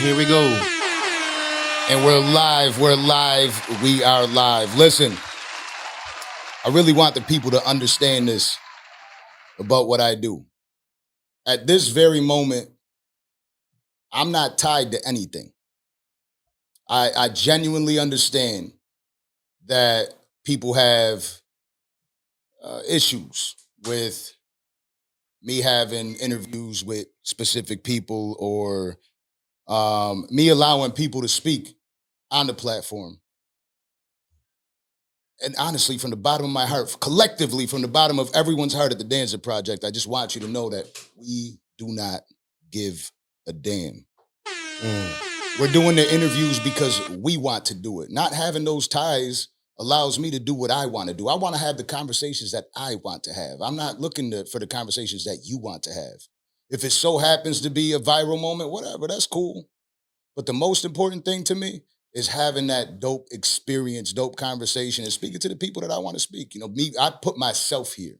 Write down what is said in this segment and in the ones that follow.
Here we go. And we're live, we are live. Listen, I really want the people to understand this about what I do. At this very moment, I'm not tied to anything. I genuinely understand that people have issues with me having interviews with specific people or me allowing people to speak on the platform. And honestly, from the bottom of my heart, collectively, from the bottom of everyone's heart at the Danza Project, I just want you to know that we do not give a damn. We're doing the interviews because we want to do it. Not having those ties allows me to do what I want to do. I want to have the conversations that I want to have. I'm not looking for the conversations that you want to have. If it so happens to be a viral moment, whatever, that's cool. But the most important thing to me is having that dope experience, dope conversation, and speaking to the people that I want to speak. You know, me, I put myself here.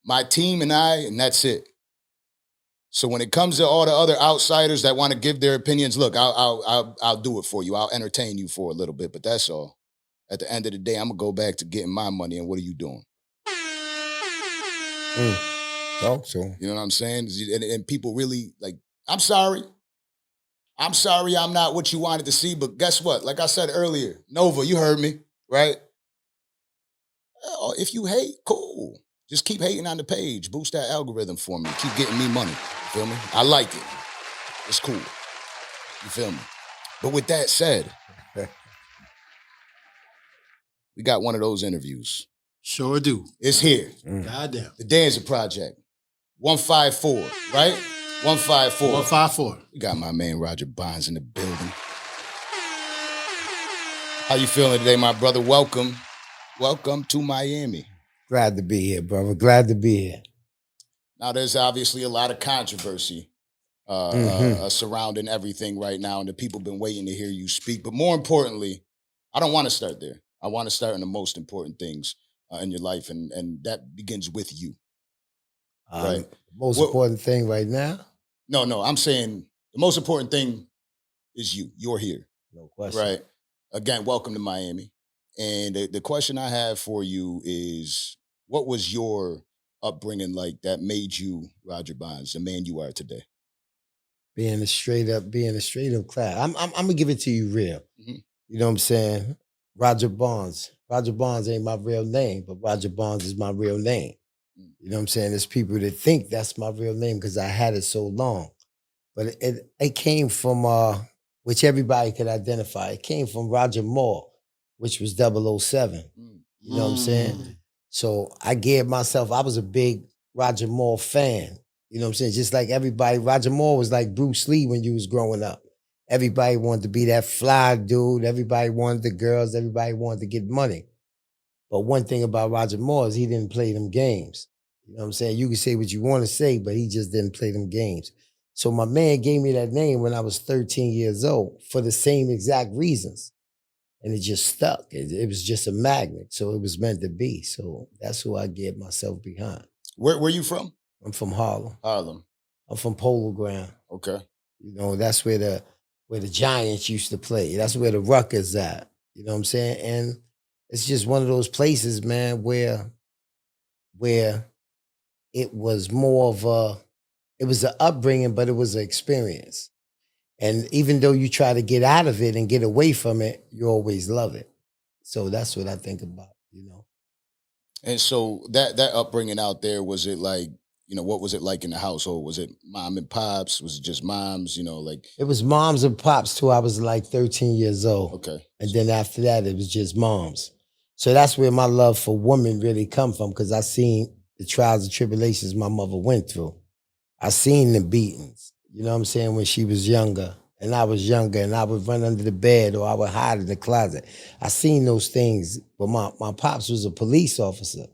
My team and I, and that's it. So when it comes to all the other outsiders that want to give their opinions, look, I'll do it for you. I'll entertain you for a little bit, but that's all. At the end of the day, I'm gonna go back to getting my money. And what are you doing? Talk so. You know what I'm saying? And people really like, I'm sorry. I'm sorry I'm not what you wanted to see, but guess what? Like I said earlier, Nova, you heard me, right? Oh, if you hate, cool. Just keep hating on the page. Boost that algorithm for me. Keep getting me money. You feel me? I like it. It's cool. You feel me? But with that said, we got one of those interviews. Sure do. It's here. Goddamn. The Danza Project. 154, right? 154. 154. We got my man Roger Bonds in the building. How you feeling today, my brother? Welcome. Welcome to Miami. Glad to be here, brother. Glad to be here. Now, there's obviously a lot of controversy surrounding everything right now, and the people have been waiting to hear you speak. But more importantly, I don't want to start there. I want to start in the most important things in your life, and that begins with you. Right? The most important thing right now? No, I'm saying the most important thing is you. You're here. No question. Right? Again, welcome to Miami. And the question I have for you is, what was your upbringing like that made you Roger Bonds, the man you are today? Being a straight up class. I'm gonna give it to you real. Mm-hmm. You know what I'm saying? Roger Bonds. Roger Bonds ain't my real name, but Roger Bonds is my real name. You know what I'm saying? There's people that think that's my real name because I had it so long. But it came from, which everybody could identify. It came from Roger Moore, which was 007. You know what I'm saying? So I gave myself, I was a big Roger Moore fan. You know what I'm saying? Just like everybody, Roger Moore was like Bruce Lee when you was growing up. Everybody wanted to be that fly dude. Everybody wanted the girls. Everybody wanted to get money. But one thing about Roger Moore is he didn't play them games. You know what I'm saying? You can say what you want to say, but he just didn't play them games. So my man gave me that name when I was 13 years old for the same exact reasons. And it just stuck. It was just a magnet. So it was meant to be. So that's who I get myself behind. Where you from? I'm from Harlem. Harlem. I'm from Polo Ground. Okay. You know, that's where the Giants used to play. That's where the Ruck is at. You know what I'm saying? And it's just one of those places, man, where it was more of it was an upbringing, but it was an experience. And even though you try to get out of it and get away from it, you always love it. So that's what I think about, you know. And so that upbringing out there, was it like, you know, what was it like in the household? Was it mom and pops? Was it just moms, you know, like? It was moms and pops till I was like 13 years old. Okay. And then after that, it was just moms. So that's where my love for women really come from, because I seen the trials and tribulations my mother went through. I seen the beatings, you know what I'm saying, when she was younger and I was younger and I would run under the bed or I would hide in the closet. I seen those things, but my pops was a police officer.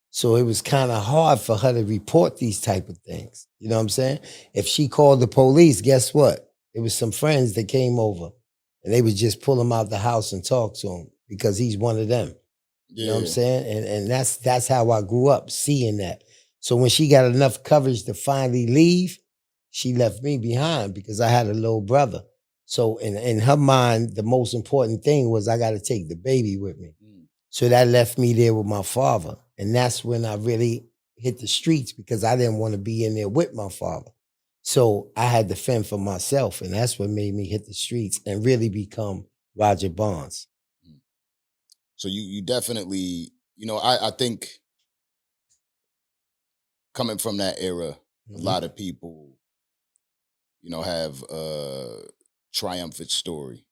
So it was kind of hard for her to report these type of things. You know what I'm saying? If she called the police, guess what? It was some friends that came over and they would just pull him out the house and talk to him because he's one of them. You know what I'm saying? And that's how I grew up seeing that. So when she got enough courage to finally leave, she left me behind because I had a little brother. So in her mind, the most important thing was I got to take the baby with me. So that left me there with my father. And that's when I really hit the streets because I didn't want to be in there with my father. So I had to fend for myself. And that's what made me hit the streets and really become Roger Bonds. So you definitely, I think coming from that era, a lot of people, have a triumphant story,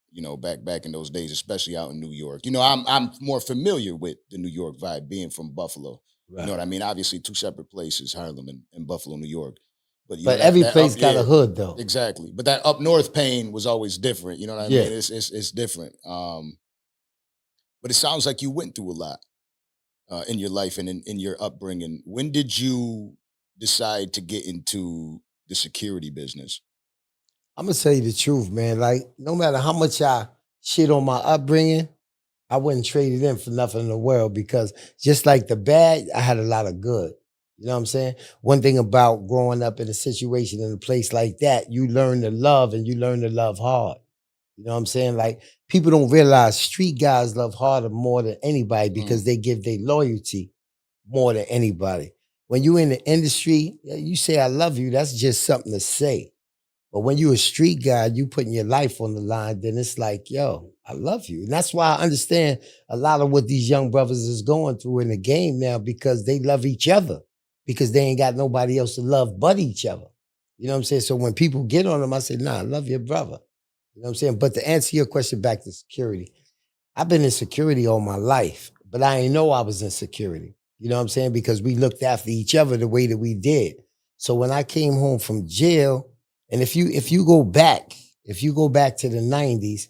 back in those days, especially out in New York. I'm more familiar with the New York vibe being from Buffalo. Right. You know what I mean? Obviously, two separate places, Harlem and Buffalo, New York. But every place got a hood, though. Exactly. But that up north pain was always different. You know what I mean? It's different. But it sounds like you went through a lot in your life and in your upbringing. When did you decide to get into the security business? I'm gonna tell you the truth, man. Like, no matter how much I shit on my upbringing, I wouldn't trade it in for nothing in the world because just like the bad, I had a lot of good. You know what I'm saying? One thing about growing up in a situation in a place like that, you learn to love and you learn to love hard. You know what I'm saying? Like, people don't realize street guys love harder more than anybody because they give their loyalty more than anybody. When you in the industry, you say I love you, that's just something to say. But when you a street guy, you putting your life on the line, then it's like, yo, I love you. And that's why I understand a lot of what these young brothers is going through in the game now because they love each other because they ain't got nobody else to love but each other. You know what I'm saying? So when people get on them, I say, nah, I love your brother. You know what I'm saying? But to answer your question back to security, I've been in security all my life, but I didn't know I was in security. You know what I'm saying? Because we looked after each other the way that we did. So when I came home from jail, and if you go back to the 90s,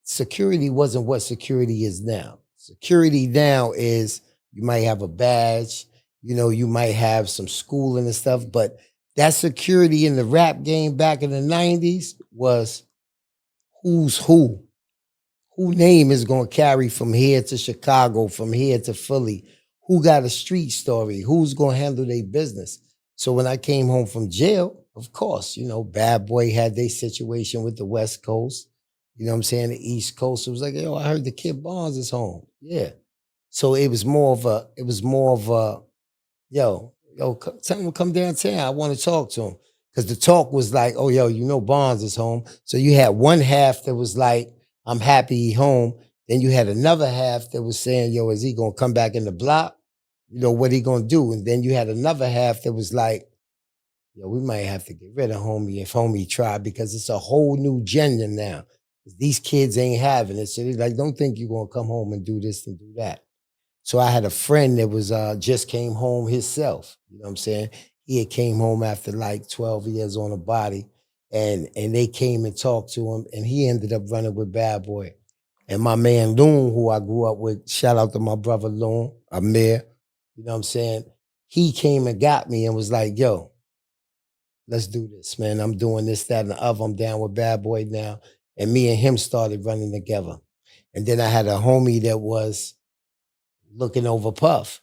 security wasn't what security is now. Security now is you might have a badge, you might have some schooling and stuff, but that security in the rap game back in the 90s was who's who. Who name is going to carry from here to Chicago, from here to Philly? Who got a street story? Who's going to handle their business? So when I came home from jail, of course, Bad Boy had their situation with the West Coast. You know what I'm saying? The East Coast. It was like, yo, I heard the Kid Bonds is home. Yeah. So it was more of a, yo, tell him to come downtown. I want to talk to him. Because the talk was like, oh, yo, Bonds is home. So you had one half that was like, I'm happy he home. Then you had another half that was saying, yo, is he going to come back in the block? What he going to do? And then you had another half that was like, yo, we might have to get rid of homie if homie tried because it's a whole new gender now. These kids ain't having it. So they're like, don't think you're going to come home and do this and do that. So I had a friend that was just came home himself. You know what I'm saying? He had came home after like 12 years on a body. And they came and talked to him, and he ended up running with Bad Boy. And my man Loon, who I grew up with, shout out to my brother Loon, Amir, you know what I'm saying? He came and got me and was like, yo, let's do this, man. I'm doing this, that, and the other. I'm down with Bad Boy now. And me and him started running together. And then I had a homie that was looking over Puff.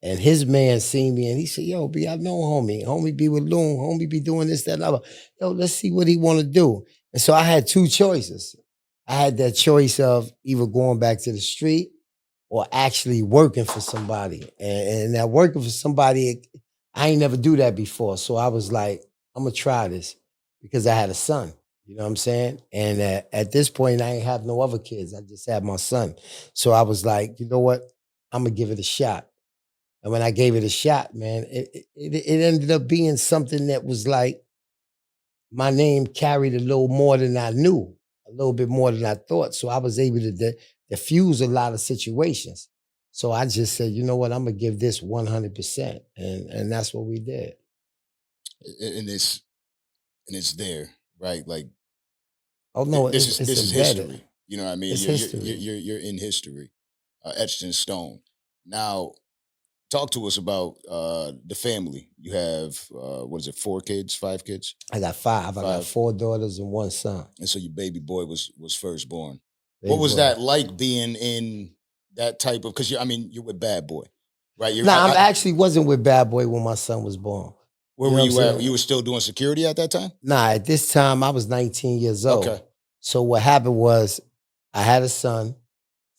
And his man seen me and he said, yo, B, I know homie. Homie be with Loon. Homie be doing this, that, and other. Yo, let's see what he want to do. And so I had two choices. I had that choice of either going back to the street or actually working for somebody. And that working for somebody, I ain't never do that before. So I was like, I'm going to try this because I had a son. You know what I'm saying? And at this point, I ain't have no other kids. I just had my son. So I was like, you know what? I'm going to give it a shot. And when I gave it a shot, man, it ended up being something that was like my name carried a little more than I knew, a little bit more than I thought. So I was able to diffuse a lot of situations. So I just said, you know what, I'm going to give this 100%. And that's what we did. And it's there, right? Like, oh no, this is history. You know what I mean? It's history. You're in history, etched in stone. Now, talk to us about the family. You have, 4 kids, 5 kids? I got 5. I got 4 daughters and 1 son. And so your baby boy was firstborn. What was that like being in that type of, because you're with Bad Boy, right? I actually wasn't with Bad Boy when my son was born. Where You were know you what I'm at? saying? You were still doing security at that time? Nah, at this time I was 19 years old. Okay. So what happened was I had a son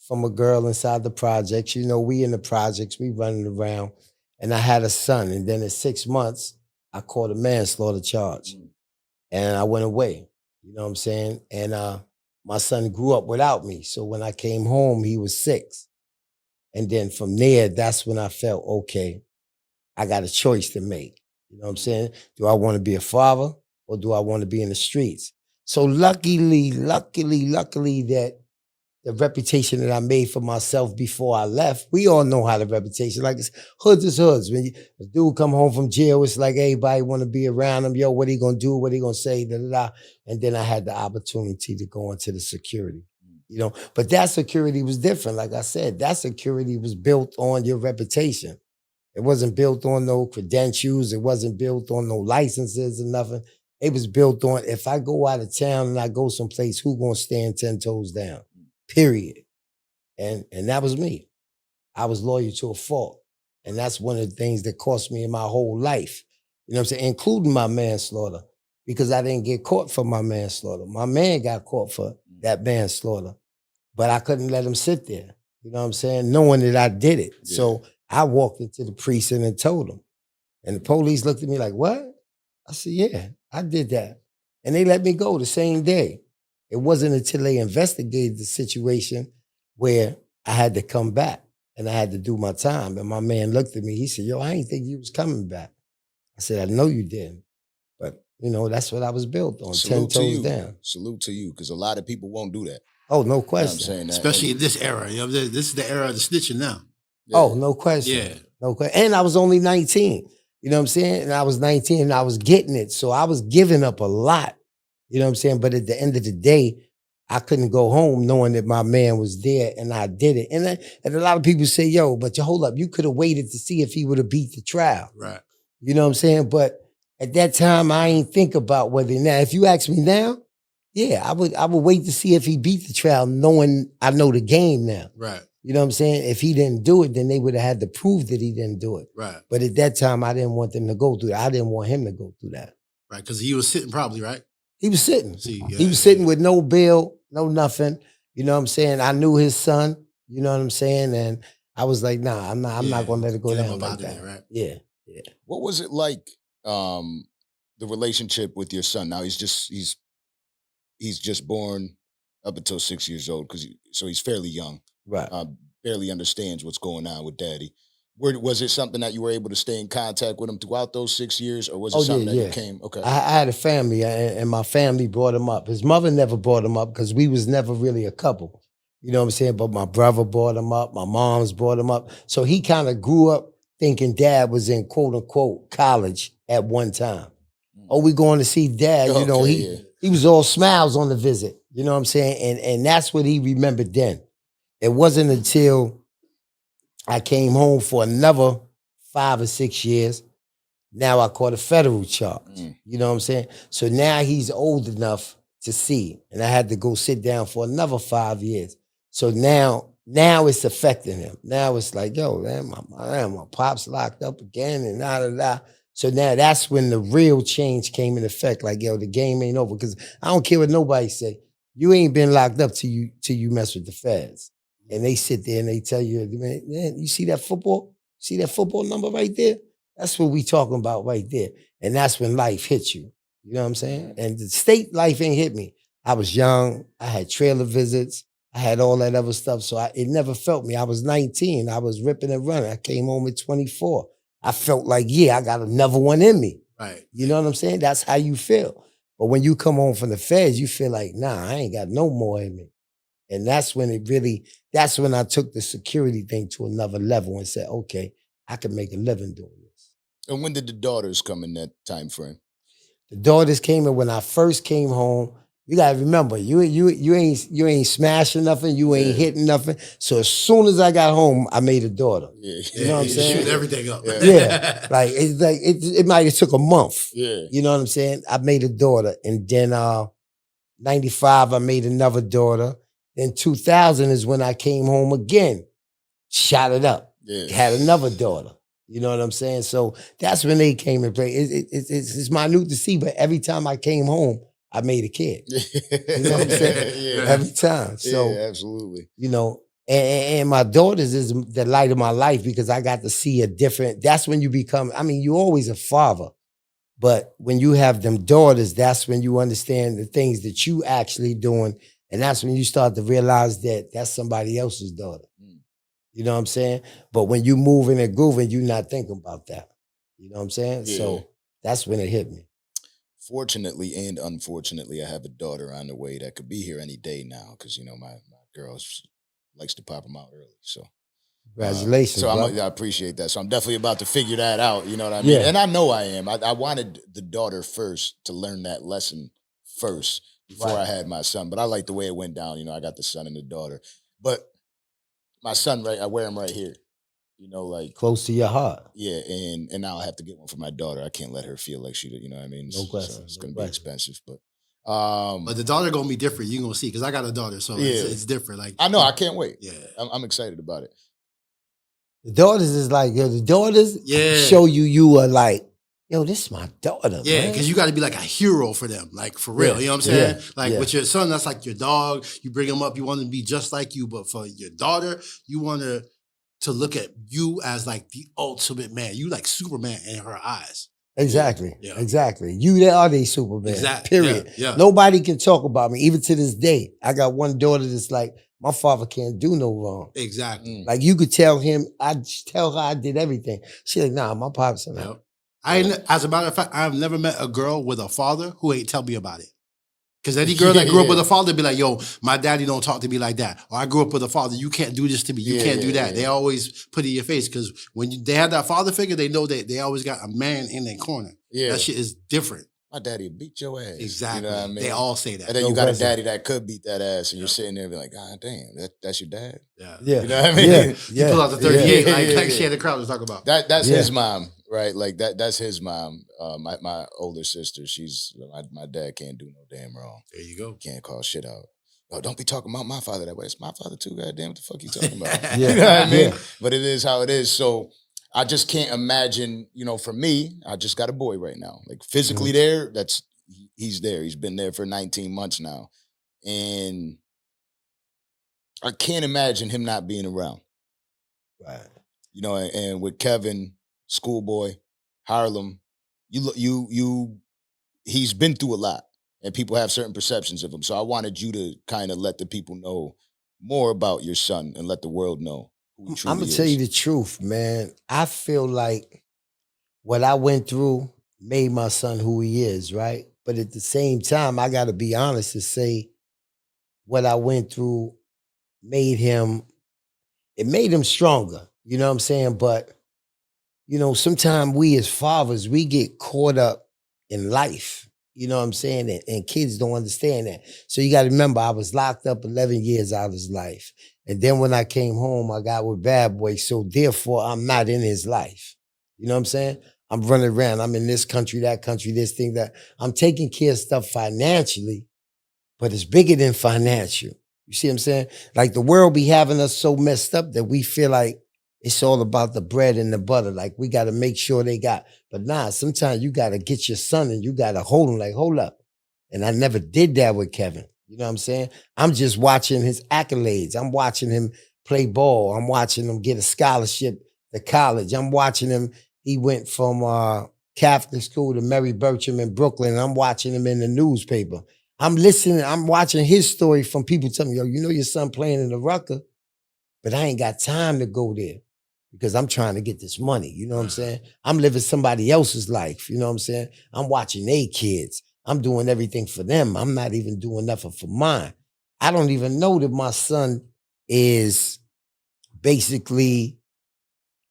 from a girl inside the projects. You know, we in the projects, we running around, and I had a son. And then in 6 months, I caught a manslaughter charge, and I went away. You know what I'm saying? And my son grew up without me. So when I came home, he was 6. And then from there, that's when I felt, okay, I got a choice to make. You know what I'm saying? Do I want to be a father or do I want to be in the streets? So luckily that the reputation that I made for myself before I left, we all know how the reputation, like it's hoods is hoods. When a dude come home from jail, it's like everybody want to be around him. Yo, what he gonna do? What he gonna say? Da, da, da. And then I had the opportunity to go into the security. You know, but that security was different. Like I said, that security was built on your reputation. It wasn't built on no credentials. It wasn't built on no licenses or nothing. It was built on, if I go out of town and I go someplace, who gonna stand 10 toes down? Period. And that was me. I was loyal to a fault. And that's one of the things that cost me in my whole life. You know what I'm saying? Including my manslaughter, because I didn't get caught for my manslaughter. My man got caught for that manslaughter, but I couldn't let him sit there. You know what I'm saying? Knowing that I did it. Yeah. So I walked into the precinct and told him. And the police looked at me like, what? I said, yeah, I did that. And they let me go the same day. It wasn't until they investigated the situation where I had to come back and I had to do my time. And my man looked at me, he said, yo, I ain't think you was coming back. I said, I know you didn't. But, you know, that's what I was built on, Salute 10 to toes you. down. Salute to you, because a lot of people won't do that. Oh, no You know what I'm question. saying? That, Especially in this era. You know, this is the era of the snitching now. yeah. Oh, no question. Yeah. No question. And I was only 19. You know what I'm saying? And I was 19 and I was getting it. So I was giving up a lot. You know what I'm saying? But at the end of the day, I couldn't go home knowing that my man was there and I did it. And a lot of people say, yo, but you hold up, you could have waited to see if he would have beat the trial. Right. You know what I'm saying? But at that time, I ain't think about whether now, if you ask me now, yeah, I would wait to see if he beat the trial, knowing I know the game now. Right. You know what I'm saying? If he didn't do it, then they would have had to prove that he didn't do it. Right. But at that time, I didn't want them to go through that. I didn't want him to go through that. Right. Because he was sitting probably, right? He was sitting. See, He was sitting with no bail, no nothing. You know what I'm saying? I knew his son. You know what I'm saying? And I was like, nah, I'm not going to let it go down like that. There, right? Yeah, yeah. What was it like, the relationship with your son? Now he's just born up until 6 years old, so he's fairly young. Right. Barely understands what's going on with daddy. Was it something that you were able to stay in contact with him throughout those 6 years, or was it something that you came? Okay. I had a family, and my family brought him up. His mother never brought him up because we was never really a couple. You know what I'm saying? But my brother brought him up. My mom's brought him up. So he kind of grew up thinking dad was in quote unquote college at one time. Oh, we going to see dad. You know, he was all smiles on the visit. You know what I'm saying? And that's what he remembered then. It wasn't until I came home for another 5 or 6 years. Now I caught a federal charge. You know what I'm saying? So now he's old enough to see. And I had to go sit down for another 5 years. So now it's affecting him. Now it's like, yo, man, my pop's locked up again and da. So now that's when the real change came in effect. Like, yo, the game ain't over. Because I don't care what nobody say. You ain't been locked up till you mess with the feds. And they sit there and they tell you, man, you see that football? See that football number right there? That's what we talking about right there. And that's when life hits you. You know what I'm saying? And the state life ain't hit me. I was young. I had trailer visits. I had all that other stuff. So it never felt me. I was 19. I was ripping and running. I came home at 24. I felt like, yeah, I got another one in me. Right. You know what I'm saying? That's how you feel. But when you come home from the feds, you feel like, nah, I ain't got no more in me. And that's when that's when I took the security thing to another level and said, okay, I can make a living doing this. And when did the daughters come in that time frame? The daughters came in when I first came home. You gotta remember, you ain't smashing nothing, you ain't hitting nothing. So as soon as I got home, I made a daughter. Yeah. You know what I'm saying? Shoot everything up. Yeah. It might have took a month. Yeah. You know what I'm saying? I made a daughter. And then 95, I made another daughter. Then 2000 is when I came home again. Shot it up. Yeah. Had another daughter. You know what I'm saying? So that's when they came in play. It's minute to see, but every time I came home, I made a kid. You know what I'm saying? Yeah. Every time. So, yeah, absolutely. you know, and my daughters is the light of my life because I got to see a different, that's when you become, I mean, you're always a father, but when you have them daughters, that's when you understand the things that you actually doing. And that's when you start to realize that that's somebody else's daughter. You know what I'm saying? But when you moving and grooving, you're not thinking about that. You know what I'm saying? Yeah. So that's when it hit me. Fortunately and unfortunately, I have a daughter on the way that could be here any day now because, you know, my girl likes to pop them out early. So Congratulations, so bro. I appreciate that. So I'm definitely about to figure that out. You know what I mean? Yeah. And I know I am. I wanted the daughter first to learn that lesson first before Right. I had my son. But I like the way it went down. You know, I got the son and the daughter. But my son, right, I wear him right here. You know, like Close to your heart. yeah, and now I have to get one for my daughter. I can't let her feel like she, you know what I mean? No question. So it's No gonna be question. expensive, but the daughter gonna be different. You gonna see because I got a daughter, so Yeah. it's different. Like I know I can't wait. Yeah, I'm excited about it. The daughters is like, yo, the daughters Yeah. show you are like, yo, this is my daughter, yeah, man. because you got to be like a hero for them, like for real. Yeah, You know what I'm saying? yeah, Like yeah. with your son, that's like your dog. You bring him up, you want him to be just like you. But for your daughter, you want her to look at you as like the ultimate man. You like Superman in her eyes. Exactly. Yeah. Exactly. You are the Superman. Exactly. Period. Yeah. Nobody can talk about me, even to this day. I got one daughter that's like, my father can't do no wrong. Exactly. Like you could tell him, I just tell her I did everything. She's like, nah, my pops and Yep. As a matter of fact, I've never met a girl with a father who ain't tell me about it. Because any girl that grew up with a father be like, yo, my daddy don't talk to me like that. Or I grew up with a father, you can't do this to me. You can't do that. They always put it in your face because when they have that father figure, they know that they always got a man in their corner. Yeah. Mm. That shit is different. My daddy beat your ass. Exactly. You know what I mean? They all say that. And then No you got question. a daddy that could beat that ass, and you're sitting there and be like, God damn, that's your dad? Yeah. Yeah. You know what I mean? Yeah. You pull out the 38 Yeah. like Yeah. Shannon Crowder was talking about. That's Yeah. his mom, right? Like that's his mom. My older sister, she's my dad can't do no damn wrong. There you go. Can't call shit out. Oh, don't be talking about my father that way. It's my father too, goddamn. What the fuck you talking about? Yeah. You know what I mean? Yeah. But it is how it is. So I just can't imagine, you know, for me, I just got a boy right now. Like physically there, he's there. He's been there for 19 months now. And I can't imagine him not being around. Right. You know, and with Kevin, Schoolboy, Harlem, he's been through a lot, and people have certain perceptions of him. So I wanted you to kind of let the people know more about your son and let the world know who he truly I'm gonna is. tell you the truth, man. I feel like what I went through made my son who he is, right? But at the same time, I gotta be honest and say what I went through made him stronger. You know what I'm saying? But you know, sometimes we as fathers, we get caught up in life. You know what I'm saying? And kids don't understand that. So you got to remember, I was locked up 11 years out of his life. And then when I came home, I got with Bad Boy. So therefore, I'm not in his life. You know what I'm saying? I'm running around. I'm in this country, that country, this thing, that. I'm taking care of stuff financially, but it's bigger than financial. You see what I'm saying? Like the world be having us so messed up that we feel like it's all about the bread and the butter. Like we got to make sure they got. But nah, sometimes you got to get your son and you got to hold him like, hold up. And I never did that with Kevin. You know what I'm saying? I'm just watching his accolades. I'm watching him play ball. I'm watching him get a scholarship to college. I'm watching him. He went from Catholic school to Mary Bertram in Brooklyn. And I'm watching him in the newspaper. I'm listening. I'm watching his story from people telling me, yo, you know your son playing in the Rucker, but I ain't got time to go there because I'm trying to get this money. You know what I'm saying? I'm living somebody else's life. You know what I'm saying? I'm watching their kids. I'm doing everything for them. I'm not even doing nothing for mine. I don't even know that my son is basically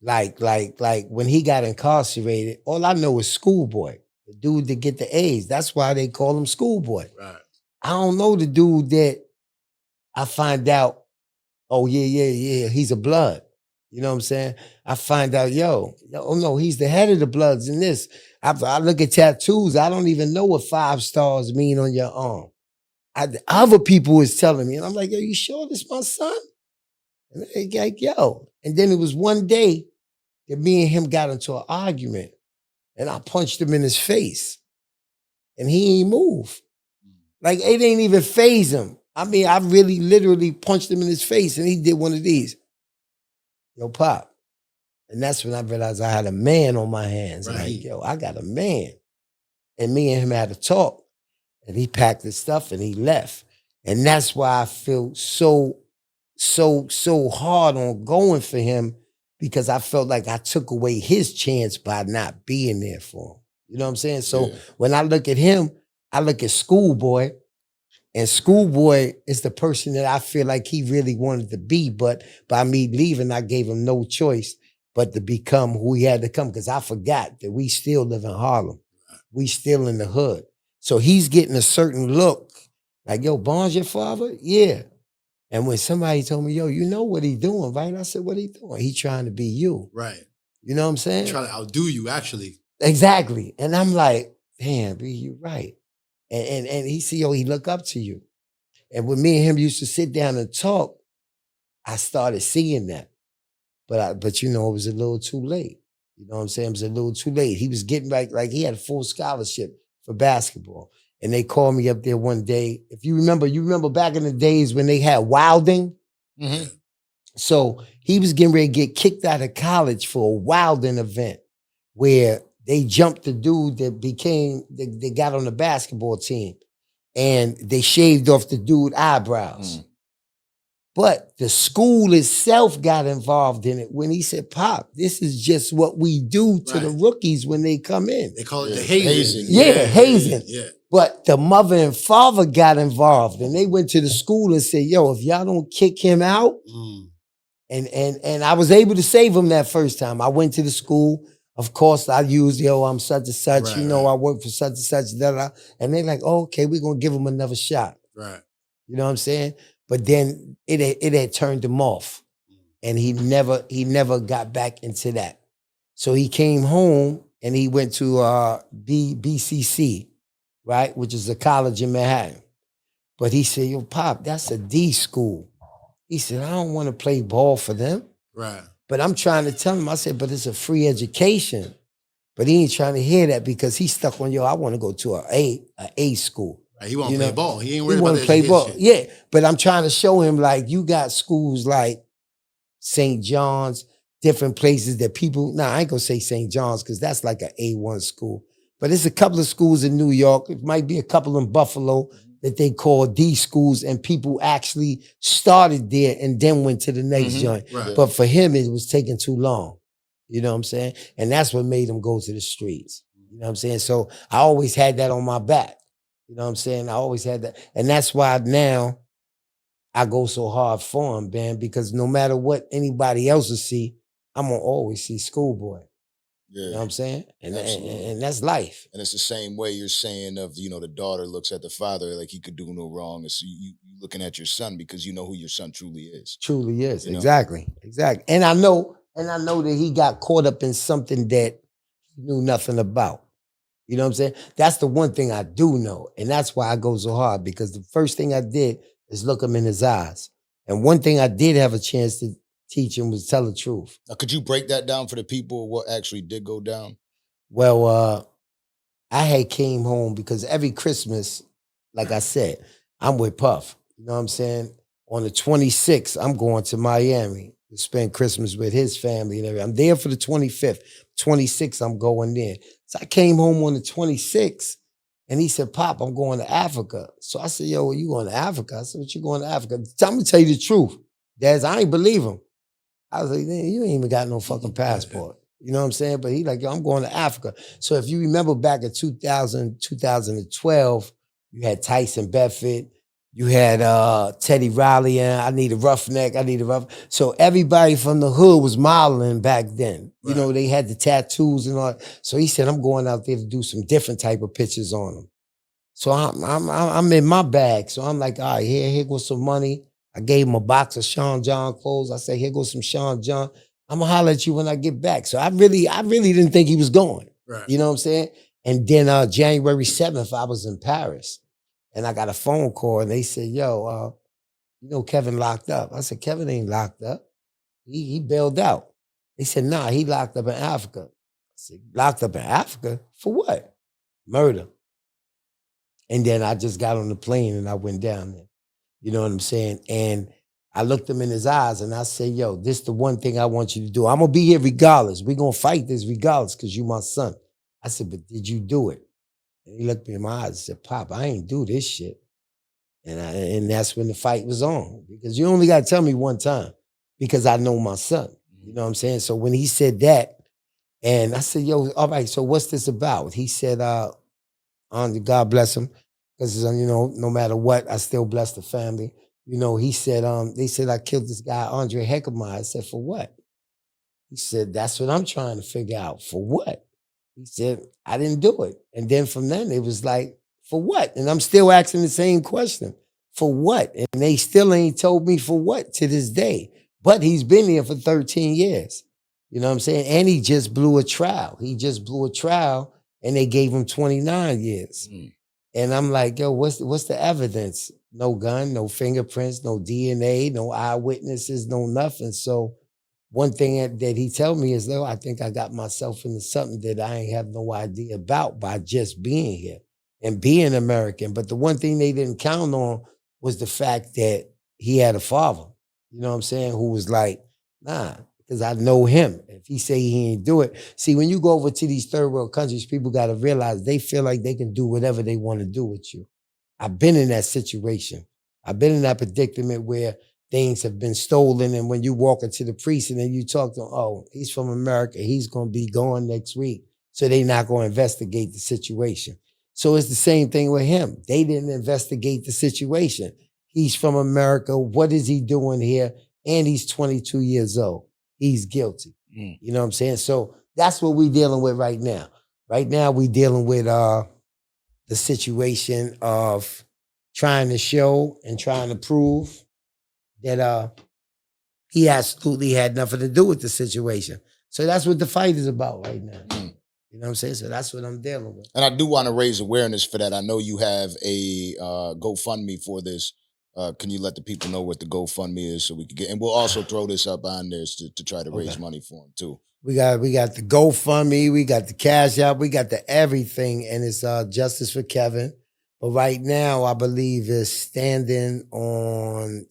like when he got incarcerated, all I know is Schoolboy, the dude that get the A's. That's why they call him Schoolboy. Right. I don't know the dude that I find out, oh, yeah, he's a blood. You know what I'm saying? I find out, oh no, he's the head of the Bloods in this. I look at tattoos. I don't even know what 5 stars mean on your arm. Other people is telling me, and I'm like, yo, you sure this my son? And they like, yo. And then it was one day that me and him got into an argument and I punched him in his face and he ain't move. Like it ain't even faze him. I mean, I really literally punched him in his face and he did one of these. Yo, Pop. And that's when I realized I had a man on my hands. Right. Like, yo, I got a man. And me and him had a talk. And he packed his stuff and he left. And that's why I feel so hard on going for him, because I felt like I took away his chance by not being there for him. You know what I'm saying? So when I look at him, I look at Schoolboy. And Schoolboy is the person that I feel like he really wanted to be. But by me leaving, I gave him no choice but to become who he had to come, because I forgot that we still live in Harlem. We still in the hood. So he's getting a certain look. Like, yo, Bonds your father? Yeah. And when somebody told me, yo, you know what he doing, right? I said, what he doing? He trying to be you. Right. You know what I'm saying? Trying to outdo you, actually. Exactly. And I'm like, damn, B, you right. And he see, yo, he look up to you. And when me and him used to sit down and talk, I started seeing that. But you know, it was a little too late. You know what I'm saying? It was a little too late. He was getting like he had a full scholarship for basketball. And they called me up there one day. If you remember back in the days when they had Wilding? Mm-hmm. So he was getting ready to get kicked out of college for a Wilding event where they jumped the dude that they got on the basketball team. And they shaved off the dude's eyebrows. Mm. But the school itself got involved in it when he said, Pop, this is just what we do to the rookies when they come in. They call it the hazing. Yeah, hazing. Yeah. But the mother and father got involved and they went to the school and said, yo, if y'all don't kick him out, and I was able to save him that first time. I went to the school. Of course, I used, yo, I'm such and such, I work for such and such, and they're like, oh, okay, we're going to give him another shot. Right. You know what I'm saying? But then it had turned him off, and he never got back into that. So he came home and he went to BCC, right, which is a college in Manhattan. But he said, yo, Pop, that's a D school. He said, I don't want to play ball for them. Right. But I'm trying to tell him, I said, but it's a free education. But he ain't trying to hear that because he's stuck on, yo, I want to go to an A school. Right, he want to play ball. He ain't worried about the play ball. shit. Yeah, but I'm trying to show him, like, you got schools like St. John's, different places that people, I ain't going to say St. John's because that's like an A1 school. But there's a couple of schools in New York. It might be a couple in Buffalo that they call D schools, and people actually started there and then went to the next joint. Right. But for him, it was taking too long. You know what I'm saying? And that's what made him go to the streets. You know what I'm saying? So I always had that on my back. You know what I'm saying? I always had that. And that's why now I go so hard for him, man, because no matter what anybody else will see, I'm going to always see Schoolboy. Yeah. You know what I'm saying? And that's life. And it's the same way you're saying of, the daughter looks at the father like he could do no wrong. It's you looking at your son because you know who your son truly is. Truly is. Exactly. And I know that he got caught up in something that he knew nothing about. You know what I'm saying? That's the one thing I do know. And that's why I go so hard, because the first thing I did is look him in his eyes. And one thing I did have a chance to teach him was tell the truth. Now, could you break that down for the people, what actually did go down? Well, I had came home because every Christmas, like I said, I'm with Puff. You know what I'm saying? On the 26th, I'm going to Miami to spend Christmas with his family and everything. I'm there for the 25th. 26th, I'm going there. So I came home on the 26th, and he said, Pop, I'm going to Africa. So I said, yo, you going to Africa? I said, what you going to Africa? I'm going to tell you the truth. Dad, I ain't believe him. I was like, you ain't even got no fucking passport. You know what I'm saying? But he like, yo, I'm going to Africa. So if you remember back in 2012, you had Tyson Bedford, you had Teddy Riley, and I Need a Roughneck, So everybody from the hood was modeling back then. Right. You know, they had the tattoos and all. So he said, I'm going out there to do some different type of pictures on them. So I'm in my bag. So I'm like, all right, here goes some money. I gave him a box of Sean John clothes. I said, here goes some Sean John. I'm gonna holler at you when I get back. So I really didn't think he was going. Right. You know what I'm saying? And then January 7th, I was in Paris. And I got a phone call and they said, yo, Kevin locked up. I said, Kevin ain't locked up. He bailed out. They said, nah, he locked up in Africa. I said, locked up in Africa? For what? Murder. And then I just got on the plane and I went down there. You know what I'm saying? And I looked him in his eyes and I said, yo, this is the one thing I want you to do. I'm going to be here regardless. We're going to fight this regardless because you my son. I said, but did you do it? And he looked me in my eyes and said, Pop, I ain't do this shit. And that's when the fight was on. Because you only got to tell me one time because I know my son. You know what I'm saying? So when he said that, and I said, yo, all right, so what's this about? He said, God bless him, because you know, no matter what, I still bless the family. You know, he said, they said I killed this guy, Andre Heckermeyer. I said, for what? He said, that's what I'm trying to figure out. For what? He said, I didn't do it. And then from then, it was like, for what? And I'm still asking the same question. For what? And they still ain't told me for what to this day. But he's been here for 13 years. You know what I'm saying? And he just blew a trial. He just blew a trial and they gave him 29 years. And I'm like, yo, what's the evidence? No gun, no fingerprints, no DNA, no eyewitnesses, no nothing. So one thing that he tell me is, though, I think I got myself into something that I ain't have no idea about by just being here and being American. But the one thing they didn't count on was the fact that he had a father, you know what I'm saying, who was like, nah, because I know him. If he say he ain't do it. See, when you go over to these third world countries, people got to realize they feel like they can do whatever they want to do with you. I've been in that situation. I've been in that predicament where things have been stolen, and when you walk into the precinct and you talk to him, oh, he's from America, he's going to be gone next week, so they're not going to investigate the situation. So it's the same thing with him. They didn't investigate the situation. He's from America. What is he doing here? And he's 22 years old. He's guilty. You know what I'm saying? So that's what we're dealing with right now. Right now, we're dealing with the situation of trying to show and trying to prove that he absolutely had nothing to do with the situation. So that's what the fight is about right now. You know what I'm saying? So that's what I'm dealing with. And I do want to raise awareness for that. I know you have a GoFundMe for this. Can you let the people know what the GoFundMe is so we can get, and we'll also throw this up on there to try to raise money for him too. We got the GoFundMe, we got the Cash App, we got the everything, and it's Justice for Kevin. But right now, I believe it's standing. I'll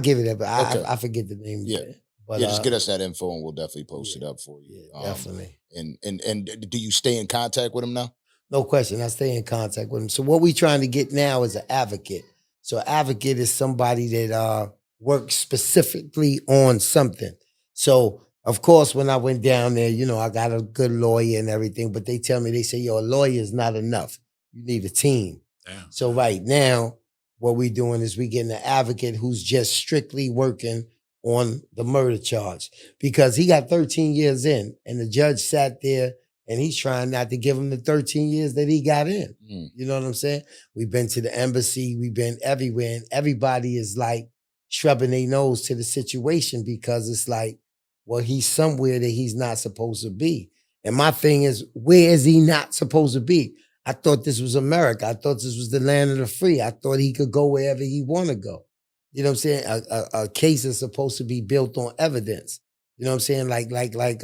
give it up, but I forget the name of it. But, just get us that info and we'll definitely post it up for you. Yeah, definitely. And do you stay in contact with him now? No question. I stay in contact with him. So what we trying to get now is an advocate. So an advocate is somebody that works specifically on something. So of course, when I went down there, you know, I got a good lawyer and everything, but they tell me, they say, yo, a lawyer is not enough. You need a team. Damn. So right now, what we doing is we getting an advocate who's just strictly working on the murder charge, because he got 13 years in and the judge sat there and he's trying not to give him the 13 years that he got in. You know what I'm saying? We've been to the embassy, we've been everywhere, and everybody is like shrubbing their nose to the situation because it's like, well, he's somewhere that he's not supposed to be. And my thing is, where is he not supposed to be? I thought this was America. I thought this was the land of the free. I thought he could go wherever he want to go. You know what I'm saying? A case is supposed to be built on evidence. You know what I'm saying? Like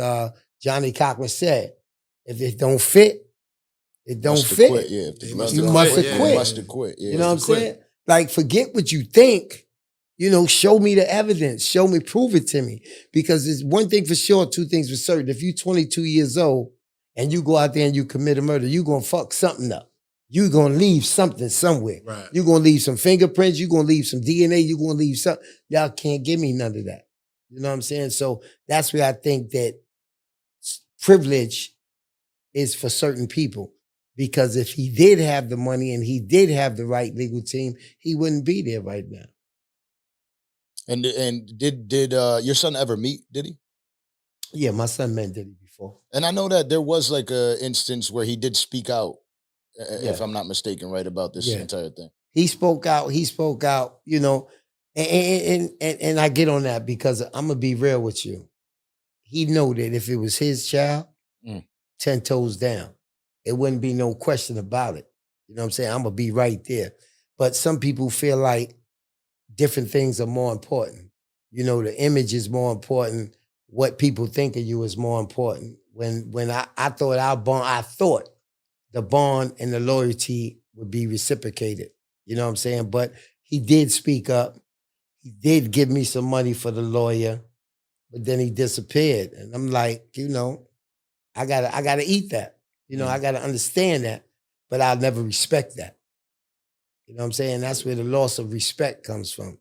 Johnny Cochran said, if it don't fit, it don't fit. Quit. Yeah, you must have quit. You must have quit. Yeah. You know what I'm saying? Like, forget what you think. You know, show me the evidence. Show me, prove it to me. Because it's one thing for sure, two things for certain. If you're 22 years old and you go out there and you commit a murder, you're going to fuck something up. You're going to leave something somewhere. Right. You're going to leave some fingerprints. You're going to leave some DNA. You're going to leave something. Y'all can't give me none of that. You know what I'm saying? So that's where I think that privilege is for certain people. Because if he did have the money and he did have the right legal team, he wouldn't be there right now. And did your son ever meet Diddy? Yeah, my son met Diddy before. And I know that there was like a instance where he did speak out, if I'm not mistaken, right, about this entire thing. He spoke out, you know, and I get on that because I'm gonna be real with you. He knew that if it was his child, 10 toes down, it wouldn't be no question about it. You know what I'm saying? I'm gonna be right there. But some people feel like different things are more important. You know, the image is more important what people think of you is more important. When I thought the bond and the loyalty would be reciprocated. You know what I'm saying? But he did speak up. He did give me some money for the lawyer, but then he disappeared. And I'm like, I gotta eat that. I gotta understand that, but I'll never respect that. You know what I'm saying? That's where the loss of respect comes from,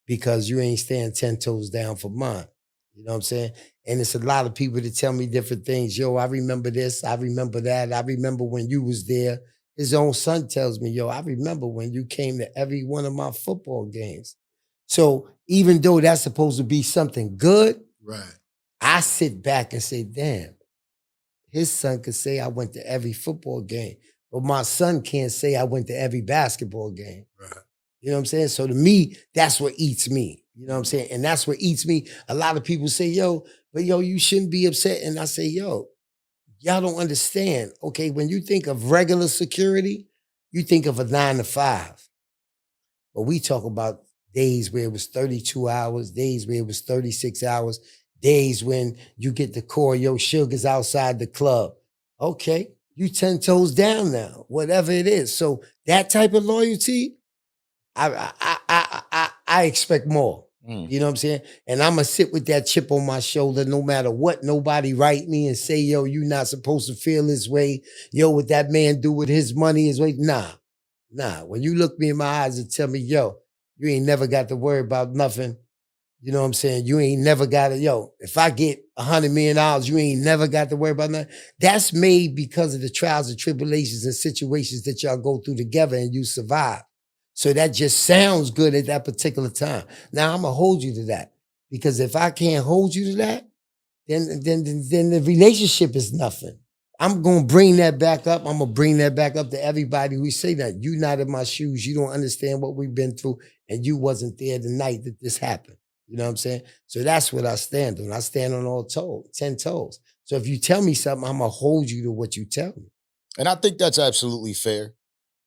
because you ain't staying 10 toes down for mine. You know what I'm saying? And it's a lot of people that tell me different things. Yo, I remember this. I remember that. I remember when you was there. His own son tells me, yo, I remember when you came to every one of my football games. So even though that's supposed to be something good, right, I sit back and say, damn, his son could say I went to every football game, but my son can't say I went to every basketball game. right. You know what I'm saying? So to me, that's what eats me. You know what I'm saying? And that's what eats me. A lot of people say, yo, but yo, you shouldn't be upset. And I say, yo, y'all don't understand. Okay, when you think of regular security, you think of a 9 to 5. But we talk about days where it was 32 hours, days where it was 36 hours, days when you get the call, yo, Sugar's outside the club. Okay, you 10 toes down now, whatever it is. So that type of loyalty, I expect more. You know what I'm saying? And I'm going to sit with that chip on my shoulder no matter what nobody write me and say, yo, you not supposed to feel this way. Yo, what that man do with his money is way. Nah. When you look me in my eyes and tell me, yo, you ain't never got to worry about nothing. You know what I'm saying? You ain't never got to, yo, if I get $100 million, you ain't never got to worry about nothing. That's made because of the trials and tribulations and situations that y'all go through together and you survive. So that just sounds good at that particular time. Now I'm gonna hold you to that, because if I can't hold you to that, then the relationship is nothing. I'm gonna bring that back up. I'm gonna bring that back up to everybody who say that. You not in my shoes. You don't understand what we've been through, and you wasn't there the night that this happened. You know what I'm saying? So that's what I stand on. I stand on all 10 toes. So if you tell me something, I'm gonna hold you to what you tell me. And I think that's absolutely fair.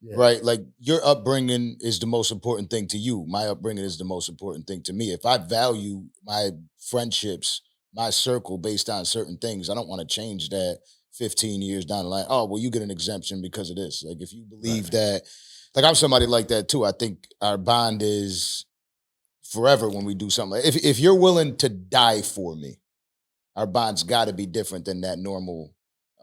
Yeah. Right? Like, your upbringing is the most important thing to you. My upbringing is the most important thing to me. If I value my friendships, my circle based on certain things, I don't want to change that 15 years down the line. Oh, well, you get an exemption because of this. Like, if you believe that, like, I'm somebody like that too. I think our bond is forever when we do something. If you're willing to die for me, our bond's got to be different than that normal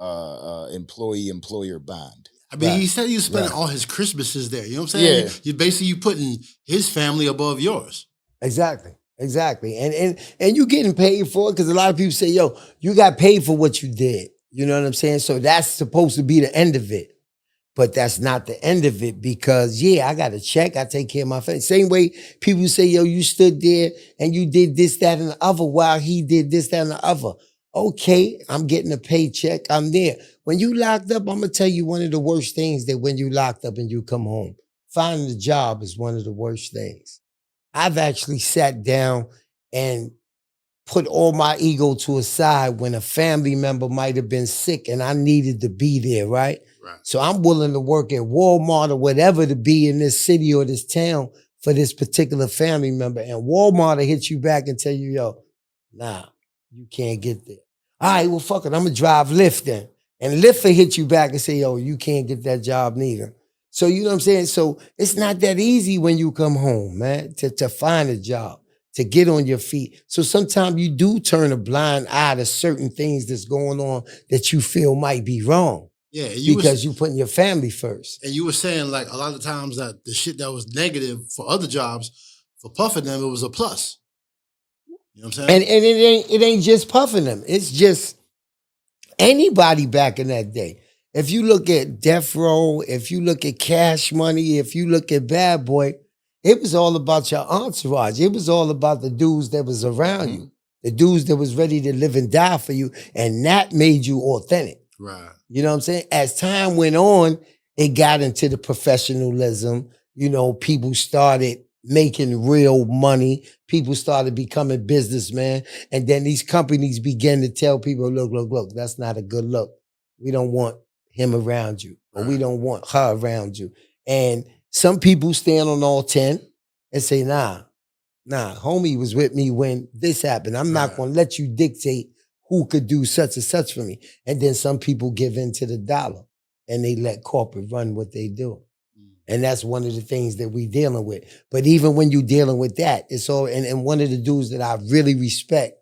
employee-employer bond. I mean, he said he was spending all his Christmases there. You know what I'm saying? Yeah. You putting his family above yours. Exactly. And you getting paid for it, because a lot of people say, yo, you got paid for what you did. You know what I'm saying? So that's supposed to be the end of it. But that's not the end of it, because, I got a check. I take care of my family. Same way people say, yo, you stood there and you did this, that, and the other while he did this, that, and the other. Okay, I'm getting a paycheck. I'm there. When you locked up, I'm going to tell you one of the worst things, that when you locked up and you come home, finding a job is one of the worst things. I've actually sat down and put all my ego to a side when a family member might have been sick and I needed to be there, right? So I'm willing to work at Walmart or whatever to be in this city or this town for this particular family member. And Walmart will hit you back and tell you, yo, nah, you can't get there. All right, well, fuck it. I'm going to drive Lyft then. And Lyft will hit you back and say, yo, you can't get that job neither. So, you know what I'm saying? So it's not that easy when you come home, man, to find a job, to get on your feet. So sometimes you do turn a blind eye to certain things that's going on that you feel might be wrong. Yeah, because you putting your family first. And you were saying, like, a lot of times that the shit that was negative for other jobs, for puffing them, it was a plus. You know what I'm saying? And it ain't just puffing them. It's just anybody back in that day. If you look at Death Row, if you look at Cash Money, if you look at Bad Boy, it was all about your entourage. It was all about the dudes that was around you, the dudes that was ready to live and die for you, and that made you authentic. Right. You know what I'm saying? As time went on, it got into the professionalism. You know, people started making real money. People started becoming businessmen. And then these companies began to tell people, look, that's not a good look. We don't want him around you, or we don't want her around you. And some people stand on all 10 and say, nah, Nah, homie was with me when this happened. I'm not Right. gonna let you dictate who could do such and such for me. And then some people give in to the dollar and they let corporate run what they do. And that's one of the things that we dealing with. But even when you dealing with that, it's all, and one of the dudes that I really respect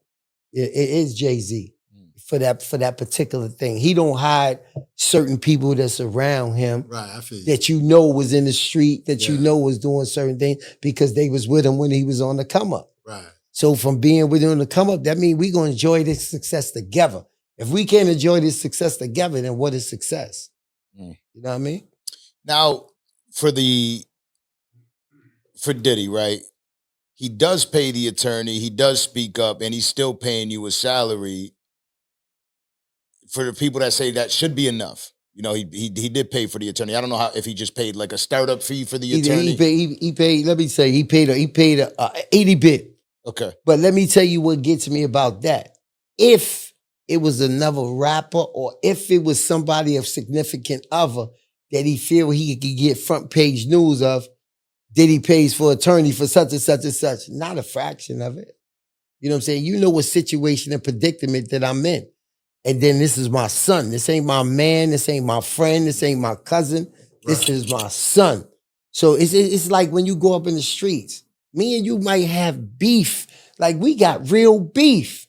it is Jay-Z for that particular thing. He don't hide certain people that's around him Right, I feel you. that you know was in the street, that you know was doing certain things because they was with him when he was on the come up. Right. So from being with him on the come up, that means we gonna enjoy this success together. If we can't enjoy this success together, then what is success? You know what I mean? Now, for Diddy, right? He does pay the attorney, he does speak up, and he's still paying you a salary. For the people that say that should be enough, you know, he did pay for the attorney. I don't know if he just paid like a startup fee for the attorney. He paid. Let me say, he paid a 80 bit. Okay, but let me tell you what gets me about that. If it was another rapper, or if it was somebody of significant other that he feel he could get front page news of, Diddy pays for attorney for such and such and such. Not a fraction of it. You know what I'm saying? You know what situation and predicament that I'm in. And then this is my son. This ain't my man. This ain't my friend. This ain't my cousin. This is my son. So it's like when you go up in the streets, me and you might have beef. Like we got real beef.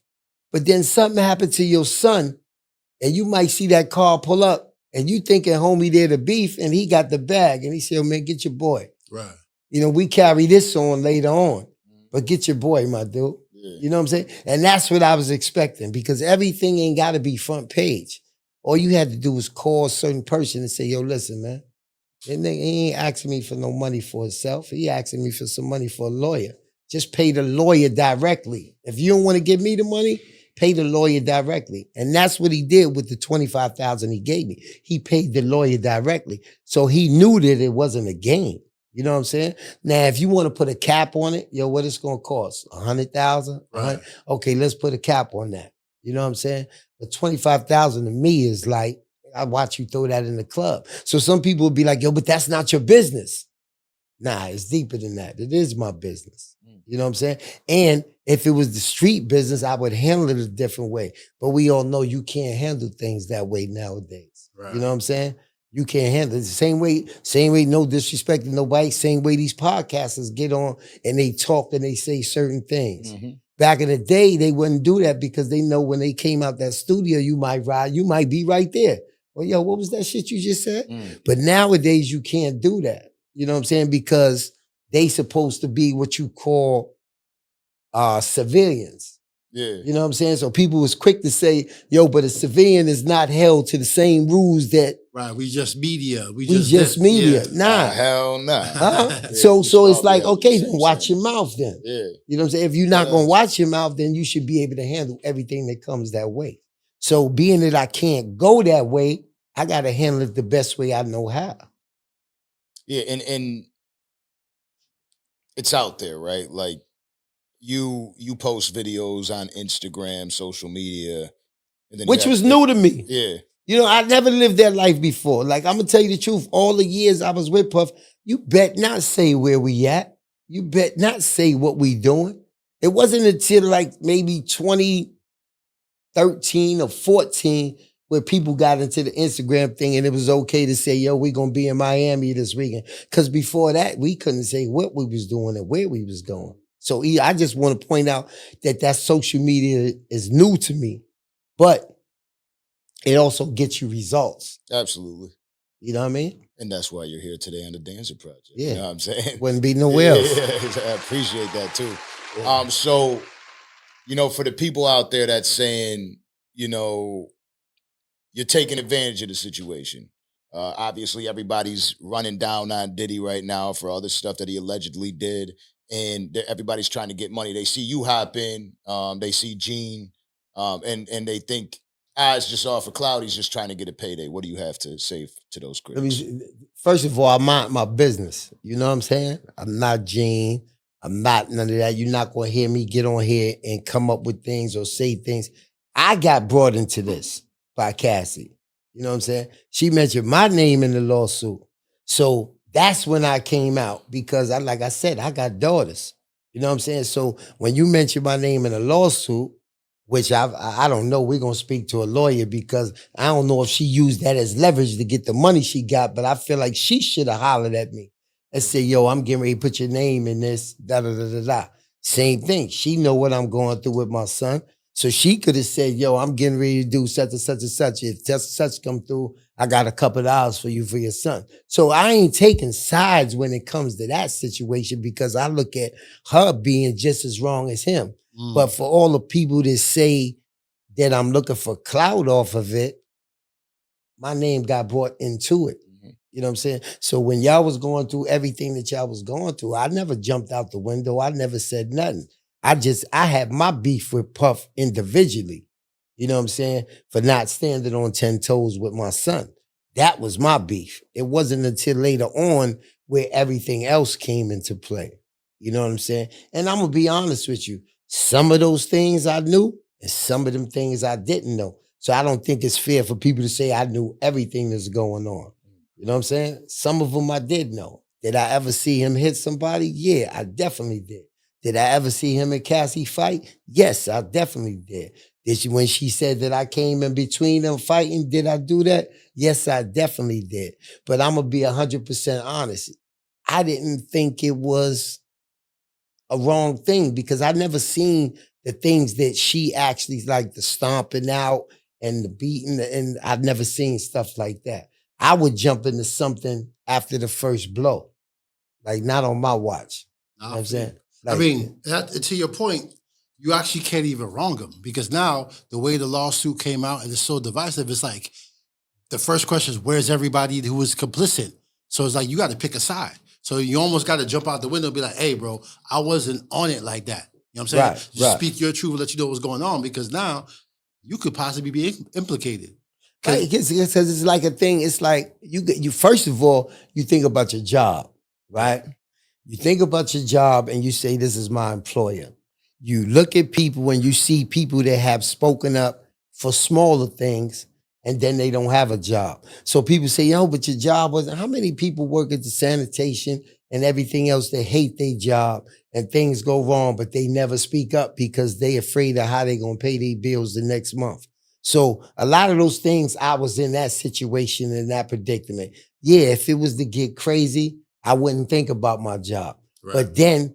But then something happened to your son and you might see that car pull up and you thinking homie there the beef and he got the bag and he said, oh, man, get your boy. Right. You know, we carry this on later on, but get your boy, my dude. You know what I'm saying? And that's what I was expecting because everything ain't got to be front page. All you had to do was call a certain person and say, yo, listen, man, that nigga, he ain't asking me for no money for himself. He asking me for some money for a lawyer. Just pay the lawyer directly. If you don't want to give me the money, pay the lawyer directly. And that's what he did with the $25,000 he gave me. He paid the lawyer directly. So he knew that it wasn't a game. You know what I'm saying? Now, if you want to put a cap on it, yo, what it's going to cost? 100,000? Right. Okay, let's put a cap on that. You know what I'm saying? But 25,000 to me is like, I watch you throw that in the club. So some people will be like, yo, but that's not your business. Nah, it's deeper than that. It is my business. You know what I'm saying? And if it was the street business, I would handle it a different way. But we all know you can't handle things that way nowadays. Right. You know what I'm saying? You can't handle it. The same way, no disrespect to nobody, same way these podcasters get on and they talk and they say certain things. Back in the day, they wouldn't do that because they know when they came out that studio, you might be right there. Well, yo, what was that shit you just said? But nowadays, you can't do that. You know what I'm saying? Because they supposed to be what you call civilians. Yeah. You know what I'm saying? So people was quick to say, yo, but a civilian is not held to the same rules that. Right, we just media. We just media. Yeah. Nah. Hell nah. Yeah, so it's like, okay, then watch your mouth then. Yeah. You know what I'm saying? If you're not going to watch your mouth, then you should be able to handle everything that comes that way. So being that I can't go that way, I got to handle it the best way I know how. Yeah, and it's out there, right? Like, you post videos on Instagram, social media. And then which was new to me. Yeah. You know, I never lived that life before. Like, I'm going to tell you the truth. All the years I was with Puff, you bet not say where we at. You bet not say what we doing. It wasn't until like maybe 2013 or 14 where people got into the Instagram thing and it was okay to say, yo, we going to be in Miami this weekend. Because before that, we couldn't say what we was doing and where we was going. So I just want to point out that social media is new to me, but it also gets you results. Absolutely. You know what I mean? And that's why you're here today on the Danza Project. Yeah. You know what I'm saying? Wouldn't be nowhere else. Yeah, I appreciate that too. Yeah. So, you know, for the people out there that's saying, you know, you're taking advantage of the situation. Obviously, everybody's running down on Diddy right now for all the stuff that he allegedly did. And everybody's trying to get money. They see you hop in, they see Gene, and they think, it's just off of cloud. He's just trying to get a payday. What do you have to say to those critics? First of all, I mind my business. You know what I'm saying? I'm not Gene. I'm not none of that. You're not going to hear me get on here and come up with things or say things. I got brought into this by Cassie. You know what I'm saying? She mentioned my name in the lawsuit. So that's when I came out because like I said, I got daughters. You know what I'm saying? So when you mention my name in a lawsuit, which I don't know, we're going to speak to a lawyer because I don't know if she used that as leverage to get the money she got, but I feel like she should have hollered at me and said, yo, I'm getting ready to put your name in this, da-da-da-da-da. Same thing. She know what I'm going through with my son. So she could have said, yo, I'm getting ready to do such and such and such. If such and such come through, I got a couple of dollars for you for your son. So I ain't taking sides when it comes to that situation because I look at her being just as wrong as him. But for all the people that say that I'm looking for clout off of it, my name got brought into it. You know what I'm saying? So when y'all was going through everything that y'all was going through, I never jumped out the window. I never said nothing. I had my beef with Puff individually. You know what I'm saying? For not standing on 10 toes with my son. That was my beef. It wasn't until later on where everything else came into play. You know what I'm saying? And I'm going to be honest with you. Some of those things I knew and some of them things I didn't know. So I don't think it's fair for people to say I knew everything that's going on. You know what I'm saying? Some of them I did know. Did I ever see him hit somebody? Yeah, I definitely did. Did I ever see him and Cassie fight? Yes, I definitely did. When she said that I came in between them fighting, did I do that? Yes, I definitely did. But I'm going to be 100% honest. I didn't think it was a wrong thing because I never seen the things that she actually like the stomping out and the beating, and I've never seen stuff like that. I would jump into something after the first blow, like not on my watch. You know what I'm saying? Like, I mean, to your point, you actually can't even wrong him because now the way the lawsuit came out and it's so divisive, it's like the first question is, where's everybody who was complicit? So it's like, you got to pick a side. So you almost got to jump out the window and be like, hey, bro, I wasn't on it like that. You know what I'm saying? Right, Just speak your truth and let you know what's going on because now you could possibly be implicated. Right, because it's like a thing. It's like you first of all, you think about your job, right? You think about your job and you say, this is my employer. You look at people when you see people that have spoken up for smaller things and then they don't have a job. So people say, yo, but your job wasn't. How many people work at the sanitation and everything else that hate their job and things go wrong, but they never speak up because they afraid of how they going to pay their bills the next month? So a lot of those things, I was in that situation, in that predicament. Yeah, if it was to get crazy, I wouldn't think about my job. Right. But then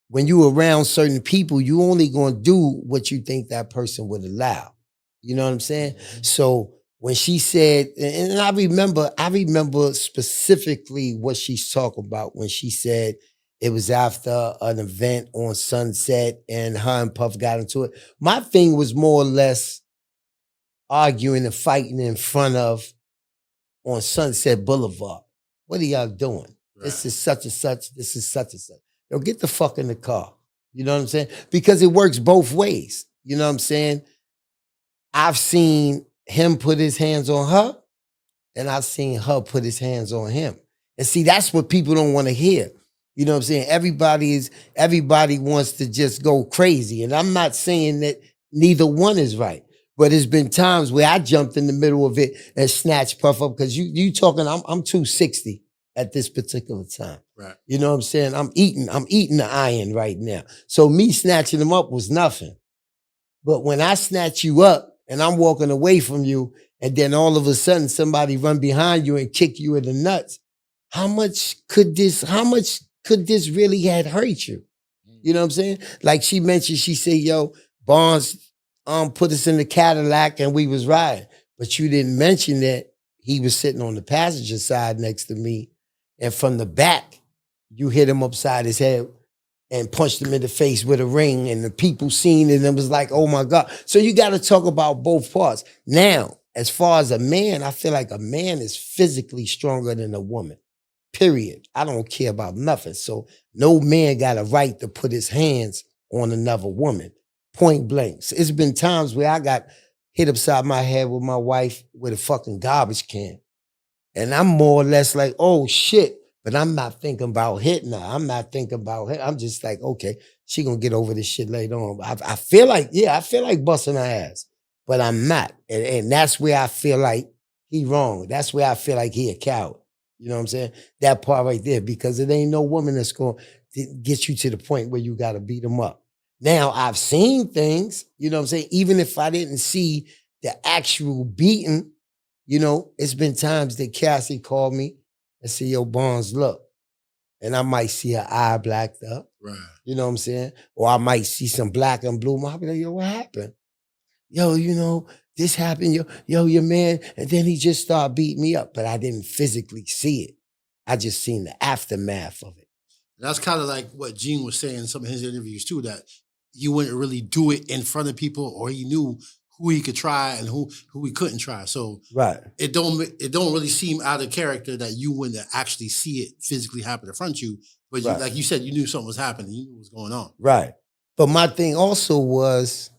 when you around certain people, you only going to do what you think that person would allow. You know what I'm saying? Mm-hmm. So when she said, and I remember specifically what she's talking about when she said it was after an event on Sunset and her and Puff got into it. My thing was more or less arguing and fighting in front of on Sunset Boulevard. What are y'all doing? Right. This is such and such. This is such and such. Yo, get the fuck in the car. You know what I'm saying? Because it works both ways. You know what I'm saying? I've seen him put his hands on her and I've seen her put his hands on him. And see, that's what people don't want to hear. You know what I'm saying? Everybody wants to just go crazy. And I'm not saying that neither one is right. But there's been times where I jumped in the middle of it and snatched Puff up because you talking, I'm 260 at this particular time. Right. You know what I'm saying? I'm eating the iron right now. So me snatching him up was nothing. But when I snatch you up and I'm walking away from you and then all of a sudden somebody run behind you and kick you in the nuts, how much could this really had hurt you? You know what I'm saying? Like she mentioned, she said, yo, Barnes put us in the Cadillac and we was riding. But you didn't mention that he was sitting on the passenger side next to me. And from the back, you hit him upside his head and punched him in the face with a ring. And the people seen it and was like, oh my God. So you got to talk about both parts. Now, as far as a man, I feel like a man is physically stronger than a woman. Period. I don't care about nothing. So no man got a right to put his hands on another woman. Point blank. So it's been times where I got hit upside my head with my wife with a fucking garbage can. And I'm more or less like, oh shit. But I'm not thinking about hitting her. I'm not thinking about her. I'm just like, okay, she gonna get over this shit later on. I feel like busting her ass. But I'm not. And that's where I feel like he wrong. That's where I feel like he a coward. You know what I'm saying? That part right there, because it ain't no woman that's going, get you to the point where you got to beat them up. Now, I've seen things, you know what I'm saying? Even if I didn't see the actual beating, you know, it's been times that Cassie called me and said, yo, Bonds, look. And I might see her eye blacked up. Right. You know what I'm saying? Or I might see some black and blue. I'll be like, yo, what happened? Yo, you know, this happened. Yo, your man. And then he just started beating me up. But I didn't physically see it. I just seen the aftermath of it. That's kind of like what Gene was saying in some of his interviews too, that he wouldn't really do it in front of people, or he knew who he could try and who he couldn't try. So right. It don't really seem out of character that you wouldn't actually see it physically happen in front of you. But you, like you said, you knew something was happening. You knew what was going on. Right. But my thing also was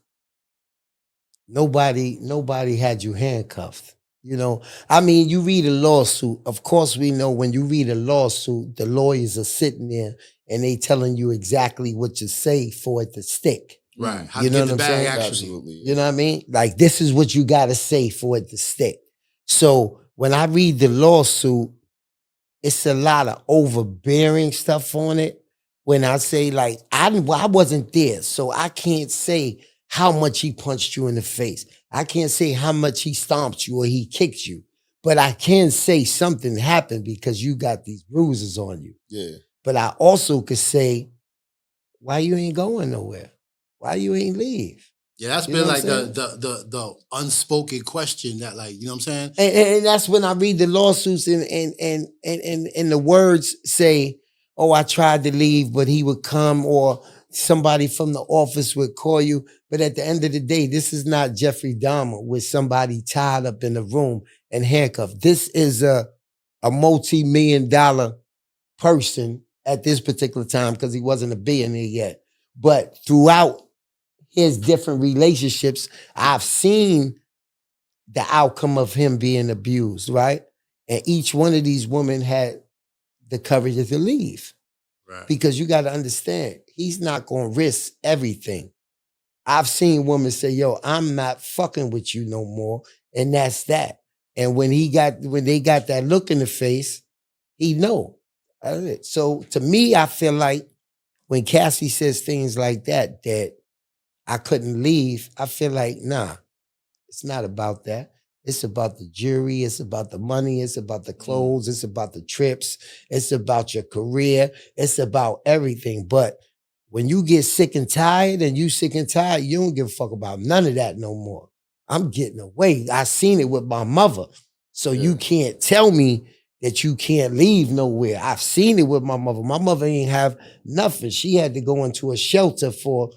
nobody had you handcuffed. You know, I mean, you read a lawsuit. Of course, we know when you read a lawsuit, the lawyers are sitting there and they telling you exactly what to say for it to stick. Right. How you to know get what the I'm bag, saying? Absolutely. You know what I mean? Like, this is what you got to say for it to stick. So when I read the lawsuit, it's a lot of overbearing stuff on it. When I say, like, I wasn't there, so I can't say how much he punched you in the face. I can't say how much he stomped you or he kicked you. But I can say something happened because you got these bruises on you. Yeah. But I also could say, why you ain't going nowhere? Why you ain't leave? Yeah, that's been like the unspoken question that, like, you know what I'm saying? And that's when I read the lawsuits and the words say, oh, I tried to leave, but he would come, or somebody from the office would call you. But at the end of the day, this is not Jeffrey Dahmer with somebody tied up in a room and handcuffed. This is a multi-million-dollar person at this particular time because he wasn't a billionaire yet. But throughout his different relationships, I've seen the outcome of him being abused, right? And each one of these women had the courage to leave. Right. Because you got to understand, he's not going to risk everything. I've seen women say, yo, I'm not fucking with you no more. And that's that. And when they got that look in the face, he know. So to me, I feel like when Cassie says things like that I couldn't leave, I feel like, nah, it's not about that. It's about the jury. It's about the money. It's about the clothes. It's about the trips. It's about your career. It's about everything. But when you get sick and tired you don't give a fuck about none of that no more. I'm getting away. I seen it with my mother. So you can't tell me that you can't leave nowhere. I've seen it with my mother. My mother ain't have nothing. She had to go into a shelter for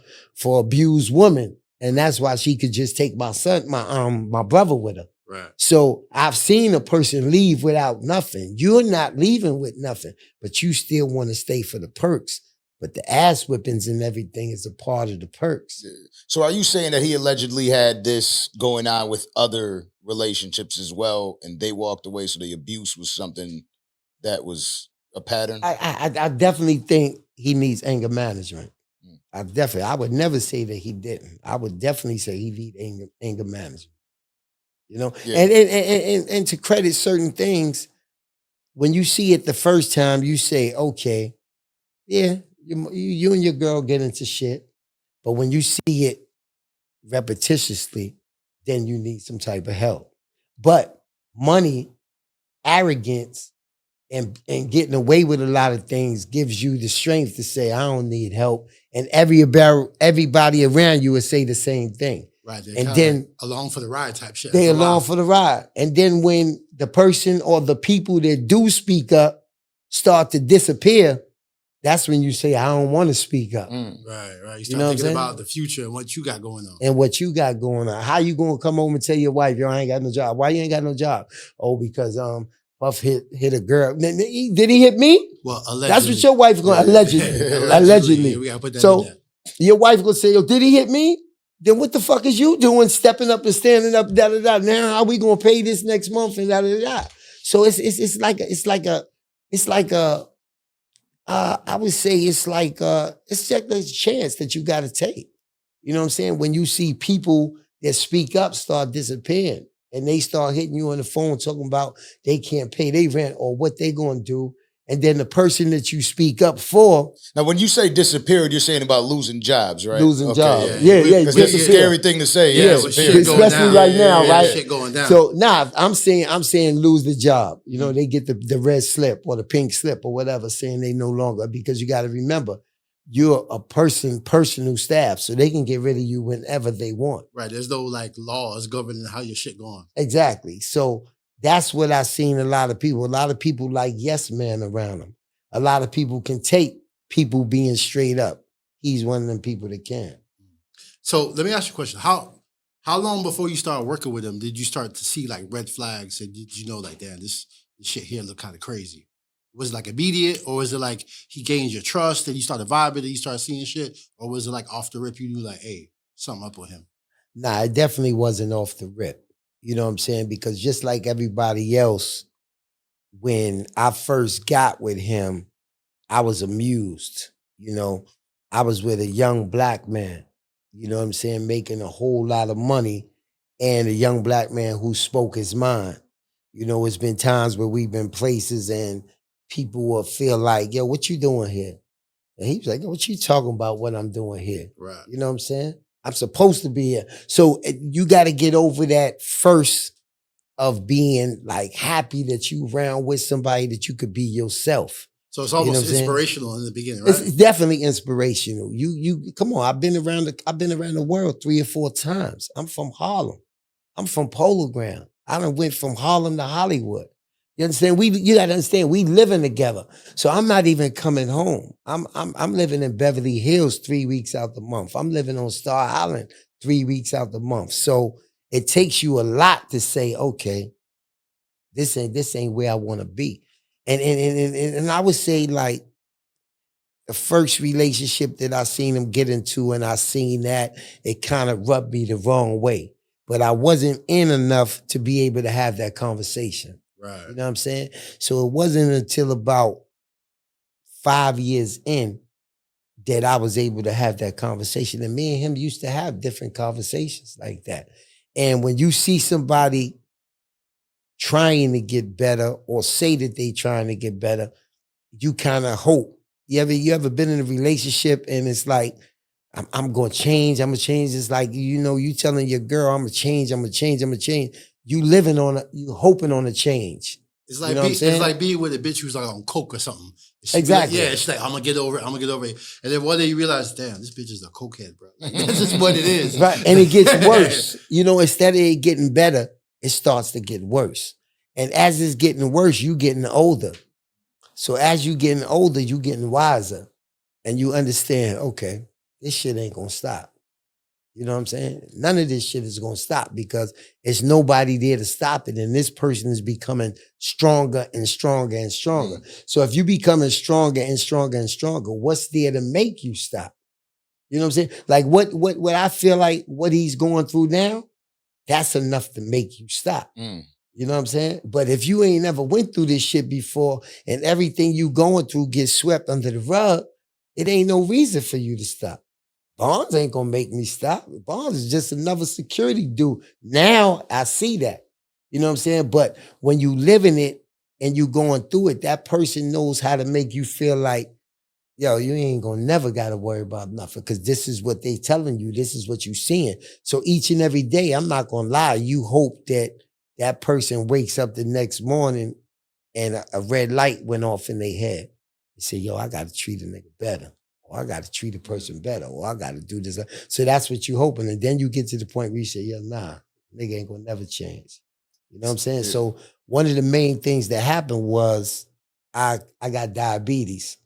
abused women. And that's why she could just take my son, my brother with her. Right. So I've seen a person leave without nothing. You're not leaving with nothing, but you still want to stay for the perks. But the ass whippings and everything is a part of the perks. So are you saying that he allegedly had this going on with other relationships as well, and they walked away, so the abuse was something that was a pattern? I definitely think he needs anger management. I would never say that he didn't. I would definitely say he needs anger management. You know, and to credit certain things, when you see it the first time, you say, okay, yeah, you and your girl get into shit. But when you see it repetitiously, then you need some type of help. But money, arrogance, and getting away with a lot of things gives you the strength to say, I don't need help. And everybody around you will say the same thing. Right. And then like along for the ride type shit. They along for the ride. And then when the person or the people that do speak up start to disappear, that's when you say, I don't want to speak up. Right. You start thinking about the future and what you got going on. And what you got going on. How you going to come home and tell your wife, yo, I ain't got no job? Why you ain't got no job? Oh, because Puff hit a girl. Did he hit me? Well, allegedly. That's what your wife going to, allegedly. Yeah, we gotta put that so in there. Your wife going to say, yo, did he hit me? Then what the fuck is you doing stepping up and standing up, da-da-da? Now how we going to pay this next month and da-da-da? So I would say it's just a chance that you got to take. You know what I'm saying? When you see people that speak up start disappearing and they start hitting you on the phone talking about they can't pay their rent or what they going to do, And then the person that you speak up for. Now, when you say disappeared, you're saying about losing jobs, right? Losing jobs. Yeah. Yeah. Because that's a scary thing to say. Yeah, especially right now, right? Shit going down. So I'm saying lose the job. You know, they get the red slip or the pink slip or whatever, saying they no longer, because you got to remember, you're a personal staff, so they can get rid of you whenever they want. Right. There's no like laws governing how your shit going. Exactly. So that's what I've seen a lot of people. A lot of people like yes man around them. A lot of people can take people being straight up. He's one of them people that can. So let me ask you a question. How long before you started working with him did you start to see like red flags? And did you know like, damn, this shit here look kind of crazy? Was it like immediate, or was it like he gained your trust and you started vibing and you started seeing shit? Or was it like off the rip you knew like, hey, something up with him? Nah, it definitely wasn't off the rip. You know what I'm saying? Because just like everybody else, when I first got with him, I was amused. You know, I was with a young black man, you know what I'm saying, making a whole lot of money, and a young black man who spoke his mind. You know, it's been times where we've been places and people will feel like, yo, what you doing here? And he was like, yo, what you talking about what I'm doing here? Right. You know what I'm saying? I'm supposed to be here. So you got to get over that first of being like happy that you around with somebody that you could be yourself. So it's almost inspirational in the beginning, right? It's definitely inspirational. You come on. I've been around the world 3 or 4 times. I'm from Harlem. I'm from Polo Ground. I done went from Harlem to Hollywood. You understand? You gotta understand, we living together. So I'm not even coming home. I'm living in Beverly Hills 3 weeks out the month. I'm living on Star Island 3 weeks out the month. So it takes you a lot to say, okay, this ain't where I want to be. And I would say like the first relationship that I seen him get into, and I seen that, it kind of rubbed me the wrong way. But I wasn't in enough to be able to have that conversation. Right. You know what I'm saying? So it wasn't until about 5 years in that I was able to have that conversation. And me and him used to have different conversations like that. And when you see somebody trying to get better or say that they trying to get better, you kind of hope. You ever been in a relationship and it's like, I'm going to change. I'm going to change. It's like, you know, you telling your girl, I'm going to change. I'm going to change. I'm going to change. You you hoping on a change. It's like, you know what I'm saying? It's like being with a bitch who's like on coke or something. Exactly. Like, yeah, it's like, I'm going to get over it. I'm going to get over it. And then one day you realize, damn, this bitch is a cokehead, bro. Like, that's just what it is. Right. And it gets worse. You know, instead of it getting better, it starts to get worse. And as it's getting worse, you getting older. So as you getting older, you getting wiser. And you understand, okay, this shit ain't going to stop. You know what I'm saying? None of this shit is going to stop because it's nobody there to stop it. And this person is becoming stronger and stronger and stronger. So if you becoming stronger and stronger and stronger, what's there to make you stop? You know what I'm saying? Like what I feel like what he's going through now, that's enough to make you stop. You know what I'm saying? But if you ain't never went through this shit before and everything you going through gets swept under the rug, it ain't no reason for you to stop. Bonds ain't gonna make me stop. Bonds is just another security dude. Now I see that. You know what I'm saying? But when you live in it and you going through it, that person knows how to make you feel like, yo, you ain't gonna never gotta worry about nothing because this is what they telling you. This is what you seeing. So each and every day, I'm not gonna lie, you hope that that person wakes up the next morning and a red light went off in their head. They say, yo, I gotta treat a nigga better. Or I got to treat a person better, or I got to do this. So that's what you hoping. And then you get to the point where you say, yeah, nah, nigga ain't going to never change. You know what I'm saying? Yeah. So one of the main things that happened was I got diabetes,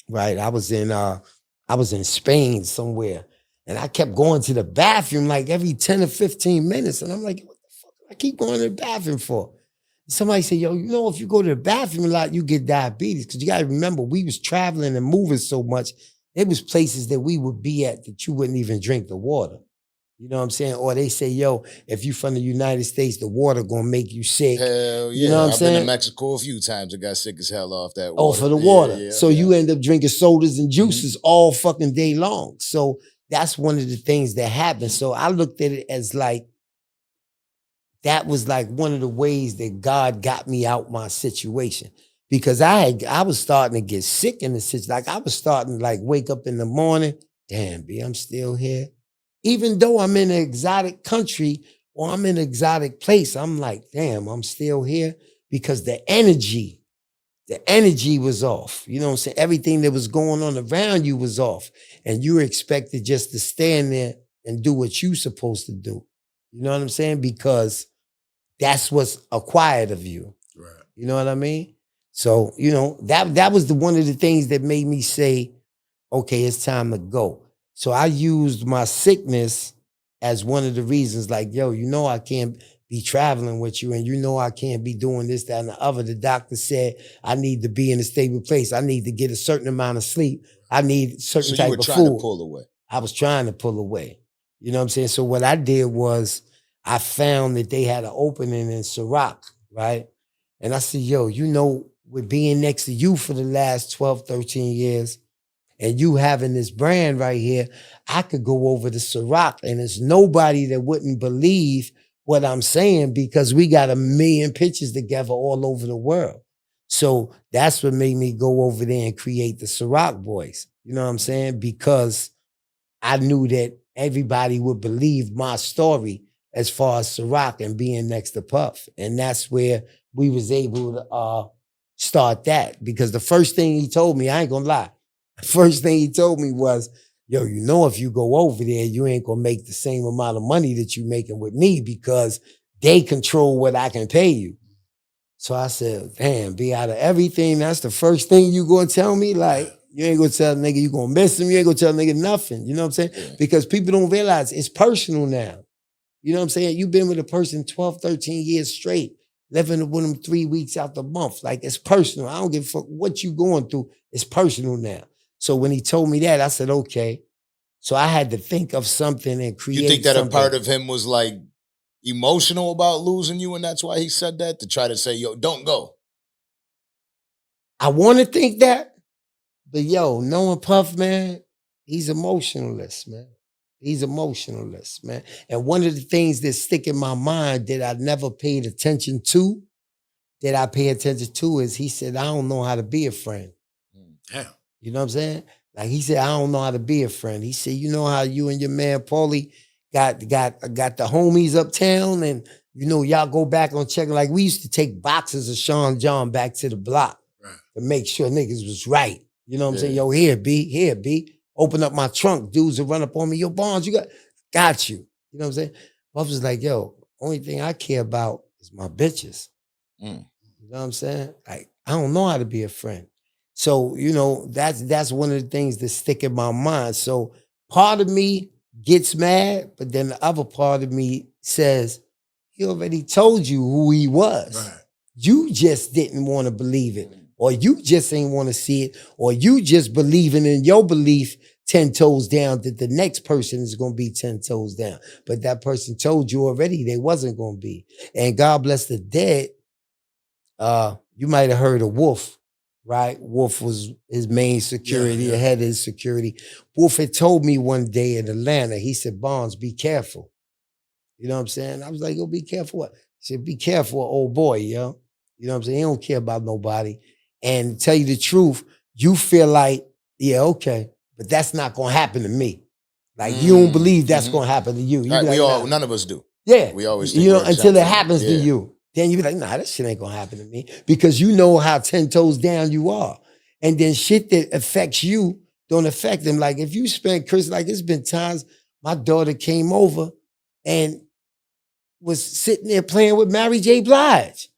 right? I was in Spain somewhere, and I kept going to the bathroom like every 10 or 15 minutes. And I'm like, what the fuck I keep going to the bathroom for? Somebody said, yo, you know, if you go to the bathroom a lot, you get diabetes. Because you got to remember, we was traveling and moving so much. There was places that we would be at that you wouldn't even drink the water. You know what I'm saying? Or they say, yo, if you from the United States, the water going to make you sick. Hell yeah. You know what I'm saying? I've been to Mexico a few times. I got sick as hell off that water. Oh, for the water. So you end up drinking sodas and juices all fucking day long. So that's one of the things that happened. So I looked at it as like, that was like one of the ways that God got me out my situation. because I was starting to get sick in the situation. Like I was starting to like wake up in the morning, damn, B, I'm still here. Even though I'm in an exotic country or I'm in an exotic place, I'm like, damn, I'm still here because the energy was off. You know what I'm saying? Everything that was going on around you was off. And you were expected just to stand there and do what you supposed to do. You know what I'm saying? Because that's what's acquired of you. Right. You know what I mean? So, you know, that was one of the things that made me say, okay, it's time to go. So I used my sickness as one of the reasons, like, yo, you know, I can't be traveling with you, and you know I can't be doing this, that, and the other. The doctor said I need to be in a stable place. I need to get a certain amount of sleep. I need certain type of food. So you were trying to pull away. I was trying to pull away. You know what I'm saying? So what I did was I found that they had an opening in Ciroc, right? And I said, yo, you know, with being next to you for the last 12, 13 years, and you having this brand right here, I could go over to Ciroc, and there's nobody that wouldn't believe what I'm saying because we got 1 million pictures together all over the world. So that's what made me go over there and create the Ciroc Boys. You know what I'm saying? Because I knew that everybody would believe my story as far as Ciroc and being next to Puff. And that's where we was able to start that. Because the first thing he told me, I ain't gonna lie, the first thing he told me was, yo, you know, if you go over there, you ain't gonna make the same amount of money that you making with me because they control what I can pay you. So I said, damn, be out of everything, that's the first thing you gonna tell me? Like, you ain't gonna tell a nigga you gonna miss him, you ain't gonna tell a nigga nothing. You know what I'm saying? Yeah. Because people don't realize it's personal now. You know what I'm saying? You've been with a person 12, 13 years straight, living with them 3 weeks out the month. Like, it's personal. I don't give a fuck what you going through. It's personal now. So when he told me that, I said, okay. So I had to think of something and create something. You think that a part of him was like emotional about losing you, and that's why he said that, to try to say, yo, don't go? I want to think that, but yo, knowing Puff, man, he's emotionless, man. He's emotionless, man. And one of the things that stick in my mind that I never paid attention to, that I pay attention to, is he said, I don't know how to be a friend. Damn. You know what I'm saying? Like, he said, I don't know how to be a friend. He said, you know how you and your man Paulie got the homies uptown, and you know, y'all go back on checking. Like, we used to take boxes of Sean John back to the block to make sure niggas was right. You know what I'm saying? Yo, here, B. Open up my trunk. Dudes will run up on me. Yo, Bonds, you got you. You know what I'm saying? Puff was like, yo, only thing I care about is my bitches. You know what I'm saying? Like, I don't know how to be a friend. So, you know, that's one of the things that stick in my mind. So part of me gets mad, but then the other part of me says, he already told you who he was. Right. You just didn't want to believe it, or you just ain't want to see it, or you just believing in your belief 10 toes down that the next person is going to be 10 toes down. But that person told you already they wasn't going to be. And God bless the dead, you might have heard of Wolf. Right? Wolf was his main security, the head of his security. Wolf had told me one day in Atlanta, he said, Bonds, be careful. You know what I'm saying? I was like, yo, be careful what? He said, be careful, old boy, yo. You know what I'm saying? He don't care about nobody. And to tell you the truth, you feel like, yeah, okay, but that's not going to happen to me. Like, you don't believe that's going to happen to you. Right, like, none of us do. Yeah. We always think, you know, until it happens to you. Then you be like, nah, that shit ain't gonna happen to me, because you know how 10 toes down you are. And then shit that affects you don't affect them. Like, if you spend, Chris, like, it's been times my daughter came over and was sitting there playing with Mary J. Blige.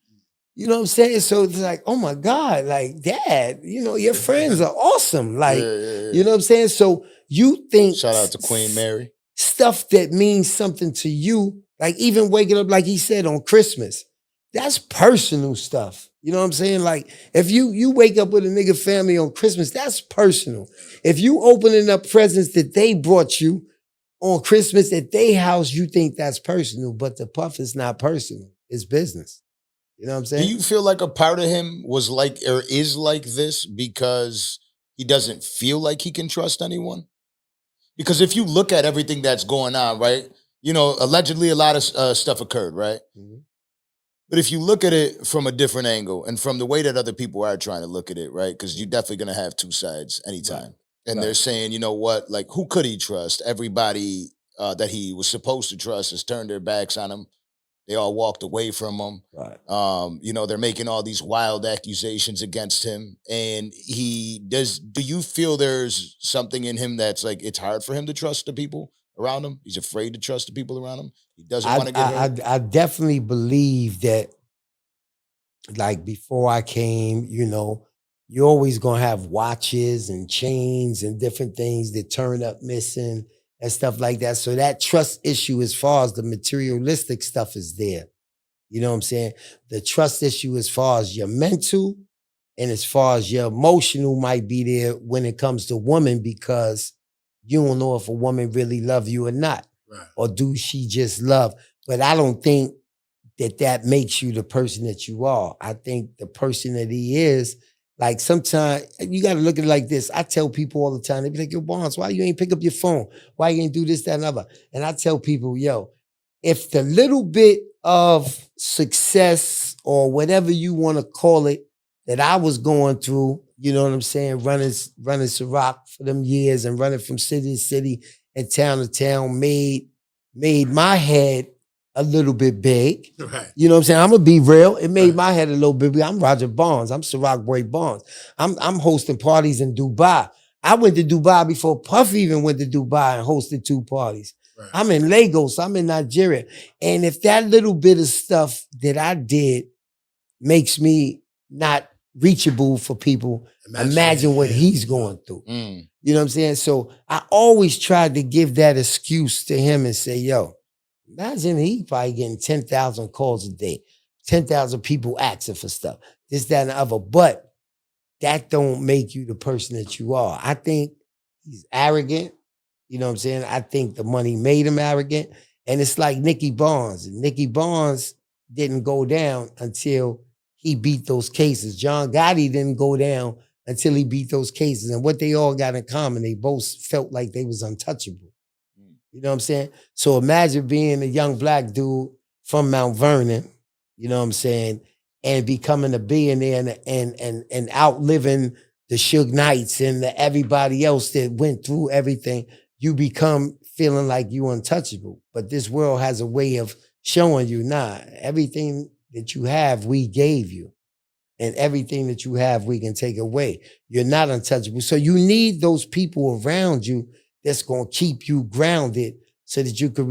You know what I'm saying? So it's like, oh my God, like, Dad, you know, your friends are awesome. Like, you know what I'm saying? So you think— shout out to Queen Mary. Stuff that means something to you, like even waking up, like he said, on Christmas. That's personal stuff. You know what I'm saying? Like, if you wake up with a nigga family on Christmas, that's personal. If you opening up presents that they brought you on Christmas at their house, you think that's personal, but the Puff is not personal. It's business. You know what I'm saying? Do you feel like a part of him was like, or is like this because he doesn't feel like he can trust anyone? Because if you look at everything that's going on, right? You know, allegedly a lot of stuff occurred, right? But if you look at it from a different angle and from the way that other people are trying to look at it, right? Because you're definitely going to have two sides anytime. Right. And they're saying, you know what? Like, who could he trust? Everybody that he was supposed to trust has turned their backs on him. They all walked away from him. Right. You know, they're making all these wild accusations against him. And do you feel there's something in him that's like, it's hard for him to trust the people around him? He's afraid to trust the people around him. He doesn't want to get hurt. I definitely believe that, like, before I came, you know, you're always going to have watches and chains and different things that turn up missing and stuff like that. So that trust issue, as far as the materialistic stuff, is there. You know what I'm saying? The trust issue as far as your mental and as far as your emotional might be there when it comes to women, because you don't know if a woman really love you or not. Right. Or do she just love? But I don't think that makes you the person that you are. I think the person that he is, like, sometimes you got to look at it like this. I tell people all the time, they be like, yo, Barnes, why you ain't pick up your phone? Why you ain't do this, that, and other? And I tell people, yo, if the little bit of success or whatever you want to call it that I was going through, you know what I'm saying, running Ciroc for them years and running from city to city and town to town made my head a little bit big. Right. You know what I'm saying? I'm gonna be real. It made my head a little bit big. I'm Roger Barnes. I'm Ciroc Boy Barnes. I'm hosting parties in Dubai. I went to Dubai before Puff even went to Dubai and hosted 2 parties. Right. I'm in Lagos. I'm in Nigeria. And if that little bit of stuff that I did makes me not reachable for people, imagine what he's going through. Mm. You know what I'm saying? So I always tried to give that excuse to him and say, yo, imagine he probably getting 10,000 calls a day, 10,000 people asking for stuff, this, that, and the other. But that don't make you the person that you are. I think he's arrogant. You know what I'm saying? I think the money made him arrogant. And it's like Nicky Barnes. Nicky Barnes didn't go down until he beat those cases. John Gotti didn't go down until he beat those cases. And what they all got in common, they both felt like they was untouchable. You know what I'm saying? So imagine being a young black dude from Mount Vernon, you know what I'm saying, and becoming a billionaire and outliving the Suge Knights and everybody else that went through everything. You become feeling like you untouchable. But this world has a way of showing you, nah, everything that you have, we gave you. And everything that you have, we can take away. You're not untouchable. So you need those people around you that's going to keep you grounded so that you could,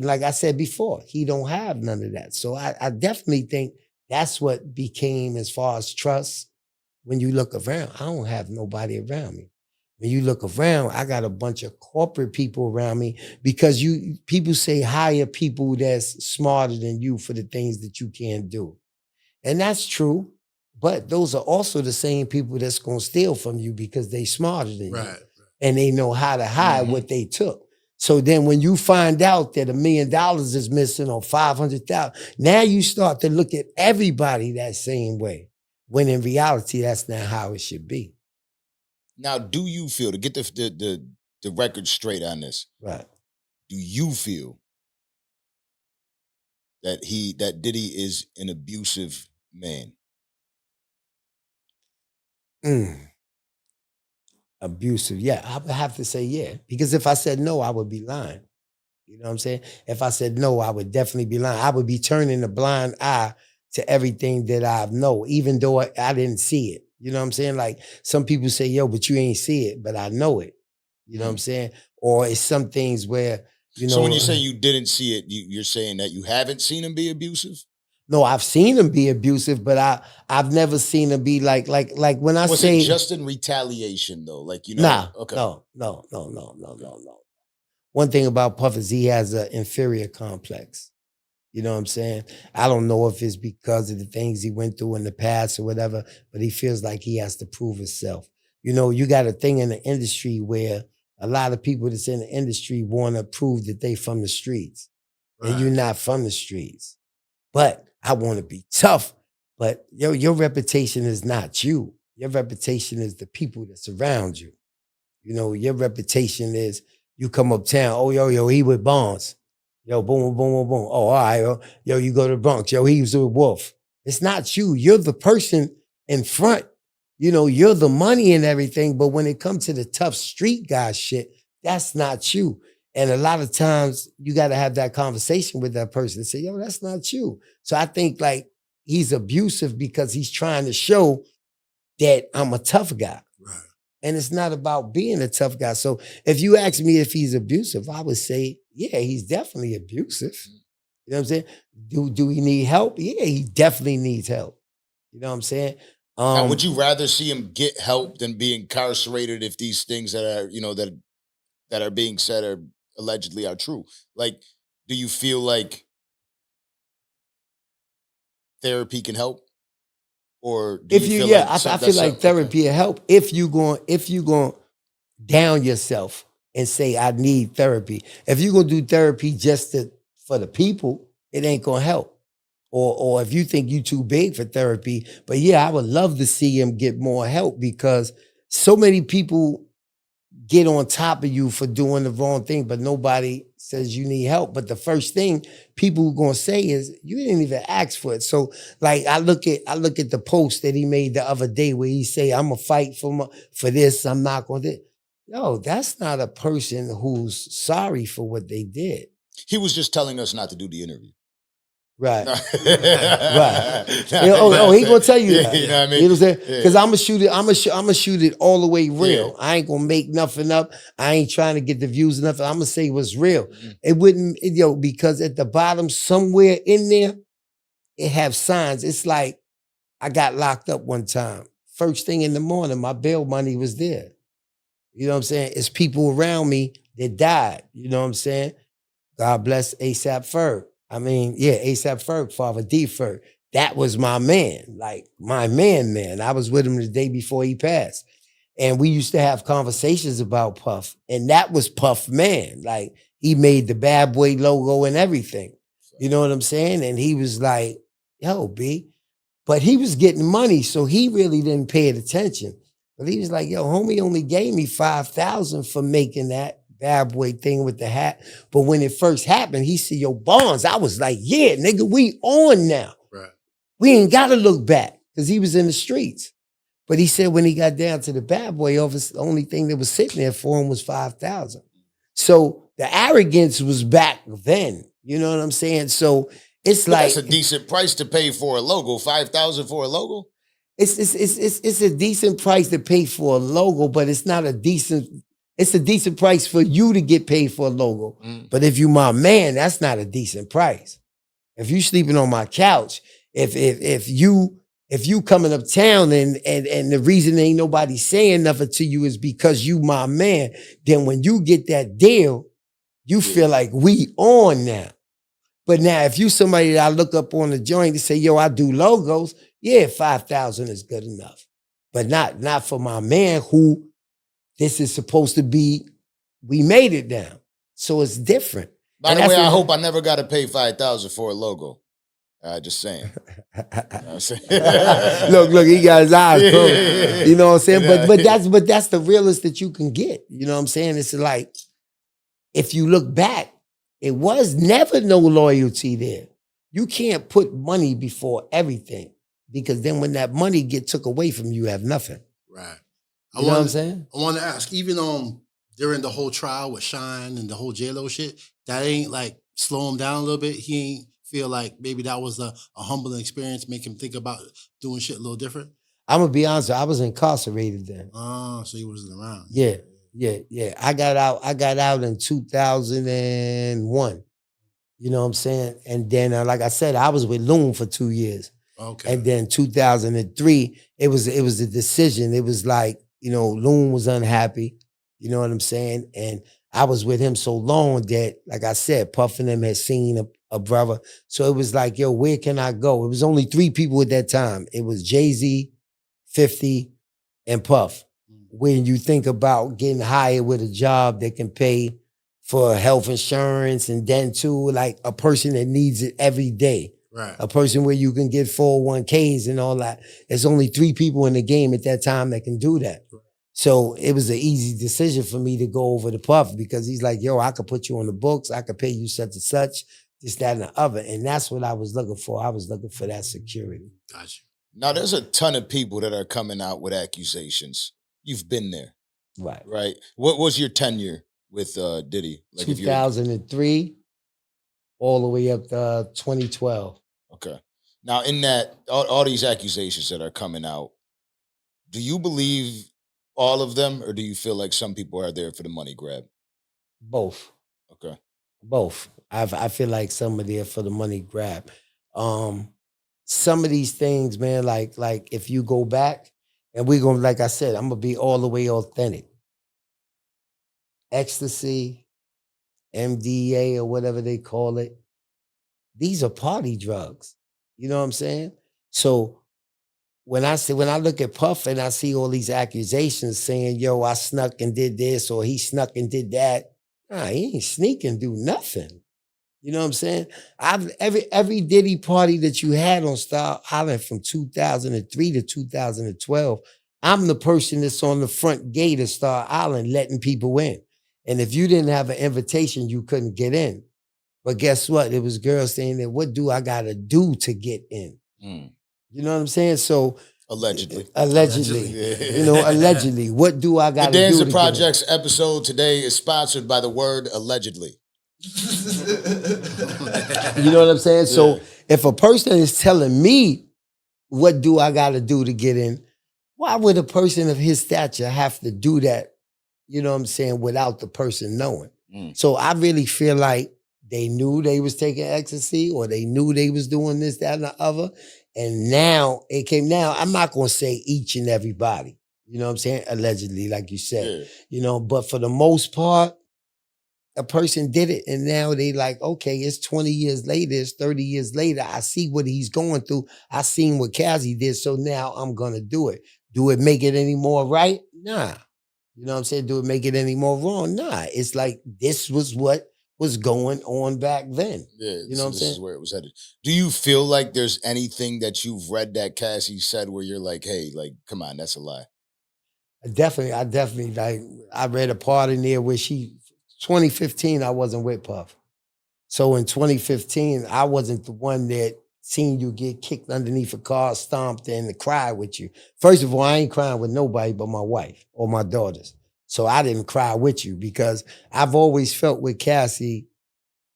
like I said before, he don't have none of that. So I definitely think that's what became, as far as trust, when you look around. I don't have nobody around me. When you look around, I got a bunch of corporate people around me, because people say hire people that's smarter than you for the things that you can't do. And that's true. But those are also the same people that's going to steal from you because they smarter than you. And they know how to hide what they took. So then when you find out that $1 million is missing or 500,000, now you start to look at everybody that same way. When in reality, that's not how it should be. Now, do you feel, to get the record straight on this, right? Do you feel that Diddy is an abusive man? Abusive, yeah. I would have to say yeah. Because if I said no, I would be lying. You know what I'm saying? If I said no, I would definitely be lying. I would be turning a blind eye to everything that I know, even though I didn't see it. You know what I'm saying? Like, some people say, yo, but you ain't see it, but I know it. You know what I'm saying? Or it's some things where, you know. So when you say you didn't see it, you're saying that you haven't seen him be abusive? No, I've seen him be abusive, but I've never seen him be like when I say. Was it just in retaliation though? Like, you know? Nah, okay. No. One thing about Puff is he has an inferior complex. You know what I'm saying? I don't know if it's because of the things he went through in the past or whatever, but he feels like he has to prove himself. You know, you got a thing in the industry where a lot of people that's in the industry want to prove that they from the streets. Right. And you're not from the streets. But I want to be tough. But your reputation is not you. Your reputation is the people that surround you. You know, your reputation is you come uptown, oh, yo, he with Barnes. Yo, boom, boom, boom, boom. Oh, all right, yo, you go to the Bronx. Yo, he was with Wolf. It's not you. You're the person in front. You know, you're the money and everything. But when it comes to the tough street guy shit, that's not you. And a lot of times you got to have that conversation with that person and say, yo, that's not you. So I think like he's abusive because he's trying to show that I'm a tough guy. Right. And it's not about being a tough guy. So if you ask me if he's abusive, I would say, yeah, he's definitely abusive. You know what I'm saying? Do he need help? Yeah, he definitely needs help. You know what I'm saying? Now, would you rather see him get help than be incarcerated if these things that are, that are being said are allegedly are true? Like, do you feel like therapy can help? Or do if you feel yeah, like I feel like therapy will help if you going down yourself and say I need therapy. If you're gonna do therapy just for the people, it ain't gonna help. Or if you think you too big for therapy, but yeah, I would love to see him get more help because so many people get on top of you for doing the wrong thing, but nobody says you need help. But the first thing people are gonna say is you didn't even ask for it. So like I look at the post that he made the other day where he say, I'm gonna fight for this, I'm not gonna do it. Yo, that's not a person who's sorry for what they did. He was just telling us not to do the interview. Right. Right. He gonna tell you that. You know what I mean? You know what I'm saying? Because I'm gonna shoot it all the way real. Yeah. I ain't gonna make nothing up. I ain't trying to get the views or nothing. I'm gonna say what's real. Mm-hmm. It wouldn't, because at the bottom, somewhere in there, it have signs. It's like I got locked up one time. First thing in the morning, my bail money was there. You know what I'm saying? It's people around me that died. You know what I'm saying? God bless ASAP Ferg. I mean, yeah, ASAP Ferg, Father D Ferg. That was my man, like my man. I was with him the day before he passed. And we used to have conversations about Puff. And that was Puff man. Like he made the Bad Boy logo and everything. You know what I'm saying? And he was like, yo, B. But he was getting money, so he really didn't pay it attention. But he was like, yo, homie only gave me $5,000 for making that Bad Boy thing with the hat. But when it first happened, he said, yo, Bonds. I was like, yeah, nigga, we on now. Right. We ain't got to look back because he was in the streets. But he said when he got down to the Bad Boy office, the only thing that was sitting there for him was $5,000. So the arrogance was back then. You know what I'm saying? So it's like that's a decent price to pay for a logo. $5,000 for a logo. It's a decent price to pay for a logo, but it's not a decent. It's a decent price for you to get paid for a logo. Mm. But if you my man, that's not a decent price. If you sleeping on my couch, if you coming uptown and the reason ain't nobody saying nothing to you is because you my man, then when you get that deal, you feel like we on now. But now if you somebody that I look up on the joint and say, yo, I do logos, yeah, 5,000 is good enough. But not for my man who this is supposed to be, we made it down. So it's different. By the way, I hope I never got to pay $5,000 for a logo. Just saying. You know what I'm saying? look, he got his eyes closed. You know what I'm saying? But that's the realest that you can get. You know what I'm saying? It's like, if you look back, it was never no loyalty there. You can't put money before everything because then when that money get took away from you, you have nothing. Right. You know what I'm saying? I want to ask, even during the whole trial with Shine and the whole J-Lo shit, that ain't like slow him down a little bit? He ain't feel like maybe that was a humbling experience, make him think about doing shit a little different? I'm going to be honest, I was incarcerated then. Oh, so he wasn't around. Yeah. I got out in 2001. You know what I'm saying? And then, like I said, I was with Loon for 2 years. Okay. And then 2003, it was a decision. It was like, Loon was unhappy. You know what I'm saying? And I was with him so long that, like I said, Puff and them had seen a brother. So it was like, yo, where can I go? It was only 3 people at that time. It was Jay-Z, 50, and Puff. When you think about getting hired with a job that can pay for health insurance and then too, like a person that needs it every day. Right. A person where you can get 401ks and all that. There's only 3 people in the game at that time that can do that. So it was an easy decision for me to go over to Puff because he's like, yo, I could put you on the books. I could pay you such and such, this, that, and the other. And that's what I was looking for. I was looking for that security. Gotcha. Now, there's a ton of people that are coming out with accusations. You've been there. Right. Right. What was your tenure with Diddy? Like 2003 all the way up to 2012. Okay. Now, in that, all these accusations that are coming out, do you believe all of them, or do you feel like some people are there for the money grab? Both. Okay. Both. I feel like some are there for the money grab. Some of these things, man, like if you go back, and we're gonna, like I said, I'm gonna be all the way authentic. Ecstasy, MDA, or whatever they call it, these are party drugs. You know what I'm saying? So when I look at Puff and I see all these accusations saying, yo, I snuck and did this, or he snuck and did that, nah, he ain't sneak and do nothing. You know what I'm saying? Every Diddy party that you had on Star Island from 2003 to 2012, I'm the person that's on the front gate of Star Island letting people in. And if you didn't have an invitation, you couldn't get in. But guess what? It was girls saying that, what do I gotta do to get in? You know what I'm saying? So allegedly. Yeah. You know, allegedly. What do I gotta do? The Danza Project's episode today is sponsored by the word allegedly. You know what I'm saying? Yeah. So if a person is telling me, what do I gotta do to get in? Why would a person of his stature have to do that, you know what I'm saying, without the person knowing? So I really feel like they knew they was taking ecstasy, or they knew they was doing this, that, and the other. And now I'm not going to say each and everybody, you know what I'm saying? Allegedly, like you said, you know, but for the most part, a person did it. And now they like, okay, it's 20 years later, it's 30 years later. I see what he's going through. I seen what Cassie did. So now I'm going to do it. Do it make it any more right? Nah. You know what I'm saying? Do it make it any more wrong? Nah. It's like, this was what was going on back then. Yeah, you know what I'm saying? This is where it was headed. Do you feel like there's anything that you've read that Cassie said where you're like, hey, like, come on, that's a lie? I definitely, like, I read a part in there where 2015, I wasn't with Puff. So in 2015, I wasn't the one that seen you get kicked underneath a car, stomped, and to cry with you. First of all, I ain't crying with nobody but my wife or my daughters. So I didn't cry with you because I've always felt with Cassie,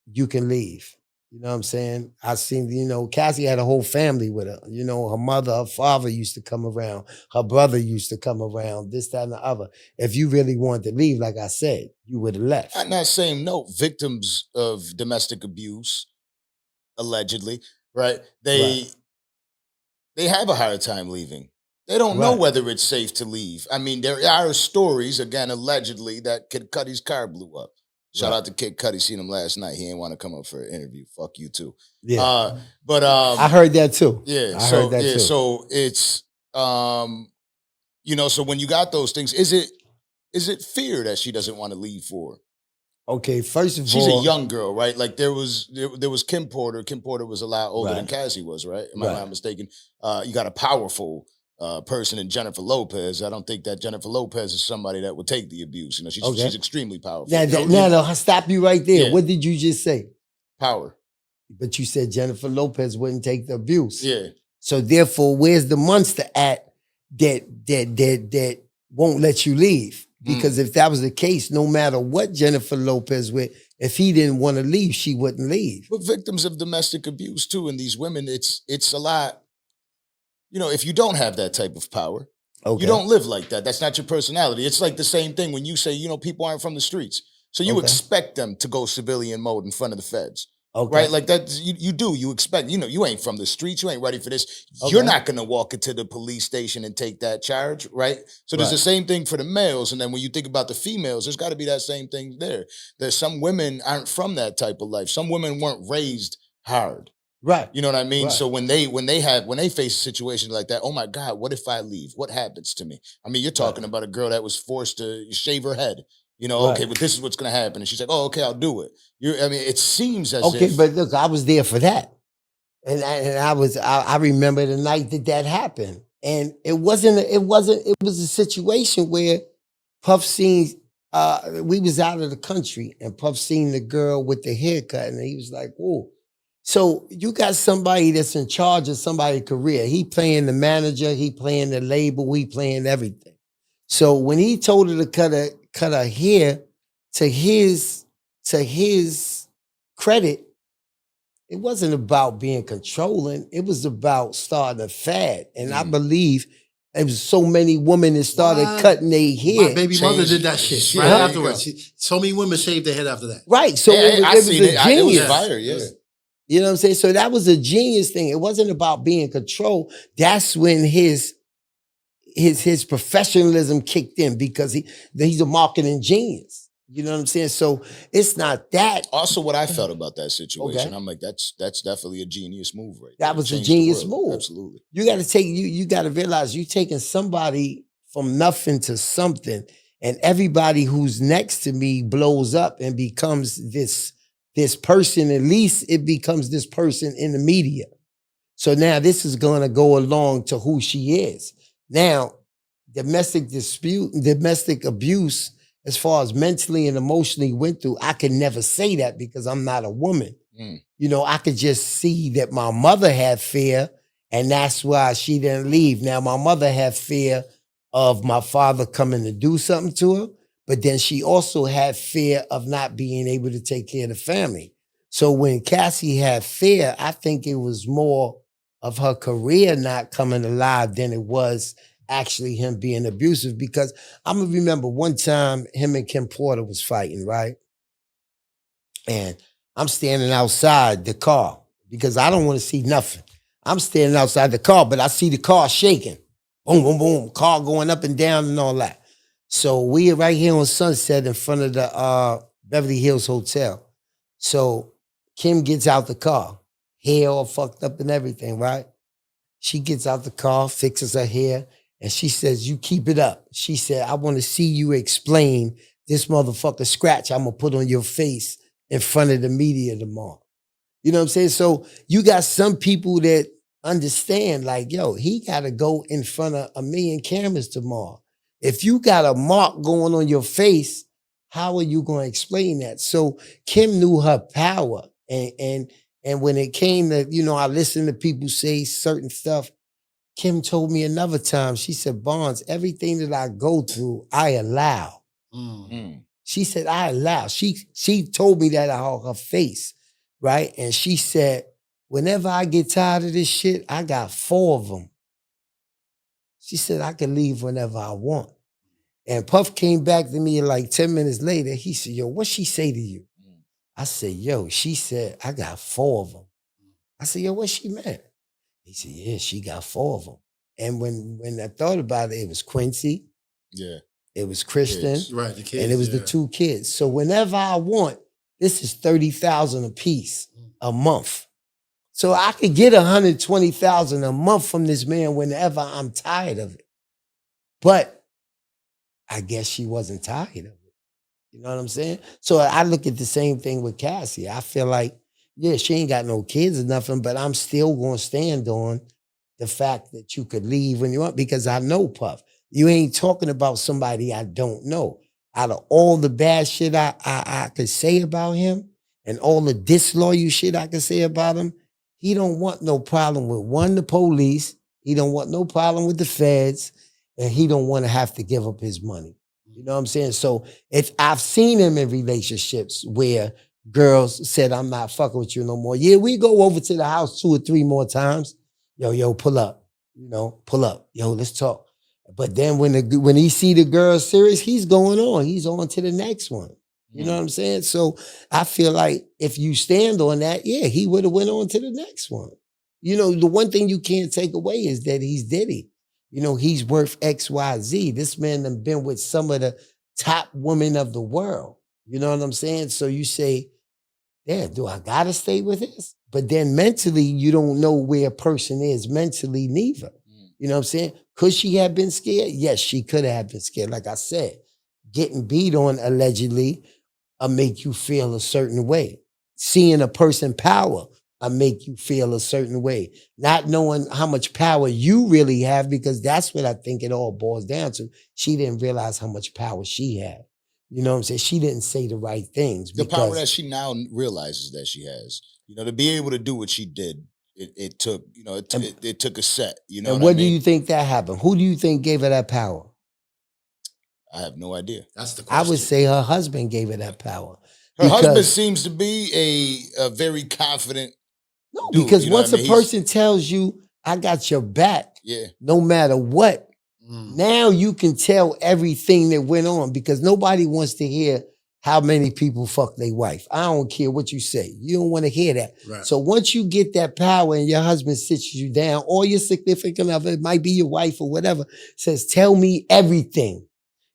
you can leave. You know what I'm saying? I seen, you know, Cassie had a whole family with her. You know, her mother, her father used to come around. Her brother used to come around, this, that, and the other. If you really wanted to leave, like I said, you would have left. On that same note, victims of domestic abuse, allegedly, right? They have a hard time leaving. They don't know whether it's safe to leave. I mean, there are stories, again, allegedly, that Kid Cudi's car blew up. Shout out to Kid Cudi. Seen him last night. He didn't want to come up for an interview. Fuck you too. Yeah. But I heard that too. Yeah. I heard that too. So it's you know, so when you got those things, is it fear that she doesn't want to leave for? Okay, first of all, she's a young girl, right? Like there was Kim Porter. Kim Porter was a lot older than Cassie was, right? Am I not mistaken? You got a powerful person in Jennifer Lopez. I don't think that Jennifer Lopez is somebody that would take the abuse. You know, she's extremely powerful. Now, I'll stop you right there. Yeah. What did you just say? Power. But you said Jennifer Lopez wouldn't take the abuse. Yeah. So therefore, where's the monster at that won't let you leave? Because if that was the case, no matter what Jennifer Lopez with, if he didn't want to leave, she wouldn't leave. But victims of domestic abuse too, and these women, it's a lot. You know, if you don't have that type of power, you don't live like that. That's not your personality. It's like the same thing when you say, you know, people aren't from the streets. So you expect them to go civilian mode in front of the feds. Right? Like that, you expect, you know, you ain't from the streets, you ain't ready for this. You're not gonna walk into the police station and take that charge, right? So there's the same thing for the males. And then when you think about the females, there's gotta be that same thing there. There's some women aren't from that type of life. Some women weren't raised hard. Right. You know what I mean? Right. So when they face a situation like that, oh my God, what if I leave? What happens to me? I mean, you're talking about a girl that was forced to shave her head. You know, okay, but this is what's going to happen. And she's like, oh, okay, I'll do it. I mean, it seems as if. Okay, but look, I was there for that. And I remember the night that happened. And it was a situation where Puff seen, we was out of the country and Puff seen the girl with the haircut and he was like, whoa. So you got somebody that's in charge of somebody's career. He playing the manager, he playing the label, he playing everything. So when he told her to cut her hair, to his credit, it wasn't about being controlling. It was about starting a fad. And I believe there was so many women that started cutting their hair. My baby mother did that shit right afterwards. So many women shaved their head after that. Right. So it was a genius. It was fire, yeah. You know what I'm saying? So that was a genius thing. It wasn't about being controlled. That's when his professionalism kicked in because he's a marketing genius. You know what I'm saying? So it's not that. Also, what I felt about that situation, I'm like, that's definitely a genius move, right? That was a genius move. Absolutely. You got to take you got to realize you're taking somebody from nothing to something, and everybody who's next to me blows up and becomes this person. At least it becomes this person in the media. So now this is going to go along to who she is. Now, domestic abuse, as far as mentally and emotionally went through, I could never say that because I'm not a woman. You know, I could just see that my mother had fear and that's why she didn't leave. Now, my mother had fear of my father coming to do something to her, but then she also had fear of not being able to take care of the family. So when Cassie had fear, I think it was more of her career not coming alive than it was actually him being abusive, because I'm gonna remember one time him and Kim Porter was fighting, right? And I'm standing outside the car because I don't want to see nothing. I'm standing outside the car, but I see the car shaking. Boom, boom, boom, car going up and down and all that. So we are right here on Sunset in front of the Beverly Hills Hotel. So Kim gets out the car, hair all fucked up and everything, right? She gets out the car, fixes her hair, and she says, you keep it up. She said, I want to see you explain this motherfucker scratch I'm going to put on your face in front of the media tomorrow. You know what I'm saying? So you got some people that understand like, yo, he got to go in front of 1 million cameras tomorrow. If you got a mark going on your face, how are you going to explain that? So Kim knew her power. And when it came to, you know, I listened to people say certain stuff. Kim told me another time, she said, Bonds, everything that I go through, I allow. She said, I allow. She told me that out of her face, right? And she said, whenever I get tired of this shit, I got 4 of them. She said, I can leave whenever I want. And Puff came back to me like 10 minutes later. He said, yo, what she say to you? I said, yo, she said, I got 4 of them. I said, yo, what she meant? He said, yeah, she got 4 of them. And when I thought about it, it was Quincy. Yeah. It was Kristen. Right, the kids. And it was the 2 kids. So whenever I want, this is $30,000 a piece a month. So I could get $120,000 a month from this man whenever I'm tired of it. But I guess she wasn't tired of it. You know what I'm saying? So I look at the same thing with Cassie. I feel like, yeah, she ain't got no kids or nothing, but I'm still going to stand on the fact that you could leave when you want, because I know Puff. You ain't talking about somebody I don't know. Out of all the bad shit I could say about him and all the disloyal shit I could say about him, he don't want no problem with the police. He don't want no problem with the feds, and he don't want to have to give up his money. You know what I'm saying? So I've seen him in relationships where girls said, I'm not fucking with you no more. Yeah, we go over to the house 2 or 3 more times. Yo, pull up. You know, pull up. Yo, let's talk. But then when he see the girl serious, he's going on. He's on to the next one. You know what I'm saying? So I feel like if you stand on that, yeah, he would have went on to the next one. You know, the one thing you can't take away is that he's Diddy. You know, he's worth X, Y, Z. This man done been with some of the top women of the world. You know what I'm saying? So you say, damn, do I gotta stay with this? But then mentally, you don't know where a person is mentally neither. You know what I'm saying? Could she have been scared? Yes, she could have been scared. Like I said, getting beat on allegedly make you feel a certain way. Seeing a person power I make you feel a certain way, not knowing how much power you really have, because that's what I think it all boils down to. She didn't realize how much power she had. You know what I'm saying? She didn't say the right things. The power that she now realizes that she has, to be able to do what she did, it took, it took a set, And what do you think that happened? Who do you think gave her that power? I have no idea. That's the question. I would say her husband gave her that power. Her husband seems to be a very confident dude, because once a person tells you, I got your back, no matter what, now you can tell everything that went on, because nobody wants to hear how many people fuck their wife. I don't care what you say. You don't want to hear that. Right. So once you get that power and your husband sits you down, or your significant other, it might be your wife or whatever, says, tell me everything.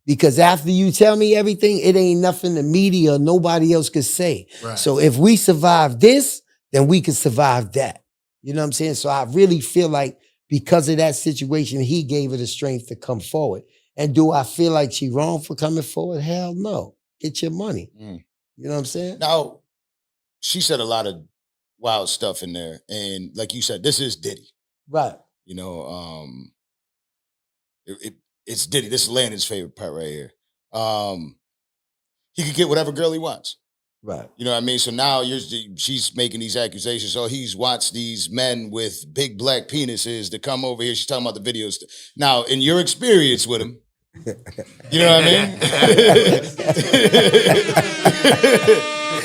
Because after you tell me everything, it ain't nothing the media or nobody else could say. Right. So if we survive this, then we can survive that. You know what I'm saying? So I really feel like because of that situation, he gave her the strength to come forward. And do I feel like she wrong for coming forward? Hell no. Get your money. You know what I'm saying? Now, she said a lot of wild stuff in there. And like you said, this is Diddy. Right. It's Diddy. This is Landon's favorite part right here. He could get whatever girl he wants. Right. You know what I mean? So now she's making these accusations. So he's watched these men with big black penises to come over here. She's talking about the videos. Now, in your experience with him, you know what I mean?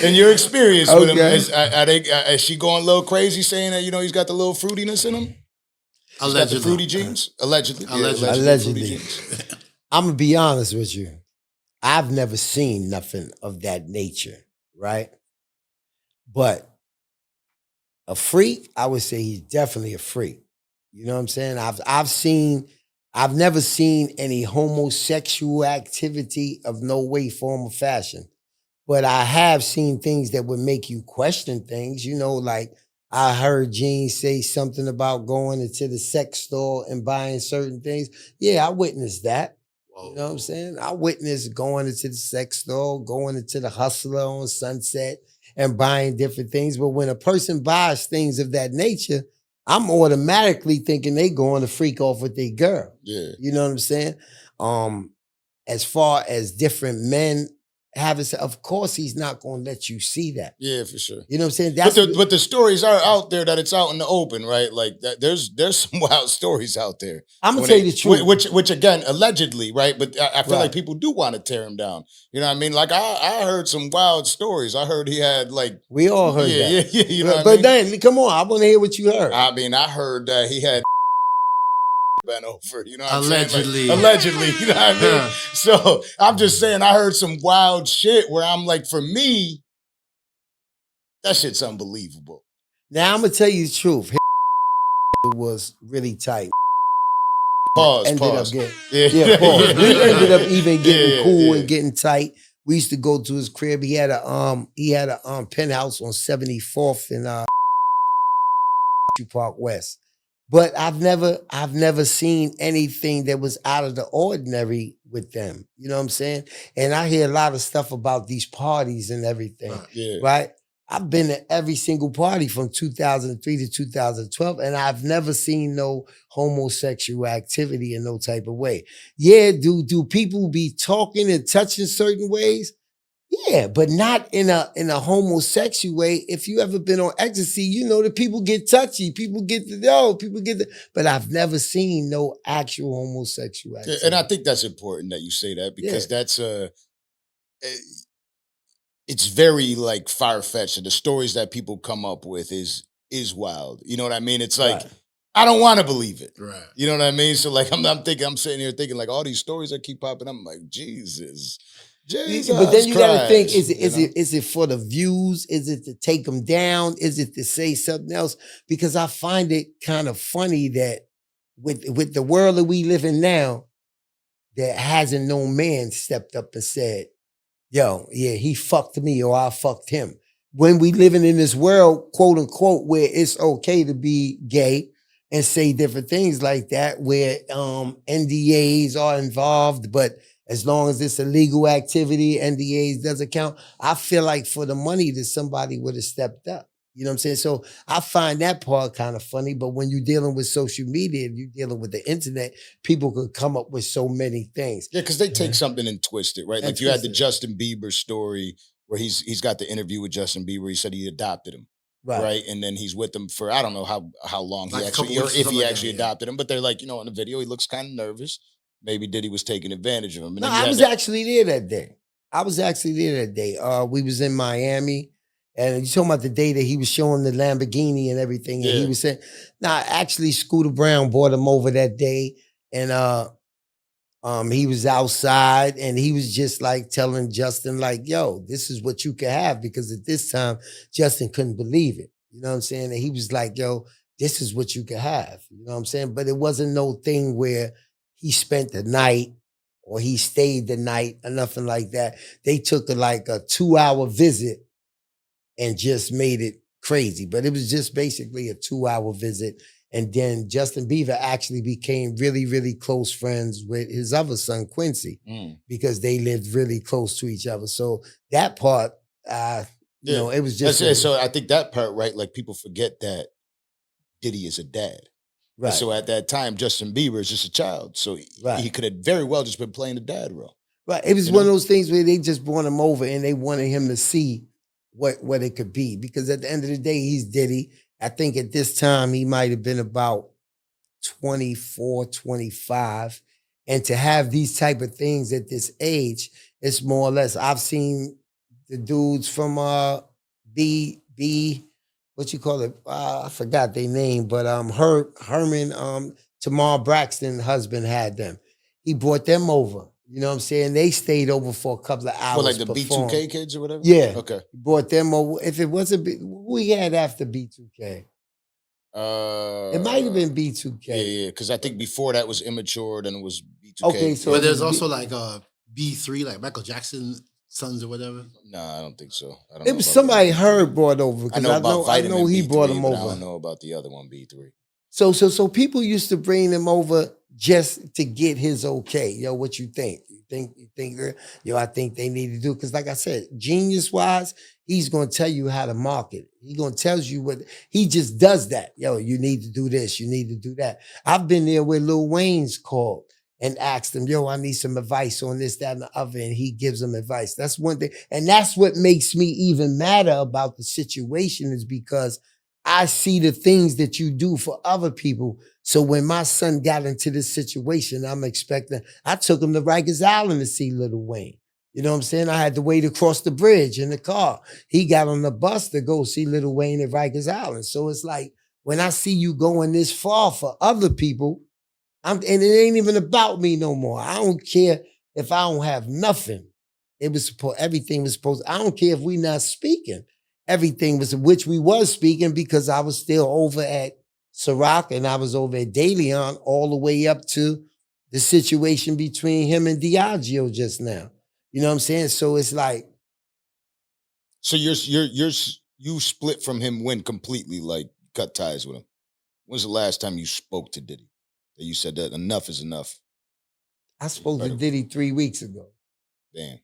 In your experience with him, is she going a little crazy saying that, he's got the little fruitiness in him? Allegedly. He's got the fruity genes? Allegedly. Allegedly. I'm going to be honest with you. I've never seen nothing of that nature, right? But a freak, I would say he's definitely a freak. You know what I'm saying? I've never seen any homosexual activity of no way, form, or fashion. But I have seen things that would make you question things, like I heard Gene say something about going into the sex store and buying certain things. Yeah, I witnessed that. You know what I'm saying? I witnessed going into the sex store, going into the Hustler on Sunset and buying different things. But when a person buys things of that nature, I'm automatically thinking they going to freak off with their girl. Yeah. You know what I'm saying? As far as different men having, of course he's not going to let you see that. Yeah, for sure. You know what I'm saying? But the stories are out there that it's out in the open, right? Like there's some wild stories out there. I'm gonna tell you the truth. Which again, allegedly, right? But I feel like people do want to tear him down. You know what I mean? Like I heard some wild stories. I heard he had we all heard that. Yeah. You know what I mean? But then, come on, I want to hear what you heard. I mean, I heard that he had bent over, you know what allegedly. I'm saying? Allegedly, you know what I mean? So I'm just saying I heard some wild shit where I'm like, for me, that shit's unbelievable. Now I'm gonna tell you the truth. His was really tight. Pause. Pause. We ended up even getting cool and getting tight. We used to go to his crib. He had a penthouse on 74th in Park West. But I've never seen anything that was out of the ordinary with them. You know what I'm saying? And I hear a lot of stuff about these parties and everything. Right? I've been to every single party from 2003 to 2012, and I've never seen no homosexual activity in no type of way. Yeah, do people be talking and touching certain ways? Yeah, but not in a homosexual way. If you ever been on ecstasy, you know that people get touchy, but I've never seen no actual homosexual activity. And I think that's important that you say that, because that's it's very like far-fetched. And the stories that people come up with is wild. You know what I mean? It's like, I don't want to believe it. Right. You know what I mean? So like I'm sitting here thinking like all these stories that keep popping up, I'm like, Jesus. But then you got to think: is it for the views? Is it to take them down? Is it to say something else? Because I find it kind of funny that with the world that we live in now, there hasn't no man stepped up and said, "Yo, yeah, he fucked me or I fucked him." When we living in this world, quote unquote, where it's okay to be gay and say different things like that, where NDAs are involved, but as long as it's a legal activity, NDAs doesn't count. I feel like for the money that somebody would have stepped up. You know what I'm saying? So I find that part kind of funny, but when you're dealing with social media, and you're dealing with the internet, people could come up with so many things. Yeah, because they take something and twist it, right? And Like you had the twist it. Justin Bieber story where he's got the interview with Justin Bieber. He said he adopted him, right? And then he's with him for I don't know how long Like he a couple actually, or weeks or if something he like actually that, yeah. adopted him. But they're like, in the video he looks kind of nervous. Maybe Diddy was taking advantage of him. And No, then you I had was that- actually there that day. We was in Miami, and you talking about the day that he was showing the Lamborghini and everything, and he Yeah. was saying, actually Scooter Brown brought him over that day, and he was outside, and he was just like telling Justin, like, yo, this is what you can have, because at this time, Justin couldn't believe it. You know what I'm saying? And he was like, yo, this is what you can have. You know what I'm saying? But it wasn't no thing where he spent the night or he stayed the night or nothing like that. They took a 2-hour visit and just made it crazy. But it was just basically a 2-hour visit. And then Justin Bieber actually became really, really close friends with his other son, Quincy, because they lived really close to each other. So that part, it was just... So I think that part, right, like people forget that Diddy is a dad. Right. So at that time, Justin Bieber is just a child. So he could have very well just been playing the dad role. Right. It was one of those things where they just brought him over and they wanted him to see what it could be. Because at the end of the day, he's Diddy. I think at this time, he might have been about 24, 25. And to have these type of things at this age, it's more or less, I've seen the dudes from what you call it? I forgot their name, but Herman, Tamar Braxton's husband had them. He brought them over. You know what I'm saying? They stayed over for a couple of hours. Well, like the B2K kids or whatever? Yeah. Okay. He brought them over. If it wasn't, who he had after B2K? It might have been B2K. Yeah, because I think before that was Immature, then it was B2K. Okay, so but there's also like B3, like Michael Jackson's sons or whatever. No, I don't think so. It was somebody Herb brought over. I know about Vitamin I know he B3, brought him but over. I don't know about the other one, B3. So people used to bring them over just to get his okay. Yo, what you think? You think, I think they need to do, because like I said, genius-wise, he's going to tell you how to market. He's going to tell you what, he just does that. Yo, you need to do this, you need to do that. I've been there where Lil Wayne's called and asked him, yo, I need some advice on this, that, and the other, and he gives them advice. That's one thing. And that's what makes me even madder about the situation, is because I see the things that you do for other people. So when my son got into this situation, I took him to Rikers Island to see Lil Wayne. You know what I'm saying? I had to wait across the bridge in the car. He got on the bus to go see Lil Wayne at Rikers Island. So it's like, when I see you going this far for other people, and it ain't even about me no more. I don't care if I don't have nothing. Everything was supposed, I don't care if we not speaking. Everything was, which we was speaking, because I was still over at Ciroc and I was over at De Leon, all the way up to the situation between him and Diageo just now. You know what I'm saying? So it's like. So you split from him when completely, like cut ties with him? When's the last time you spoke to Diddy? That you said that enough is enough? I spoke to Diddy 3 weeks ago. Damn.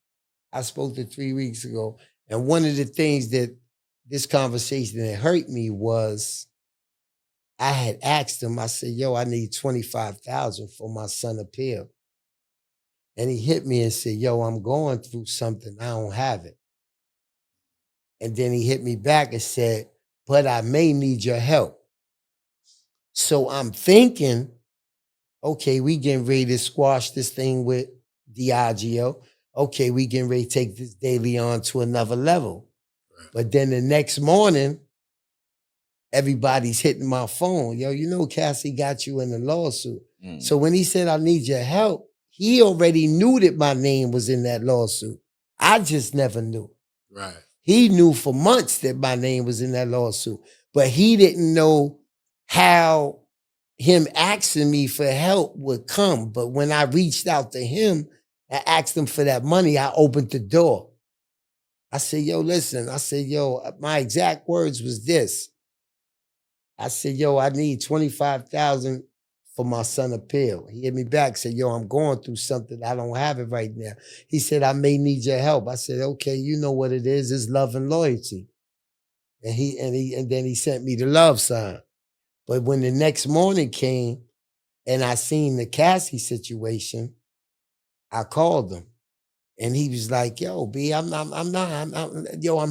I spoke to 3 weeks ago. And one of the things that this conversation that hurt me was, I had asked him, I said, yo, I need $25,000 for my son appeal. And he hit me and said, yo, I'm going through something, I don't have it. And then he hit me back and said, but I may need your help. So I'm thinking, okay, we getting ready to squash this thing with Diageo. Okay, we getting ready to take this De Leon to another level. But then the next morning, everybody's hitting my phone. Yo, you know Cassie got you in the lawsuit. So when he said, I need your help, he already knew that my name was in that lawsuit. I just never knew. Right. He knew for months that my name was in that lawsuit. But he didn't know how him asking me for help would come. But when I reached out to him and asked him for that money, I opened the door. I said, yo, listen. I said, yo, my exact words was this. I said, yo, I need $25,000 for my son appeal. He hit me back, said, yo, I'm going through something. I don't have it right now. He said, I may need your help. I said, okay, you know what it is. It's love and loyalty. And then he sent me the love sign. But when the next morning came and I seen the Cassie situation, I called him. And he was like, yo, B, I'm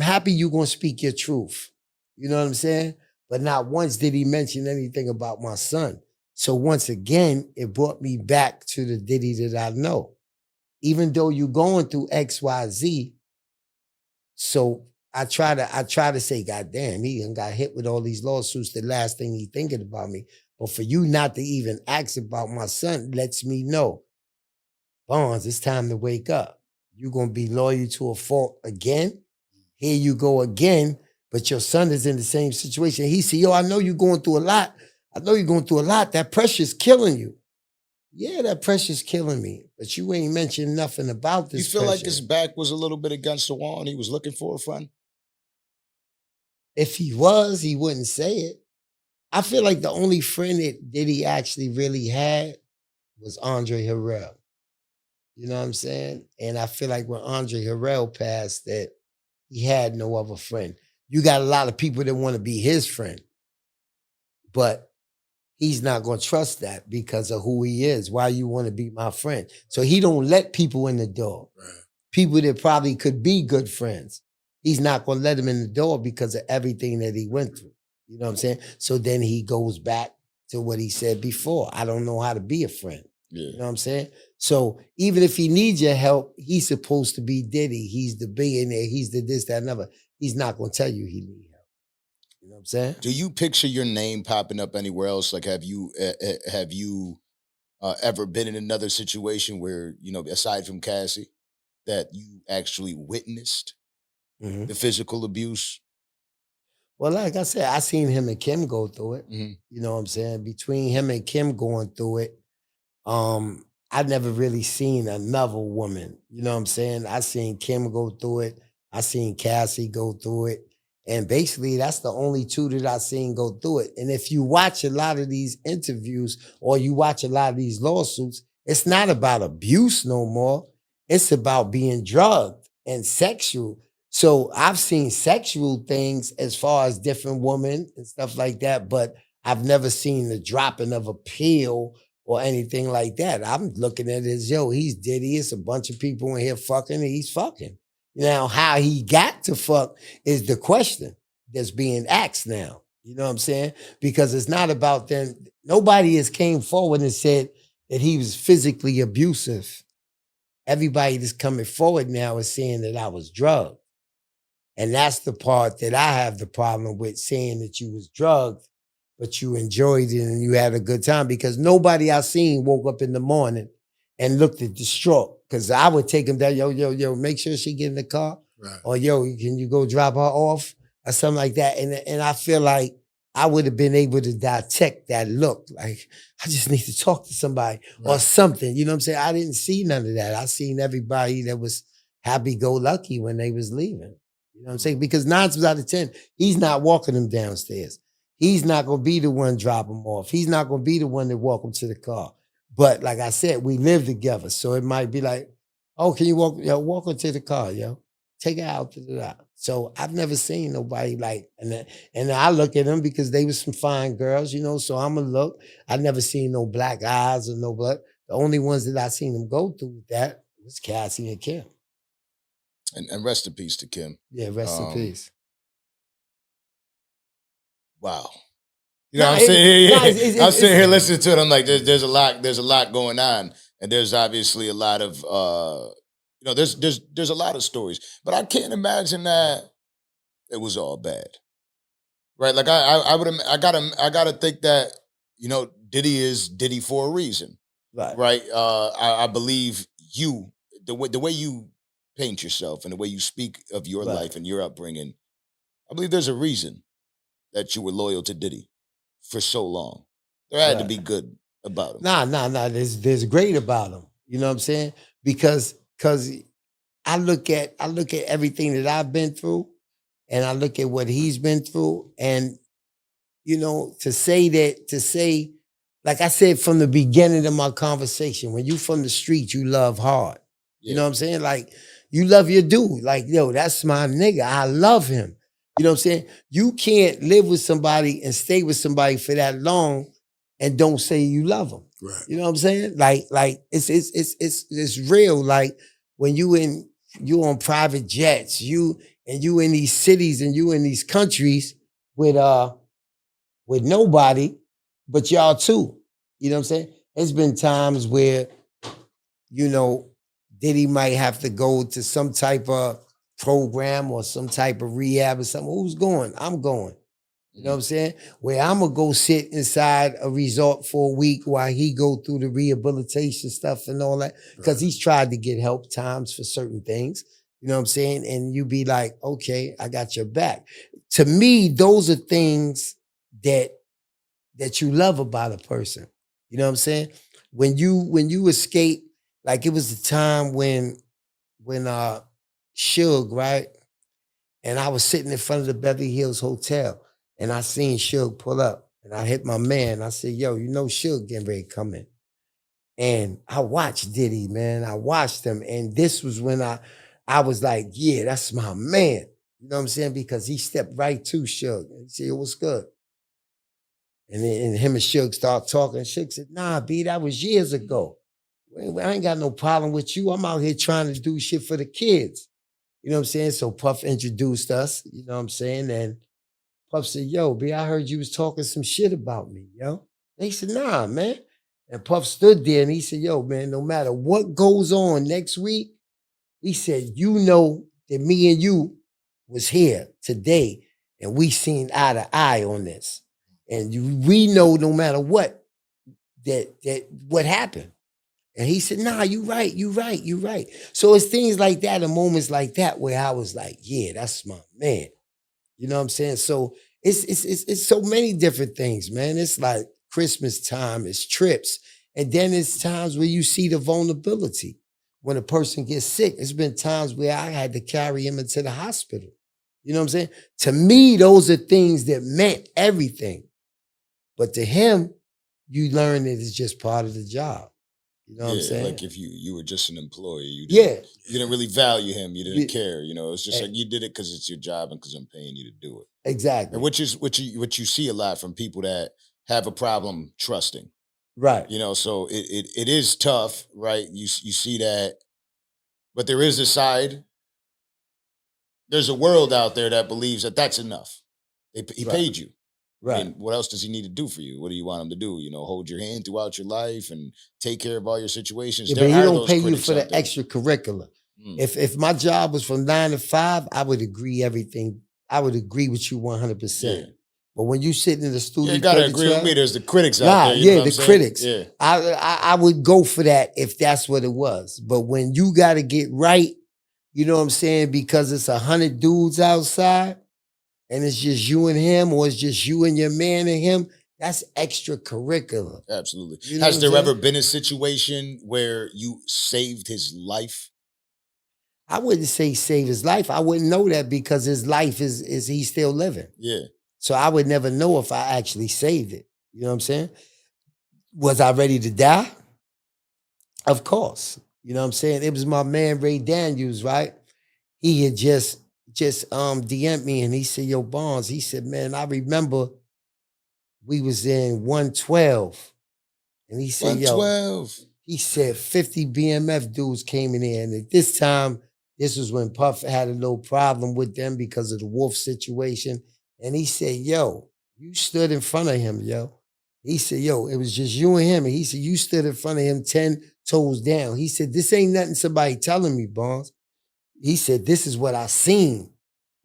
happy you gonna speak your truth. You know what I'm saying? But not once did he mention anything about my son. So once again, it brought me back to the Diddy that I know. Even though you're going through X, Y, Z, so I try to say, God damn, he done got hit with all these lawsuits. The last thing he thinking about me. But for you not to even ask about my son lets me know, Bonds, it's time to wake up. You're gonna be loyal to a fault again. Here you go again, but your son is in the same situation. He said, yo, I know you're going through a lot. That pressure's killing you. Yeah, that pressure's killing me. But you ain't mentioned nothing about this. You feel pressure. like his back was a little bit against the wall and he was looking for a friend? If he was, he wouldn't say it. I feel like the only friend that Diddy actually really had was Andre Harrell. You know what I'm saying? And I feel like when Andre Harrell passed that he had no other friend. You got a lot of people that want to be his friend, but he's not going to trust that because of who he is. Why you want to be my friend? So he don't let people in the door. Right. People that probably could be good friends. He's not going to let them in the door because of everything that he went through. You know what I'm saying? So then he goes back to what he said before. I don't know how to be a friend. Yeah. You know what I'm saying? So even if he needs your help, he's supposed to be Diddy. He's the billionaire. He's the this, that, and other. He's not going to tell you he needs help. You know what I'm saying? Do you picture your name popping up anywhere else? Like, have you ever been in another situation where, you know, aside from Cassie, that you actually witnessed the physical abuse? Well, like I said, I seen him and Kim go through it. You know what I'm saying? Between him and Kim going through it, I've never really seen another woman. You know what I'm saying? I seen Kim go through it. I seen Cassie go through it. And basically, that's the only two that I seen go through it. And if you watch a lot of these interviews or you watch a lot of these lawsuits, it's not about abuse no more. It's about being drugged and sexual. So I've seen sexual things as far as different women and stuff like that, but I've never seen the dropping of a pill or anything like that. I'm looking at it as, yo, he's Diddy. It's a bunch of people in here fucking and he's fucking. Now, how he got to fuck is the question that's being asked now. You know what I'm saying? Because it's not about them. Nobody has came forward and said that he was physically abusive. Everybody that's coming forward now is saying that I was drugged. And that's the part that I have the problem with, saying that you was drugged, but you enjoyed it and you had a good time, because nobody I seen woke up in the morning and looked at the stroke. Because I would take him down, yo, make sure she get in the car. Right. Or yo, can you go drop her off? Or something like that. And I feel like I would have been able to detect that look. Like, I just need to talk to somebody or something. You know what I'm saying? I didn't see none of that. I seen everybody that was happy-go-lucky when they was leaving. You know what I'm saying? Because 9 times out of 10, he's not walking them downstairs. He's not going to be the one drop them off. He's not going to be the one that walk them to the car. But like I said, we live together. So it might be like, oh, can you walk her to the car, yo? Take her out to the lot. So I've never seen nobody like, and I look at them because they was some fine girls, you know, so I'm going to look. I never seen no black eyes or no blood. The only ones that I seen them go through with that was Cassie and Kim. And rest in peace to Kim. Yeah, rest in peace. Wow. You know, I'm sitting here, I'm sitting here listening to it. I'm like, there's a lot going on, and there's obviously a lot of, you know, there's a lot of stories, but I can't imagine that it was all bad, right? Like I gotta think that, you know, Diddy is Diddy for a reason, right? I believe you, the way you paint yourself and the way you speak of your life and your upbringing, I believe there's a reason that you were loyal to Diddy for so long. There had to be good about him. Nah. There's great about him. You know what I'm saying? Because I look at everything that I've been through, and I look at what he's been through, and you know, to say, like I said from the beginning of my conversation, when you from the street, you love hard. Yeah. You know what I'm saying? Like, you love your dude. Like, yo, that's my nigga. I love him. You know what I'm saying? You can't live with somebody and stay with somebody for that long and don't say you love them. Right. You know what I'm saying? Like it's real. Like when you on private jets, you in these cities and you in these countries with nobody but y'all too. You know what I'm saying? There's been times where, you know, Diddy might have to go to some type of program or some type of rehab or something. Who's going? I'm going. You know what I'm saying? Where I'm gonna go sit inside a resort for a week while he go through the rehabilitation stuff and all that. Because he's tried to get help times for certain things. You know what I'm saying? And you be like, okay, I got your back. To me, those are things that you love about a person. You know what I'm saying? When you escape, like it was the time when Suge, right? And I was sitting in front of the Beverly Hills Hotel and I seen Suge pull up and I hit my man. I said, yo, you know Suge getting ready to come in. And I watched Diddy, man. I watched him. And this was when I was like, yeah, that's my man. You know what I'm saying? Because he stepped right to Suge. And he said, yo, what's good? And then him and Suge start talking. Suge said, nah, B, that was years ago. I ain't got no problem with you. I'm out here trying to do shit for the kids. You know what I'm saying? So Puff introduced us, you know what I'm saying? And Puff said, yo, B, I heard you was talking some shit about me, yo. And he said, nah, man. And Puff stood there and he said, yo, man, no matter what goes on next week, he said, you know that me and you was here today and we seen eye to eye on this. And we know no matter what, that what happened. And he said, nah, you right. So it's things like that and moments like that where I was like, yeah, that's my man. You know what I'm saying? So it's so many different things, man. It's like Christmas time, it's trips. And then it's times where you see the vulnerability. When a person gets sick, it's been times where I had to carry him into the hospital. You know what I'm saying? To me, those are things that meant everything. But to him, you learn that it's just part of the job. You know what I'm saying? Like if you were just an employee, you didn't really value him, you didn't care. You know, it's just like you did it because it's your job and because I'm paying you to do it. Exactly. And which you see a lot from people that have a problem trusting. Right. You know, so it is tough, right? You see that, but there is a side. There's a world out there that believes that that's enough. He paid you. Right. I mean, what else does he need to do for you? What do you want him to do? You know, hold your hand throughout your life and take care of all your situations. Yeah, but he don't pay you for the extracurricular. If my job was from 9 to 5, I would agree everything. I would agree with you 100%. Yeah. But when you sitting in the studio, you gotta agree with me. There's the critics out there. You know the critics. Yeah. I would go for that if that's what it was. But when you got to get right, you know what I'm saying? Because it's 100 dudes outside. And it's just you and him, or it's just you and your man and him, that's extracurricular. Absolutely. You know Has there ever been a situation where you saved his life? I wouldn't say save his life. I wouldn't know that because his life is he's still living. Yeah. So I would never know if I actually saved it. You know what I'm saying? Was I ready to die? Of course. You know what I'm saying? It was my man Ray Daniels, right? He had just DM'd me and he said, yo, Bonds, he said, man, I remember we was in 112. And he said, 112. Yo, he said 50 BMF dudes came in there. And at this time, this was when Puff had a little problem with them because of the Wolf situation. And he said, yo, you stood in front of him, yo. He said, yo, it was just you and him. And he said, you stood in front of him 10 toes down. He said, this ain't nothing somebody telling me, Bonds. He said, this is what I seen.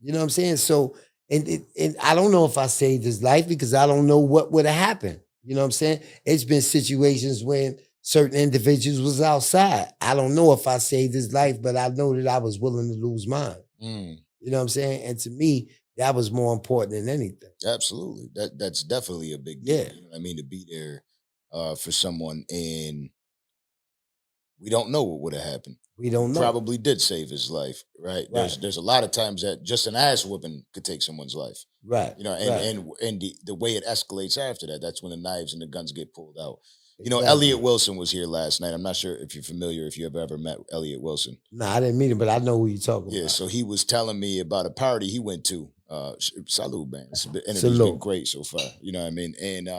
You know what I'm saying? So, and I don't know if I saved his life because I don't know what would have happened. You know what I'm saying? It's been situations when certain individuals was outside. I don't know if I saved his life, but I know that I was willing to lose mine. You know what I'm saying? And to me, that was more important than anything. Absolutely. That's definitely a big deal. You know what I mean? To be there for someone, and we don't know what would have happened. We don't know. Probably did save his life, right? There's a lot of times that just an ass whooping could take someone's life. Right. You know, and the way it escalates after that, that's when the knives and the guns get pulled out. You know, Elliot Wilson was here last night. I'm not sure if you're familiar, if you ever met Elliot Wilson. No, I didn't meet him, but I know who you're talking about. Yeah, so he was telling me about a party he went to Salute, man. Interview's been Salute. great so far. You know what I mean? And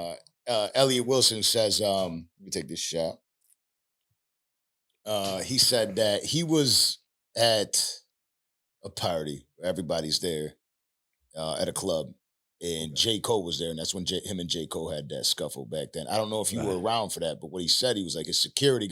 Elliot Wilson says, let me take this shot. He said that he was at a party, everybody's there, at a club, and J. Cole was there, and that's when him and J. Cole had that scuffle back then. I don't know if you were around for that, but what he said, he was like, his security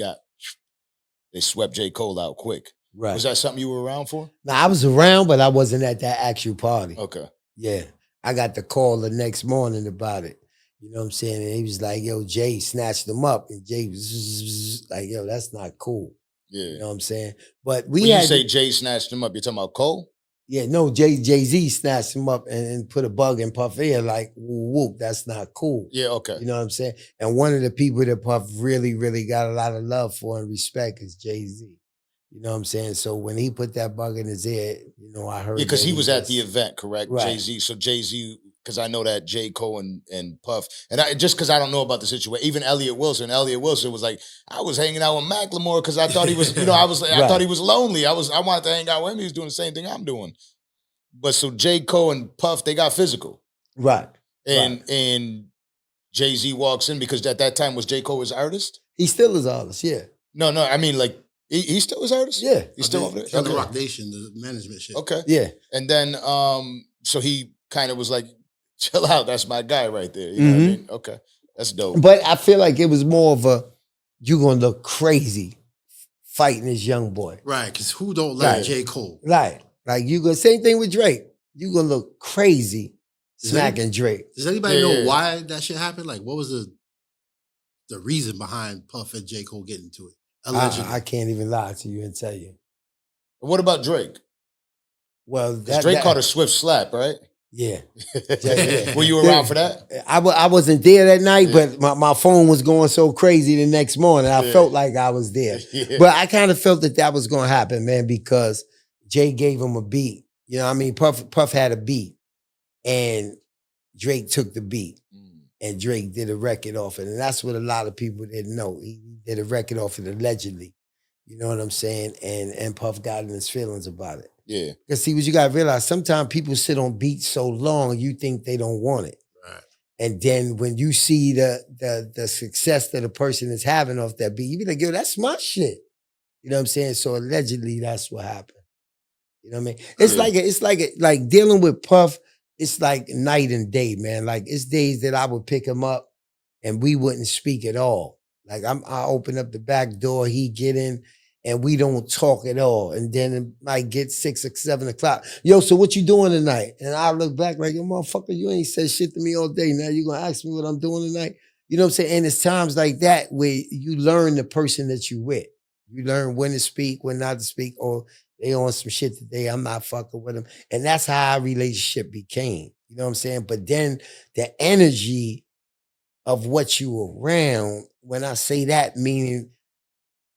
they swept J. Cole out quick. Right. Was that something you were around for? No, I was around, but I wasn't at that actual party. Okay. Yeah. I got the call the next morning about it. You know what I'm saying? And he was like, yo, Jay snatched him up. And Jay was like, yo, that's not cool. Yeah. You know what I'm saying? But when you say Jay snatched him up, you're talking about Cole? Yeah, no, Jay-Z snatched him up and put a bug in Puff ear like, whoop, that's not cool. Yeah, okay. You know what I'm saying? And one of the people that Puff really, really got a lot of love for and respect is Jay-Z. You know what I'm saying? So when he put that bug in his ear, you know, I heard. Yeah, because he was at the event, correct? Right. Jay-Z. So Jay-Z, because I know that J. Cole and Puff, and just because I don't know about the situation, even Elliot Wilson was like, I was hanging out with Macklemore because I thought he was, you know, I thought he was lonely. I wanted to hang out with him. He was doing the same thing I'm doing. But so J. Cole and Puff, they got physical. Right. And Jay-Z walks in because at that time was J. Cole his artist? He still is artist, yeah. No, I mean like, he still his artist? Yeah. He's still over there? Okay. Rock Nation, the management shit. Okay. Yeah. And then, so he kind of was like, chill out, that's my guy right there. You know what I mean? Okay. That's dope. But I feel like it was more of a, you gonna look crazy fighting this young boy. Right, because who don't like J. Cole? Right. Like you gonna, same thing with Drake. You gonna look crazy smacking Drake. Does anybody know why that shit happened? Like, what was the reason behind Puff and J. Cole getting into it? Allegedly. I can't even lie to you and tell you. What about Drake? Well, Drake caught a swift slap, right? Yeah. Were you around for that? I wasn't there that night, but my phone was going so crazy the next morning. I felt like I was there. But I kind of felt that was going to happen, man, because Jay gave him a beat. You know what I mean? Puff had a beat, and Drake took the beat, and Drake did a record off it. And that's what a lot of people didn't know. He did a record off it allegedly. You know what I'm saying? And Puff got in his feelings about it. Yeah. Because see, what you gotta realize, sometimes people sit on beats so long, you think they don't want it. Right. And then when you see the success that a person is having off that beat, you be like, yo, that's my shit. You know what I'm saying? So allegedly, that's what happened. You know what I mean? It's like dealing with Puff, it's like night and day, man. Like it's days that I would pick him up and we wouldn't speak at all. Like I open up the back door, he get in, and we don't talk at all. And then it might get 6 or 7 o'clock. Yo, so what you doing tonight? And I look back like, yo, motherfucker, you ain't said shit to me all day. Now you gonna ask me what I'm doing tonight? You know what I'm saying? And it's times like that where you learn the person that you with. You learn when to speak, when not to speak, or they on some shit today, I'm not fucking with them. And that's how our relationship became. You know what I'm saying? But then the energy of what you around, when I say that, meaning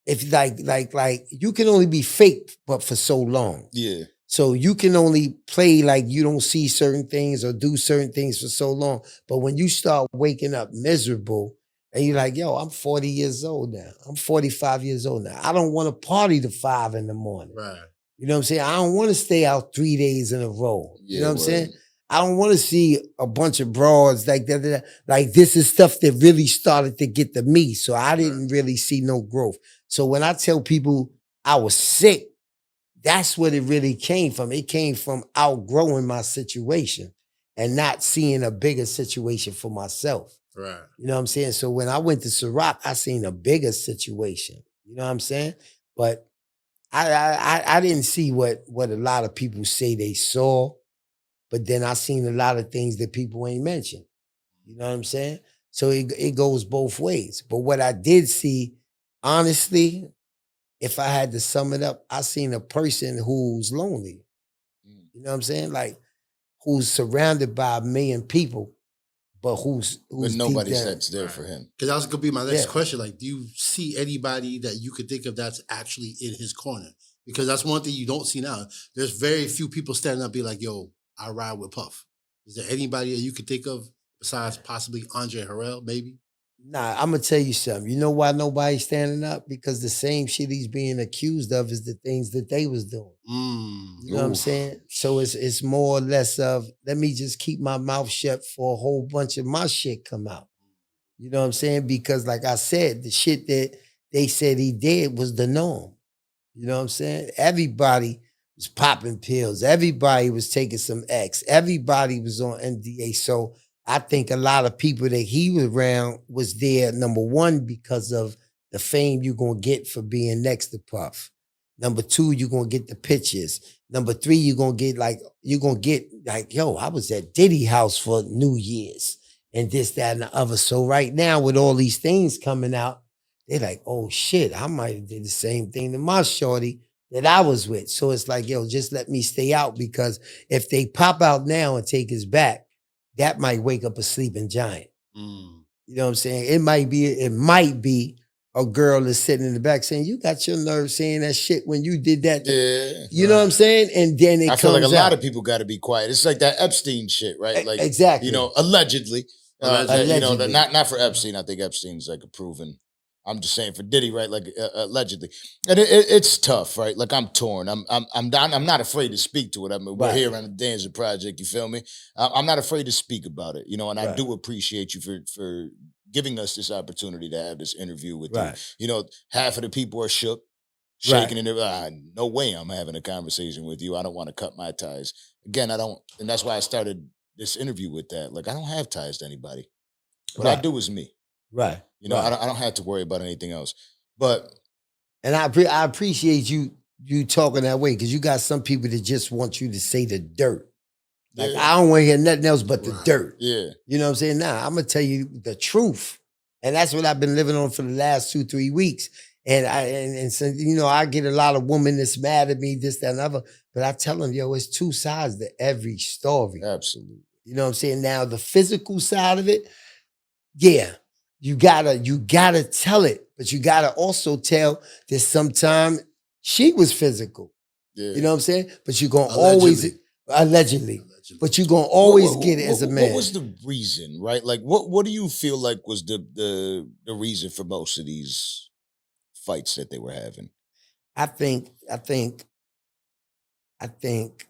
if like you can only be fake, but for so long. Yeah. So you can only play like you don't see certain things or do certain things for so long. But when you start waking up miserable and you're like, yo, I'm 40 years old now. I'm 45 years old now. I don't want to party to 5 in the morning. Right. You know what I'm saying? I don't want to stay out 3 days in a row. Yeah, you know what I'm saying? I don't want to see a bunch of broads like that. Like this is stuff that really started to get to me. So I didn't really see no growth. So when I tell people I was sick, that's what it really came from. It came from outgrowing my situation and not seeing a bigger situation for myself. Right. You know what I'm saying? So when I went to Ciroc, I seen a bigger situation. You know what I'm saying? But I didn't see what a lot of people say they saw. But then I seen a lot of things that people ain't mentioned. You know what I'm saying? So it goes both ways. But what I did see, honestly, if I had to sum it up, I seen a person who's lonely. You know what I'm saying? Like, who's surrounded by 1 million people, but who's nobody that's there for him. Because that was going to be my next question. Like, do you see anybody that you could think of that's actually in his corner? Because that's one thing you don't see now. There's very few people standing up and be like, yo, I ride with Puff. Is there anybody that you could think of besides possibly Andre Harrell, maybe? Nah, I'm gonna tell you something. You know why nobody's standing up? Because the same shit he's being accused of is the things that they was doing. You know what I'm saying? So it's more or less of, let me just keep my mouth shut for a whole bunch of my shit come out. You know what I'm saying? Because like I said, the shit that they said he did was the norm. You know what I'm saying? Everybody was popping pills. Everybody was taking some X. Everybody was on NDA. So I think a lot of people that he was around was there, number one, because of the fame you're going to get for being next to Puff. Number two, you're going to get the pictures. Number three, you're going to get like, yo, I was at Diddy house for New Year's and this, that, and the other. So right now with all these things coming out, they're like, oh shit, I might have did the same thing to my shorty that I was with. So it's like, yo, just let me stay out, because if they pop out now and take his back, that might wake up a sleeping giant. You know what I'm saying? It might be a girl that's sitting in the back saying, you got your nerve saying that shit when you did that. Yeah. You know what I'm saying? And then I feel like a lot of people got to be quiet. It's like that Epstein shit, right? Like, exactly. You know, allegedly. Allegedly. You know, not for Epstein. I think Epstein's like a proven. I'm just saying for Diddy, right? Like allegedly, and it's tough, right? Like I'm torn. I'm not afraid to speak to it. I mean, we're here on the Danza Project. You feel me? I'm not afraid to speak about it. You know, and I do appreciate you for giving us this opportunity to have this interview with you. You know, half of the people are shook, shaking in their no way I'm having a conversation with you. I don't want to cut my ties. Again, I don't, and that's why I started this interview with that. Like, I don't have ties to anybody. What I do is me. You know, I don't have to worry about anything else. But and I appreciate you talking that way, because you got some people that just want you to say the dirt. Like, I don't want to hear nothing else but the dirt. Yeah. You know what I'm saying? Nah, I'm gonna tell you the truth. And that's what I've been living on for the last 2-3 weeks. And so, you know, I get a lot of women that's mad at me, this, that, and other. But I tell them, yo, it's two sides to every story. Absolutely. You know what I'm saying? Now, the physical side of it, yeah, you gotta tell it, but you gotta also tell that sometimes she was physical. Yeah. You know what I'm saying? But you're gonna allegedly. But you're gonna always get it as a man. What was the reason, right? Like, what do you feel like was the reason for most of these fights that they were having? I think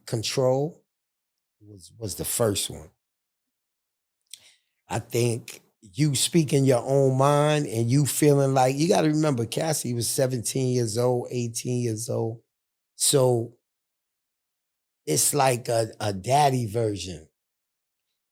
control was the first one. I think you speaking your own mind and you feeling like, you got to remember, Cassie was 17 years old, 18 years old. So it's like a daddy version.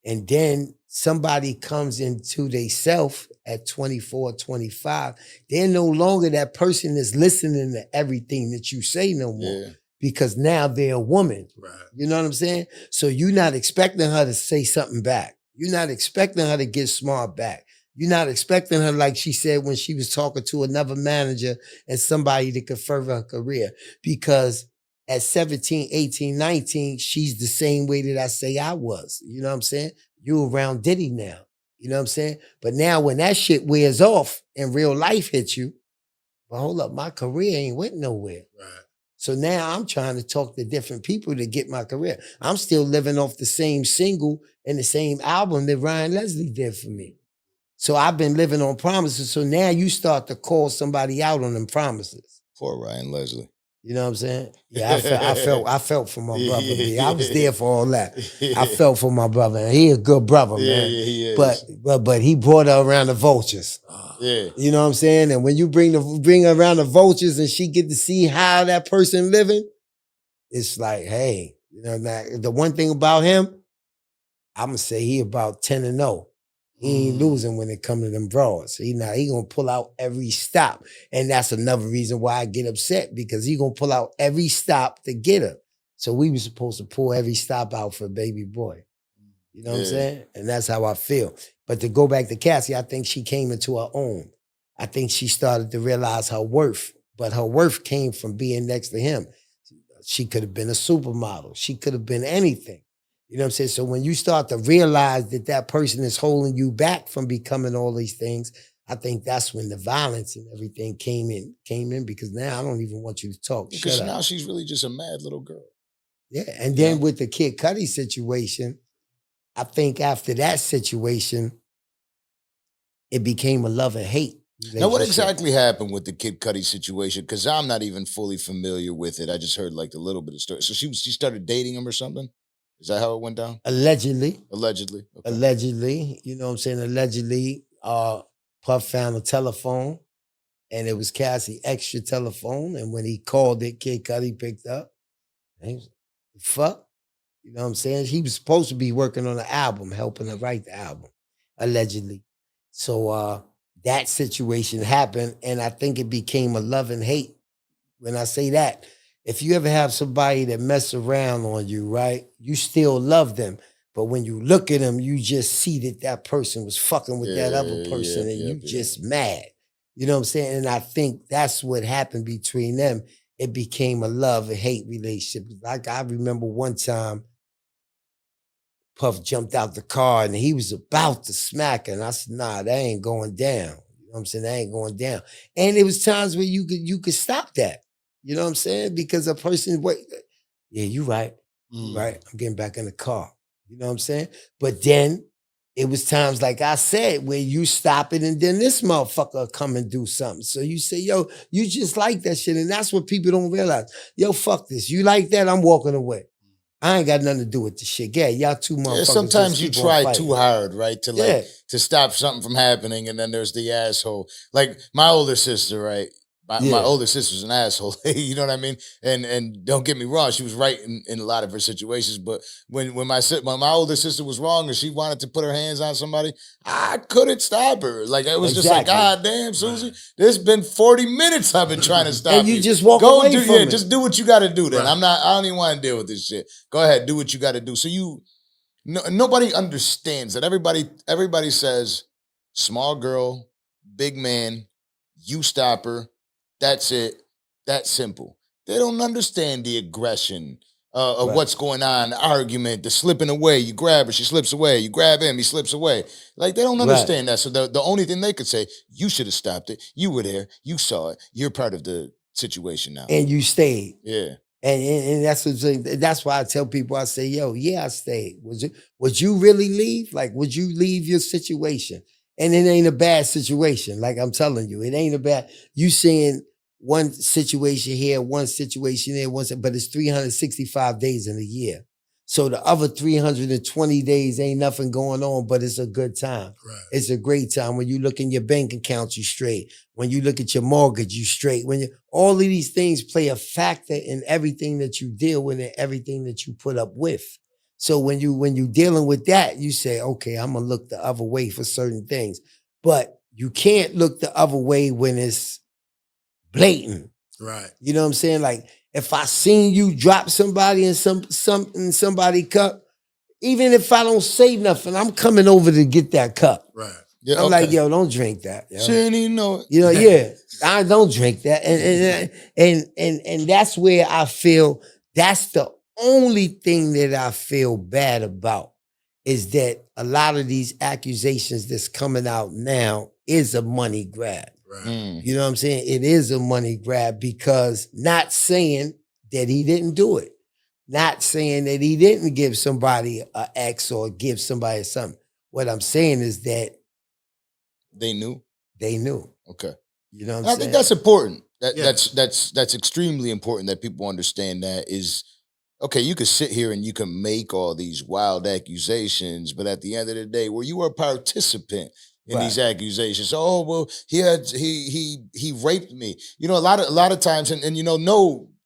And then somebody comes into they self at 24, 25. They're no longer that person that's listening to everything that you say no more. Yeah. Because now they're a woman. Right. You know what I'm saying? So you're not expecting her to say something back. You're not expecting her to get smart back. You're not expecting her, like she said when she was talking to another manager and somebody that could further her career. Because at 17, 18, 19, she's the same way that I say I was. You know what I'm saying? You around Diddy now. You know what I'm saying? But now when that shit wears off and real life hits you, well, hold up, my career ain't went nowhere. Right. So now I'm trying to talk to different people to get my career. I'm still living off the same single and the same album that Ryan Leslie did for me. So I've been living on promises. So now you start to call somebody out on them promises. Poor Ryan Leslie. You know what I'm saying? Yeah, I felt for my brother. B. I was there for all that. I felt for my brother. And he a good brother, man. Yeah, he is. But he brought her around the vultures. Yeah. You know what I'm saying? And when you bring her around the vultures and she get to see how that person living, it's like, hey, you know, the one thing about him, I'm gonna say he about 10-0. He ain't losing when it comes to them broads. He gonna pull out every stop. And that's another reason why I get upset, because he gonna pull out every stop to get her. So we were supposed to pull every stop out for baby boy. You know what I'm saying? And that's how I feel. But to go back to Cassie, I think she came into her own. I think she started to realize her worth, but her worth came from being next to him. She could have been a supermodel. She could have been anything. You know what I'm saying? So when you start to realize that that person is holding you back from becoming all these things, I think that's when the violence and everything came in, because now I don't even want you to talk. Because now she's really just a mad little girl. Yeah, and then with the Kid Cudi situation, I think after that situation, it became a love and hate relationship. Now, what exactly happened with the Kid Cudi situation? Because I'm not even fully familiar with it. I just heard like a little bit of story. So she started dating him or something? Is that how it went down? Allegedly. Allegedly. Okay. Allegedly. You know what I'm saying? Allegedly, Puff found a telephone, and it was Cassie extra telephone. And when he called it, Kid Cudi picked up. And he was, fuck. You know what I'm saying? He was supposed to be working on the album, helping her write the album, allegedly. So that situation happened, and I think it became a love and hate. When I say that, if you ever have somebody that mess around on you, right, you still love them. But when you look at them, you just see that that person was fucking with that other person, and you just mad. You know what I'm saying? And I think that's what happened between them. It became a love and hate relationship. Like I remember one time, Puff jumped out the car and he was about to smack her. And I said, nah, that ain't going down. You know what I'm saying? That ain't going down. And it was times where you could stop that. You know what I'm saying? Because a person, wait, yeah, you right. Right. I'm getting back in the car. You know what I'm saying? But then it was times, like I said, where you stop it and then this motherfucker come and do something. So you say, yo, you just like that shit. And that's what people don't realize. Yo, fuck this. You like that? I'm walking away. I ain't got nothing to do with the shit. Yeah, y'all two motherfuckers. Yeah, sometimes you try too hard, right? To stop something from happening, and then there's the asshole. Like my older sister, right? My older sister's an asshole. You know what I mean? And don't get me wrong, she was right in a lot of her situations. But when my older sister was wrong and she wanted to put her hands on somebody, I couldn't stop her. Like it was just like, God damn, Susie, there's been 40 minutes I've been trying to stop you. And you just walk away from it. Just do what you got to do. Then I don't even want to deal with this shit. Go ahead, do what you got to do. So nobody understands that. Everybody says, small girl, big man, you stop her. That's it. That's simple. They don't understand the aggression of what's going on, the argument, the slipping away. You grab her, she slips away. You grab him, he slips away. Like, they don't understand that. So the only thing they could say, you should have stopped it. You were there. You saw it. You're part of the situation now. And you stayed. Yeah. And that's why I tell people, I say, yo, yeah, I stayed. Would you really leave? Like, would you leave your situation? And it ain't a bad situation. Like I'm telling you, it ain't a bad, you saying one situation here, one situation there, but it's 365 days in a year. So the other 320 days ain't nothing going on, but it's a good time. Right. It's a great time. When you look in your bank accounts, you straight. When you look at your mortgage, you straight. All of these things play a factor in everything that you deal with and everything that you put up with. So when you dealing with that, you say, okay, I'm gonna look the other way for certain things. But you can't look the other way when it's blatant. Right. You know what I'm saying? Like, if I seen you drop somebody in somebody cup, even if I don't say nothing, I'm coming over to get that cup. Right. Yeah, I'm like, yo, don't drink that. Yo. She didn't even know it. You know, yeah. I don't drink that. And that's where I feel that's the only thing that I feel bad about is that a lot of these accusations that's coming out now is a money grab. Right. You know what I'm saying? It is a money grab because not saying that he didn't do it. Not saying that he didn't give somebody an X or give somebody something. What I'm saying is that they knew. They knew. Okay. You know what I'm saying? I think that's important. That's extremely important that people understand that is, okay, you could sit here and you can make all these wild accusations, but at the end of the day, were you a participant in these accusations? Oh, well, he raped me. You know, a lot of times, and you know,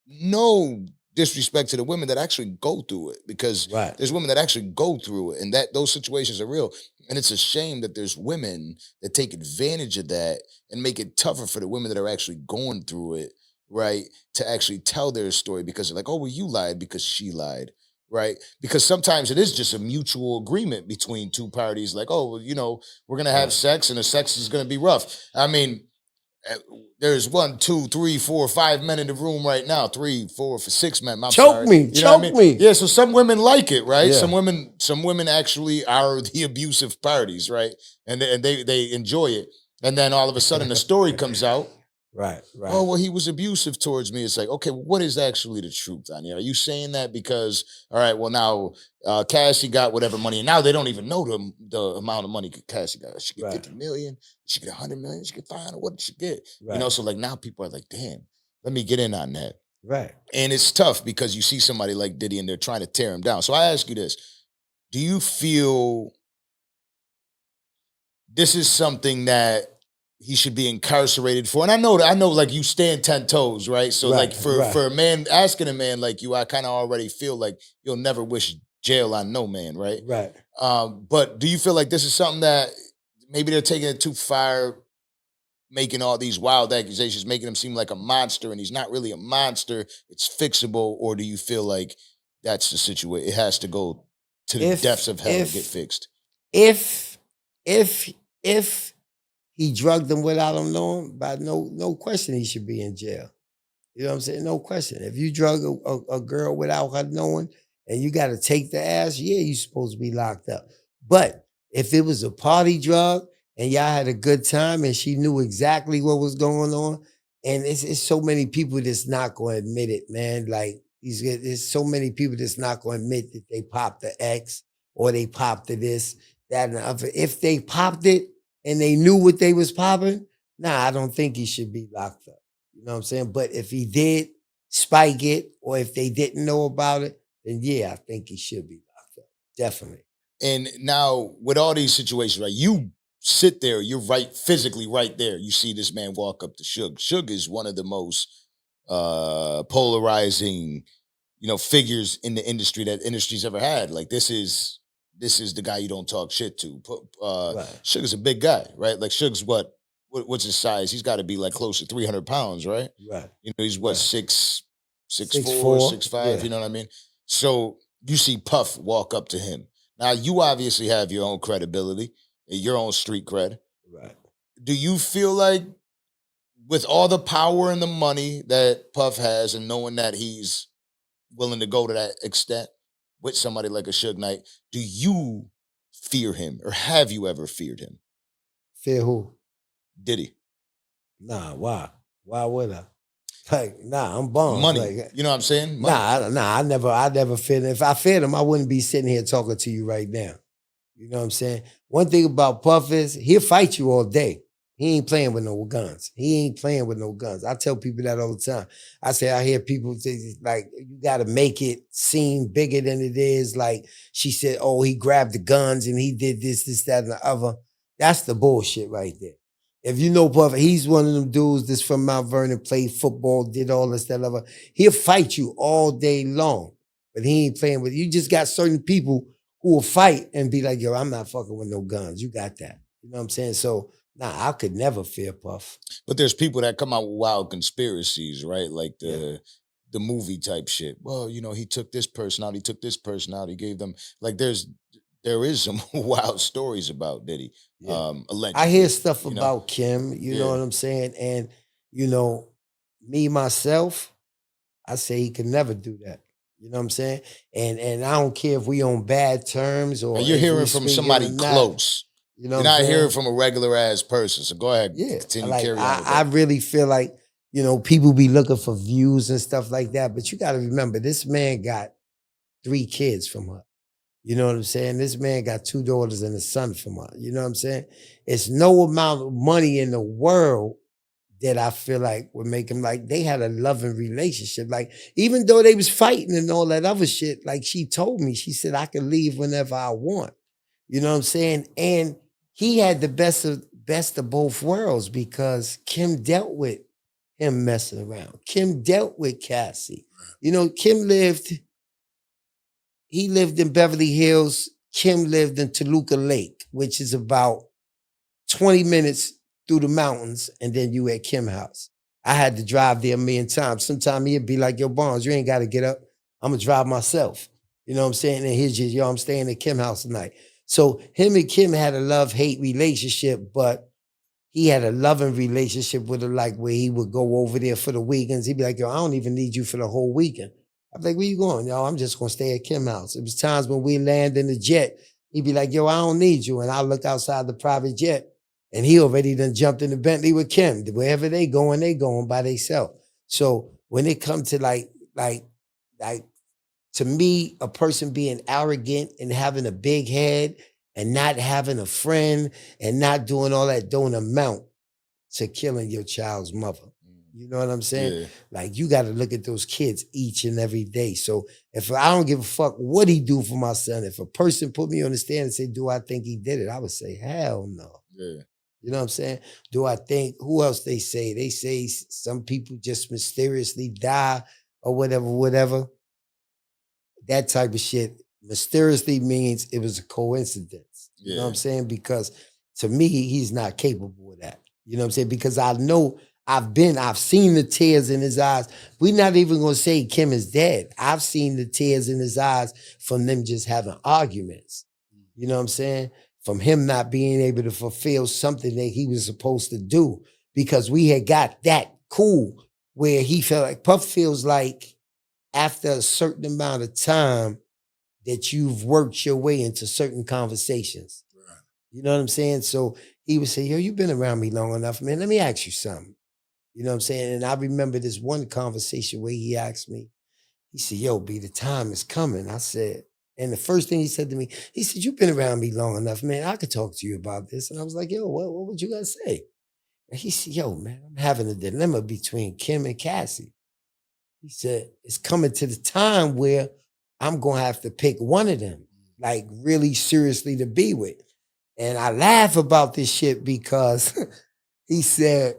no disrespect to the women that actually go through it, because there's women that actually go through it, and that those situations are real. And it's a shame that there's women that take advantage of that and make it tougher for the women that are actually going through it, right, to actually tell their story, because they're like, oh, well, you lied because she lied. Right? Because sometimes it is just a mutual agreement between two parties. Like, oh, well, you know, we're going to have sex and the sex is going to be rough. I mean, there's 1, 2, 3, 4, 5 men in the room right now. 3, 4, 6 men. Choke me. Yeah, so some women like it, right? Yeah. Some women actually are the abusive parties, right? And they enjoy it. And then all of a sudden the story comes out. Right. Oh, well, he was abusive towards me. It's like, okay, what is actually the truth on here? Are you saying that because, all right, well, now Cassie got whatever money, and now they don't even know the amount of money Cassie got. She get 50 million, she get 100 million, she get 500. What did she get? Right. So like now people are like, damn, let me get in on that. Right. And it's tough because you see somebody like Diddy and they're trying to tear him down. So I ask you this. Do you feel this is something that he should be incarcerated for? And I know like you stand 10 toes, right? So like for a man, asking a man like you, I kind of already feel like you'll never wish jail on no man, right? Right. But do you feel like this is something that maybe they're taking it too far, making all these wild accusations, making him seem like a monster, and he's not really a monster, it's fixable? Or do you feel like that's the situation? It has to go to the depths of hell to get fixed. If he drugged them without him knowing, by no question he should be in jail. You know what I'm saying? No question. If you drug a girl without her knowing and you got to take the ass, yeah, you're supposed to be locked up. But if it was a party drug and y'all had a good time and she knew exactly what was going on, and it's so many people that's not going to admit it, man. Like, there's so many people that's not going to admit that they popped the X or they popped the this, that, and the other. If they popped it and they knew what they was popping, I don't think he should be locked up. You know what I'm saying? But if he did spike it, or if they didn't know about it, then yeah, I think he should be locked up. Definitely. And now with all these situations, right, you sit there, you're physically right there. You see this man walk up to Suge. Suge is one of the most polarizing, figures in the industry that industry's ever had. Like this is the guy you don't talk shit to. Suge is a big guy, right? Like Suge's what's his size? He's got to be like close to 300 pounds, right? Right. He's what, 6'4", 6'5", yeah. you know what I mean? So you see Puff walk up to him. Now you obviously have your own credibility, your own street cred. Right. Do you feel like with all the power and the money that Puff has and knowing that he's willing to go to that extent with somebody like a Suge Knight, do you fear him or have you ever feared him? Fear who? Diddy. Nah, why? Why would I? Like, I'm bummed. Money. Like, you know what I'm saying? Money. I never feared him. If I feared him, I wouldn't be sitting here talking to you right now. You know what I'm saying? One thing about Puff is he'll fight you all day. He ain't playing with no guns. He ain't playing with no guns. I tell people that all the time. I hear people say, like, you got to make it seem bigger than it is. Like, she said, oh, he grabbed the guns and he did this, that, and the other. That's the bullshit right there. If you know Puff, he's one of them dudes that's from Mount Vernon, played football, did all this, that, other. He'll fight you all day long, but he ain't playing with you. You just got certain people who will fight and be like, yo, I'm not fucking with no guns. You got that. You know what I'm saying? So, I could never fear Puff. But there's people that come out with wild conspiracies, right? Like the movie type shit. Well, he took this person out, he took this person out, he gave them, like there is some wild stories about Diddy. Yeah. Allegedly. I hear stuff about Kim, you know what I'm saying? And, me, myself, I say he could never do that. You know what I'm saying? And I don't care if we on bad terms or... And you're hearing from somebody close. You know you're not hearing from a regular ass person. So go ahead. Yeah. Continue like, carry on. I really feel like, people be looking for views and stuff like that. But you got to remember, this man got 3 kids from her. You know what I'm saying? This man got 2 daughters and a son from her. You know what I'm saying? It's no amount of money in the world that I feel like would make him, like, they had a loving relationship. Like, even though they was fighting and all that other shit, like she told me, she said, I can leave whenever I want. You know what I'm saying? And he had the best of both worlds because Kim dealt with him messing around. Kim dealt with Cassie. Kim lived in Beverly Hills. Kim lived in Toluca Lake, which is about 20 minutes through the mountains, and then you at Kim's house. I had to drive there a million times. Sometimes he'd be like, yo, Barnes, you ain't got to get up. I'm going to drive myself. You know what I'm saying? And he's just, yo, I'm staying at Kim's house tonight. So him and Kim had a love-hate relationship, but he had a loving relationship with her, like where he would go over there for the weekends. He'd be like, yo, I don't even need you for the whole weekend. I'd be like, where you going? Yo, I'm just going to stay at Kim's house. It was times when we land in the jet, he'd be like, yo, I don't need you. And I'll look outside the private jet And he already done jumped in the Bentley with Kim. Wherever they going by themselves. So when it comes to like to me, a person being arrogant and having a big head and not having a friend and not doing all that don't amount to killing your child's mother. You know what I'm saying? Yeah. Like, you got to look at those kids each and every day. So if I don't give a fuck what he do for my son, if a person put me on the stand and say, do I think he did it? I would say, hell no. Yeah. You know what I'm saying? Do I think, who else they say? They say some people just mysteriously die or whatever. That type of shit mysteriously means it was a coincidence. Yeah. You know what I'm saying? Because to me, he's not capable of that. You know what I'm saying? Because I know I've seen the tears in his eyes. We're not even gonna say Kim is dead. I've seen the tears in his eyes from them just having arguments. You know what I'm saying? From him not being able to fulfill something that he was supposed to do. Because we had got that cool where he felt like, Puff feels like after a certain amount of time that you've worked your way into certain conversations. Right. You know what I'm saying? So he would say, yo, you've been around me long enough, man. Let me ask you something. You know what I'm saying? And I remember this one conversation where he asked me, he said, yo, B, the time is coming. I said, and the first thing he said to me, he said, you've been around me long enough, man. I could talk to you about this. And I was like, yo, what would you guys say? And he said, yo, man, I'm having a dilemma between Kim and Cassie. He said, it's coming to the time where I'm going to have to pick one of them, like really seriously to be with. And I laugh about this shit because he said,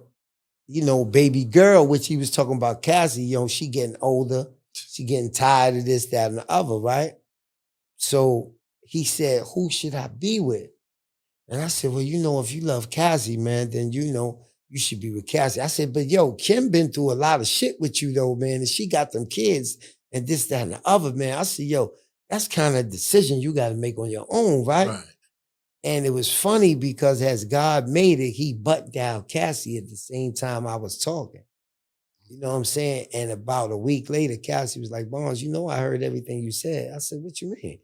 you know, baby girl, which he was talking about Cassie, you know, she getting older. She getting tired of this, that, and the other, right? So he said, who should I be with? And I said, well, you know, if you love Cassie, man, then you know you should be with Cassie. I said, but yo, Kim been through a lot of shit with you though, man, and she got them kids and this, that, and the other, man. I said, yo, that's kind of a decision you got to make on your own, right? And it was funny because as God made it, he butt down Cassie at the same time I was talking. You know what I'm saying? And about a week later, Cassie was like, Bonds, you know I heard everything you said. I said, what you mean?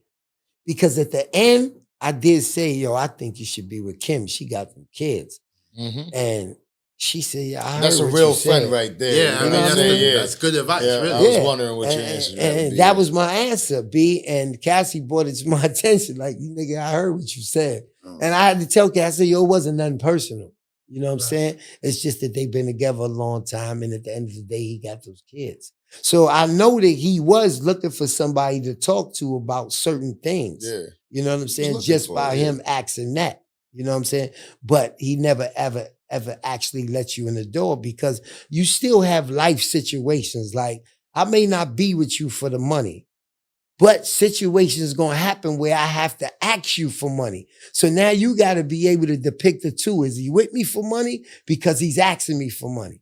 Because at the end, I did say, yo, I think you should be with Kim. She got them kids. Mm-hmm. And she said, yeah, I heard that's a what real you friend said. right there. Yeah, I mean, that's good advice, yeah, really. I was wondering what your answer was. And that was my answer, B. And Cassie brought it to my attention. Like, you nigga, I heard what you said. Oh. And I had to tell Cassie, I said, yo, it wasn't nothing personal. You know what I'm saying? It's just that they've been together a long time. And at the end of the day, he got those kids. So I know that he was looking for somebody to talk to about certain things. Yeah. You know what I'm saying? Just by him asking that. You know what I'm saying? But he never, ever actually let you in the door because you still have life situations. Like, I may not be with you for the money, but situations going to happen where I have to ask you for money. So now you got to be able to depict the two. Is he with me for money? Because he's asking me for money.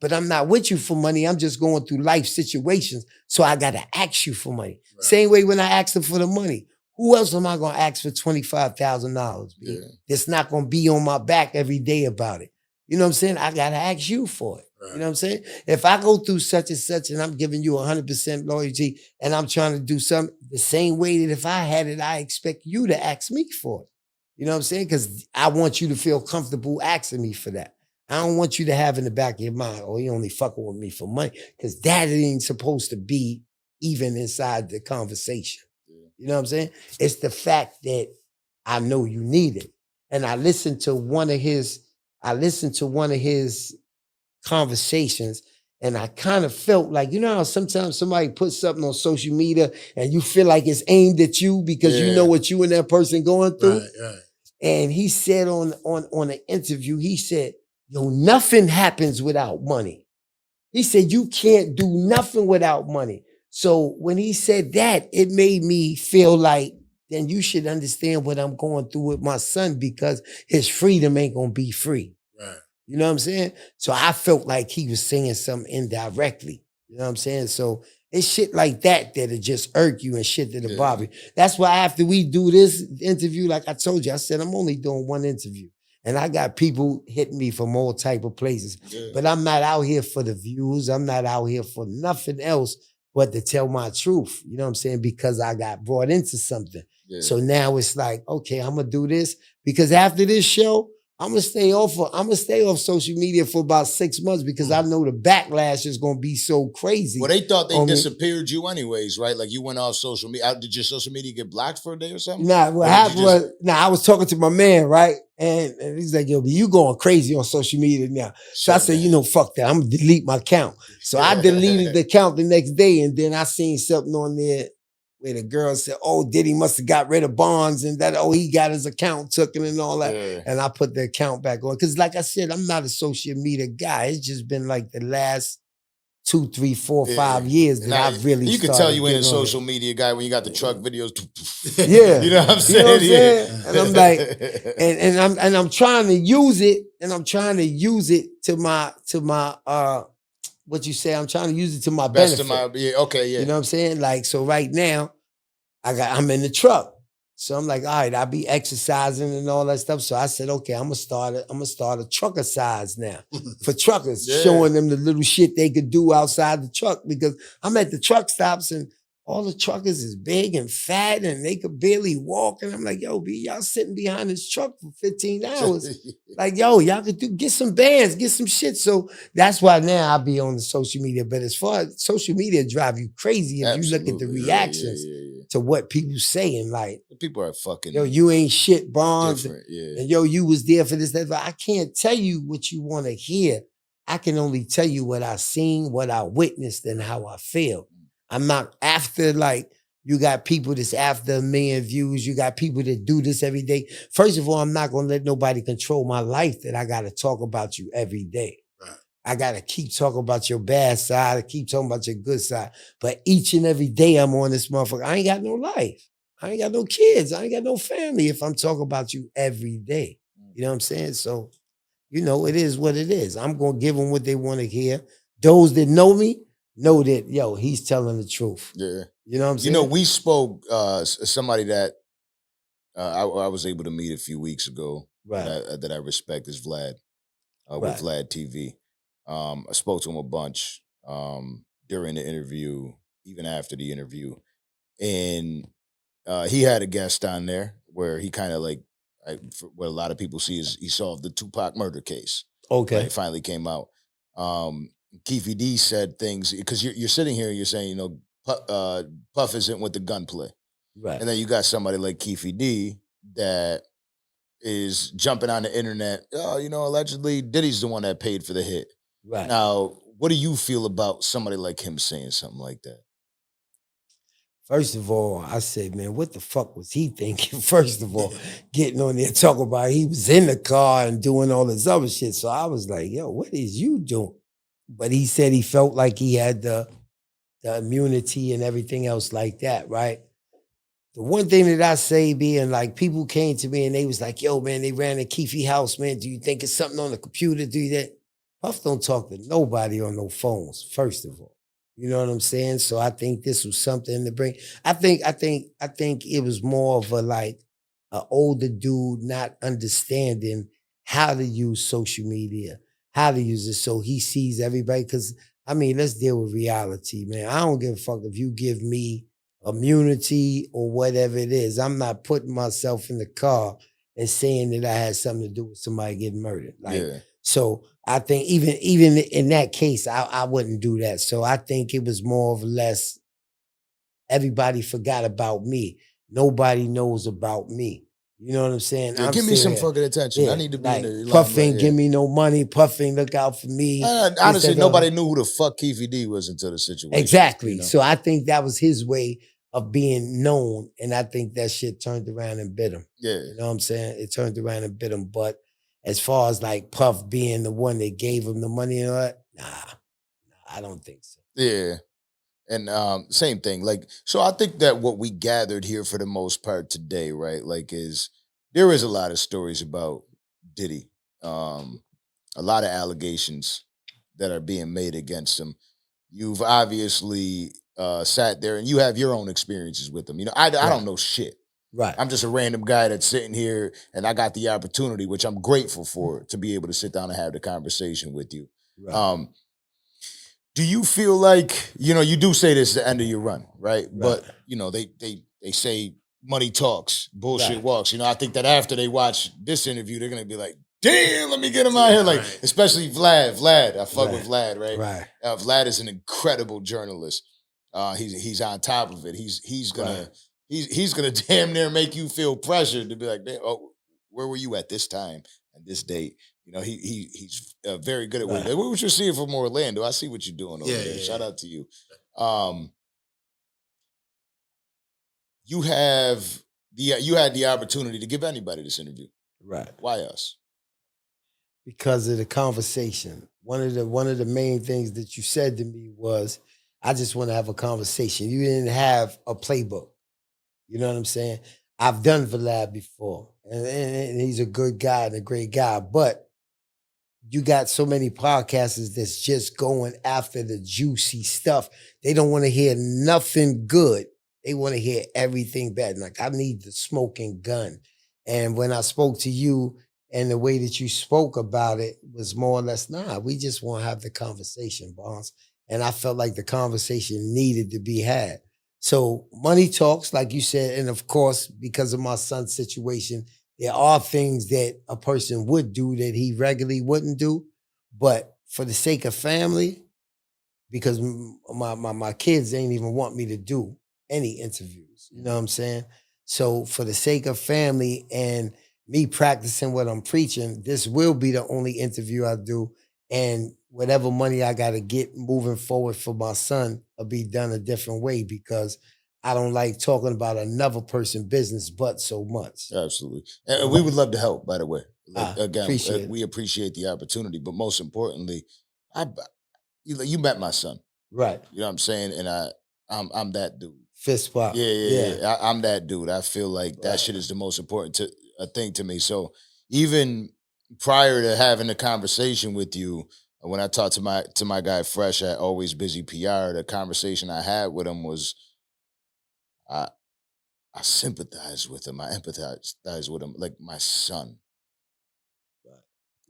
But I'm not with you for money. I'm just going through life situations. So I got to ask you for money. Right. Same way when I asked him for the money. Who else am I going to ask for $25,000? Yeah. That's not going to be on my back every day about it. You know what I'm saying? I got to ask you for it. Right. You know what I'm saying? If I go through such and such and I'm giving you 100% loyalty and I'm trying to do something the same way that if I had it, I expect you to ask me for it. You know what I'm saying? Because I want you to feel comfortable asking me for that. I don't want you to have in the back of your mind, oh, he only fucking with me for money. Because that ain't supposed to be even inside the conversation. You know what I'm saying? It's the fact that I know you need it. And I listened to one of his conversations and I kind of felt like, you know how sometimes somebody puts something on social media and you feel like it's aimed at you because you know what you and that person going through? Right. And he said on an interview, he said, yo, nothing happens without money. He said, you can't do nothing without money. So when he said that, it made me feel like, then you should understand what I'm going through with my son because his freedom ain't going to be free. Right. You know what I'm saying? So I felt like he was saying something indirectly. You know what I'm saying? So it's shit like that that'll just irk you and shit that'll bother you. That's why after we do this interview, like I told you, I said, I'm only doing one interview. And I got people hitting me from all type of places. Yeah. But I'm not out here for the views. I'm not out here for nothing else but to tell my truth. You know what I'm saying? Because I got brought into something. Yeah. So now it's like, okay, I'm going to do this. Because after this show, I'm gonna stay off social media for about 6 months because I know the backlash is gonna be so crazy. Well, they thought they disappeared you anyways, right? Like you went off social media. Did your social media get blocked for a day or something? Nah, what happened was, I was talking to my man, right? And he's like, yo, but you going crazy on social media now. So I said, fuck that. I'm gonna delete my account. So I deleted the account the next day, and then I seen something on there where the girl said, oh, Diddy must have got rid of Bonds and that, he got his account taken and all that. Yeah. And I put the account back on. Because like I said, I'm not a social media guy. It's just been like the last 2, 3, 4, 5 years that I've really You can tell you ain't a social media guy when you got the truck videos. Yeah. You know what I'm saying? And I'm like, and I'm trying to use it, to my what you say, I'm trying to use it to my benefit. You know what I'm saying? Like, so right now, I'm in the truck. So I'm like, all right, I'll be exercising and all that stuff. So I said, okay, I'm gonna start a trucker size now for truckers, showing them the little shit they could do outside the truck, because I'm at the truck stops and all the truckers is big and fat and they could barely walk. And I'm like, yo, y'all sitting behind this truck for 15 hours. Like, yo, y'all could get some bands, get some shit. So that's why now I'll be on the social media. But as far as social media drive you crazy if you look at the reactions to what people saying. Like, people are fucking, yo, you ain't shit, Bonds. And yo, you was there for this, that. I can't tell you what you want to hear. I can only tell you what I seen, what I witnessed, and how I feel. I'm not after, like, you got people that's after 1 million views. You got people that do this every day. First of all, I'm not going to let nobody control my life that I got to talk about you every day. Right. I got to keep talking about your bad side. I keep talking about your good side. But each and every day I'm on this motherfucker, I ain't got no life. I ain't got no kids. I ain't got no family if I'm talking about you every day. You know what I'm saying? So, it is what it is. I'm going to give them what they want to hear. Those that know me, know that, yo, he's telling the truth. Yeah. You know what I'm saying? We spoke, somebody that I was able to meet a few weeks ago, right, that I respect, is Vlad, with Vlad TV. I spoke to him a bunch during the interview, even after the interview. And he had a guest on there where he kind of like, what a lot of people see is he solved the Tupac murder case. Okay. Right? It finally came out. Keefe D said things, because you're sitting here and you're saying, Puff isn't with the gunplay. Right. And then you got somebody like Keefe D that is jumping on the internet. Allegedly Diddy's the one that paid for the hit. Right. Now, what do you feel about somebody like him saying something like that? First of all, I said, man, what the fuck was he thinking? First of all, getting on there talking about he was in the car and doing all this other shit. So I was like, yo, what is you doing? But he said he felt like he had the immunity and everything else like that, right? The one thing that I say, being like, people came to me and they was like, yo, man, they ran a Keefe house, man. Do you think it's something on the computer? Do that? Puff don't talk to nobody on no phones, first of all. You know what I'm saying? So I think this was something to bring. I think it was more of an older dude not understanding how to use social media, how to use it so he sees everybody. Because, let's deal with reality, man. I don't give a fuck if you give me immunity or whatever it is. I'm not putting myself in the car and saying that I had something to do with somebody getting murdered. So I think even in that case, I wouldn't do that. So I think it was more or less everybody forgot about me. Nobody knows about me. You know what I'm saying? Give me some fucking attention. I need to be in the Puff ain't give me no money. Puff ain't look out for me. Honestly, nobody knew who the fuck Keefe D was until the situation. Exactly. So I think that was his way of being known. And I think that shit turned around and bit him. Yeah. You know what I'm saying? It turned around and bit him. But as far as like Puff being the one that gave him the money and all that, nah, I don't think so. Yeah. And same thing. So I think that what we gathered here for the most part today, right, is there is a lot of stories about Diddy. A lot of allegations that are being made against him. You've obviously sat there and you have your own experiences with him. I don't know shit. Right. I'm just a random guy that's sitting here and I got the opportunity, which I'm grateful for, to be able to sit down and have the conversation with you. Right. Do you feel like, you do say this is the end of your run, right? But, they say money talks, bullshit walks. I think that after they watch this interview, they're going to be like, damn, let me get him out here. Like, especially Vlad. I fuck with Vlad, right? Right. Vlad is an incredible journalist. He's on top of it. He's gonna damn near make you feel pressured to be like, oh, where were you at this time and this date? You know, he's very good at what he does. What was you seeing from Orlando? I see what you're doing over there. Shout out to you. You had the opportunity to give anybody this interview. Right. Why us? Because of the conversation. One of the main things that you said to me was, I just want to have a conversation. You didn't have a playbook. You know what I'm saying? I've done Vlad before, and he's a good guy and a great guy, but you got so many podcasters that's just going after the juicy stuff. They don't want to hear nothing good. They want to hear everything bad. Like, I need the smoking gun. And when I spoke to you and the way that you spoke about it was more or less, nah, we just want to have the conversation, Bonds. And I felt like the conversation needed to be had. So money talks, like you said, and of course, because of my son's situation, there are things that a person would do that he regularly wouldn't do. But for the sake of family, because my kids ain't even want me to do any interviews, you know what I'm saying? So for the sake of family and me practicing what I'm preaching, this will be the only interview I do. And whatever money I got to get moving forward for my son will be done a different way, because I don't like talking about another person's business but so much. Absolutely. And we would love to help, by the way. Again, we it. appreciate the opportunity, but most importantly, you met my son. Right. You know what I'm saying? And I'm that dude. Fist bump. Yeah. I'm that dude. I feel like that shit is the most important thing to me. So even prior to having a conversation with you, when I talked to my guy Fresh at Always Busy PR, the conversation I had with him was, I sympathize with him. I empathize with him, like my son.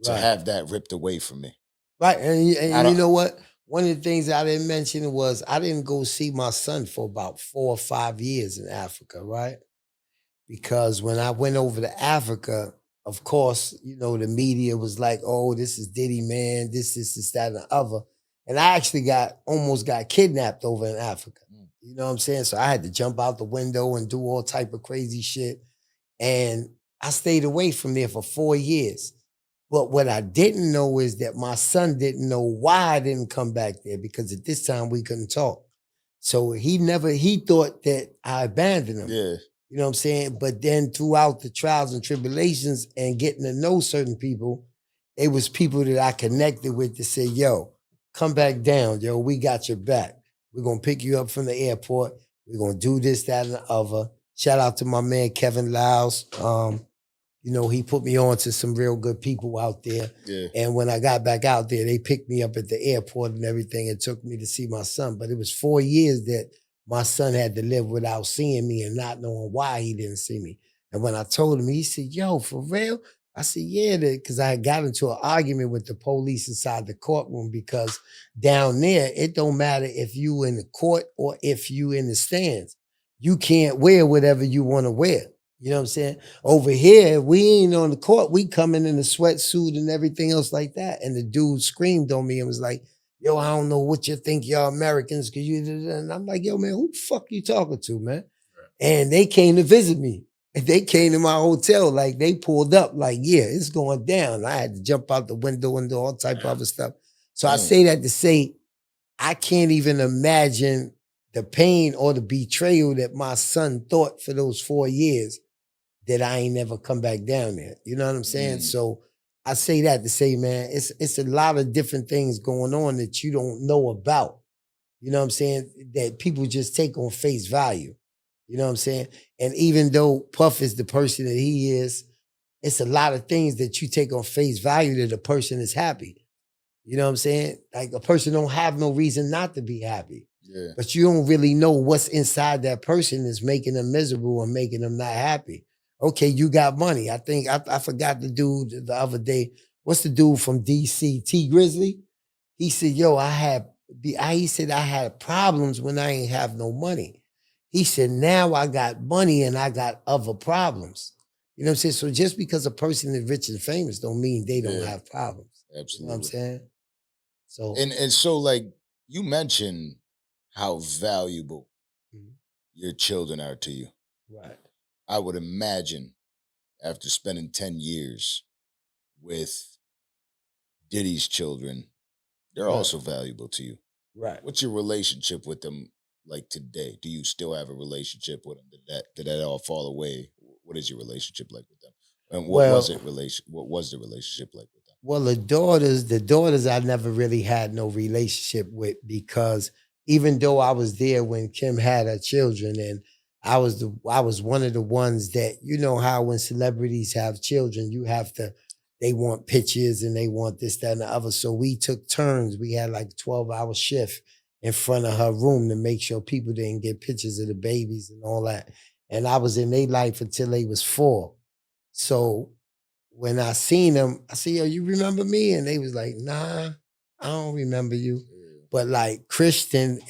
To have that ripped away from me. Right. And you know what? One of the things I didn't mention was I didn't go see my son for about 4 or 5 years in Africa, right? Because when I went over to Africa, of course, you know, the media was like, oh, this is Diddy, man, this, that, and the other. And I actually almost got kidnapped over in Africa. You know what I'm saying? So I had to jump out the window and do all type of crazy shit. And I stayed away from there for 4 years. But what I didn't know is that my son didn't know why I didn't come back there, because at this time we couldn't talk. So he thought that I abandoned him. Yeah. You know what I'm saying? But then throughout the trials and tribulations and getting to know certain people, it was people that I connected with to say, yo, come back down, yo, we got your back. We're going to pick you up from the airport. We're going to do this, that, and the other. Shout out to my man, Kevin Lyles. You know, he put me on to some real good people out there. Yeah. And when I got back out there, they picked me up at the airport and everything and took me to see my son. But it was 4 years that my son had to live without seeing me and not knowing why he didn't see me. And when I told him, he said, yo, for real? I said, yeah, because I had got into an argument with the police inside the courtroom, because down there, it don't matter if you in the court or if you in the stands. You can't wear whatever you want to wear. You know what I'm saying? Over here, we ain't on the court. We coming in a sweatsuit and everything else like that. And the dude screamed on me and was like, yo, I don't know what you think y'all Americans, cause you, and I'm like, yo, man, who the fuck you talking to, man? Right. And they came to visit me. And they came to my hotel, like they pulled up, like, yeah, it's going down. I had to jump out the window and do all type of other stuff. So I say that to say, I can't even imagine the pain or the betrayal that my son thought for those 4 years that I ain't never come back down there. You know what I'm saying? So I say that to say, man, it's a lot of different things going on that you don't know about. You know what I'm saying? That people just take on face value. You know what I'm saying? And even though Puff is the person that he is, it's a lot of things that you take on face value that a person is happy. You know what I'm saying? Like a person don't have no reason not to be happy. Yeah. But you don't really know what's inside that person is making them miserable and making them not happy. Okay, you got money. I think I forgot the dude the other day. What's the dude from DC? T Grizzly? He said, yo, I had problems when I ain't have no money. He said, now I got money and I got other problems. You know what I'm saying? So just because a person is rich and famous don't mean they don't have problems. Absolutely. You know what I'm saying? So and so like you mentioned how valuable your children are to you. right. I would imagine after spending 10 years with Diddy's children, they're Right. also valuable to you. Right. What's your relationship with them like today? Do you still have a relationship with them? Did that all fall away? What is your relationship like with them? And what was the relationship like with them? Well, the daughters I never really had no relationship with, because even though I was there when Kim had her children, and I was one of the ones that, you know how when celebrities have children, they want pictures and they want this, that, and the other. So we took turns. We had like a 12-hour shift in front of her room to make sure people didn't get pictures of the babies and all that. And I was in their life until they was 4. So when I seen them, I said, yo, you remember me? And they was like, nah, I don't remember you. But like Christian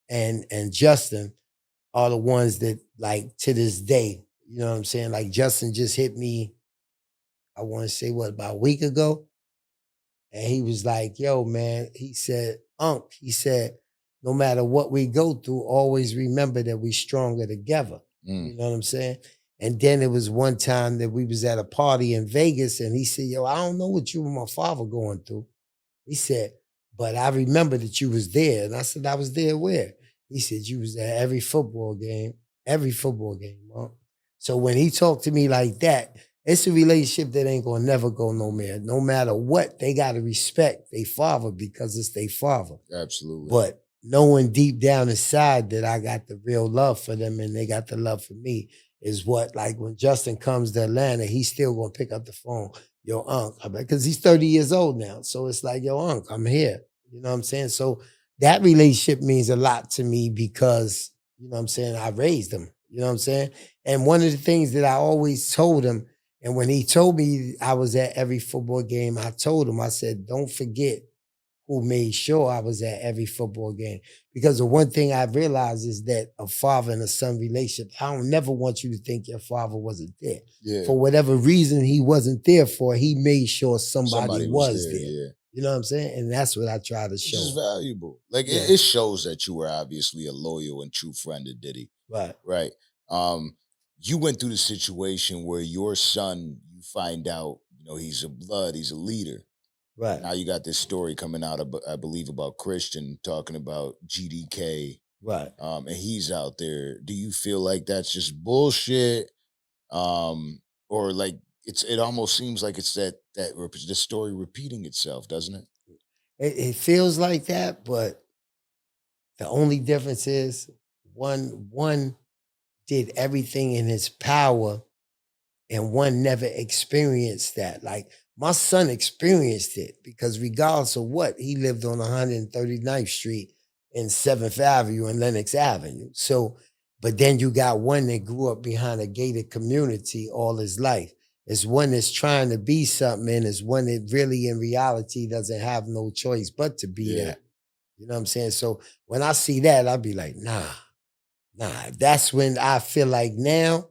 and Justin are the ones that, like, to this day, you know what I'm saying? Like Justin just hit me, I want to say about a week ago. And he was like, yo, man, he said, Unc, he said, no matter what we go through, always remember that we stronger together. You know what I'm saying? And then it was one time that we was at a party in Vegas, and he said, yo, I don't know what you and my father going through. He said, but I remember that you was there. And I said, I was there where? He said, you was at every football game, Mom. So when he talked to me like that, it's a relationship that ain't gonna never go nowhere. No matter what, they gotta respect their father because it's their father. Absolutely. But knowing deep down inside that I got the real love for them and they got the love for me is what, like when Justin comes to Atlanta, he's still gonna pick up the phone. Yo, Unc, because he's 30 years old now. So it's like, yo, Unc, I'm here. You know what I'm saying? So that relationship means a lot to me because, you know what I'm saying, I raised him. You know what I'm saying? And one of the things that I always told him, and when he told me I was at every football game, I told him, I said, don't forget who made sure I was at every football game. Because the one thing I realized is that a father and a son relationship, I don't never want you to think your father wasn't there. Yeah. For whatever reason he wasn't there for, he made sure somebody was there. Yeah. You know what I'm saying? And that's what I try to show. Which is valuable. Like it shows that you were obviously a loyal and true friend to Diddy. Right. Right. You went through the situation where your son, you find out, you know, he's a leader. Right. Now you got this story coming out, I believe, about Christian talking about GDK. Right. And he's out there. Do you feel like that's just bullshit? Or like it almost seems like it's the story repeating itself, doesn't it? It feels like that, but the only difference is one did everything in his power and one never experienced that. Like my son experienced it because regardless of what, he lived on 139th Street and 7th Avenue and Lenox Avenue. So, but then you got one that grew up behind a gated community all his life. It's one that's trying to be something, and it's one that really in reality doesn't have no choice but to be that. You know what I'm saying? So when I see that, I'll be like, nah. That's when I feel like now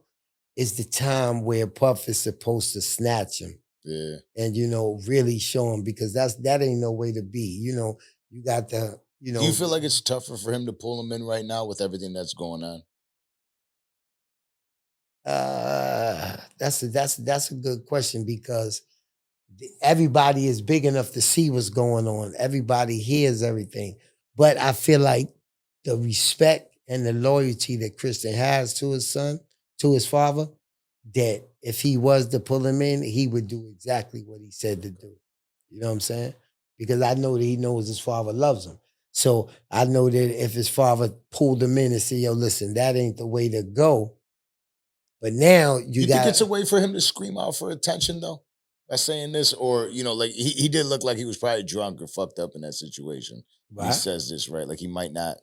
is the time where Puff is supposed to snatch him. Yeah. And, you know, really show him, because that ain't no way to be. You know, you got the, you know. Do you feel like it's tougher for him to pull him in right now with everything that's going on? That's a good question, because everybody is big enough to see what's going on. Everybody hears everything. But I feel like the respect and the loyalty that Christian has to his son, to his father, that if he was to pull him in, he would do exactly what he said to do. You know what I'm saying? Because I know that he knows his father loves him. So I know that if his father pulled him in and said, yo, listen, that ain't the way to go. But now you think it's a way for him to scream out for attention, though, by saying this? Or, you know, like he did look like he was probably drunk or fucked up in that situation. Right. He says this, right? Like he might have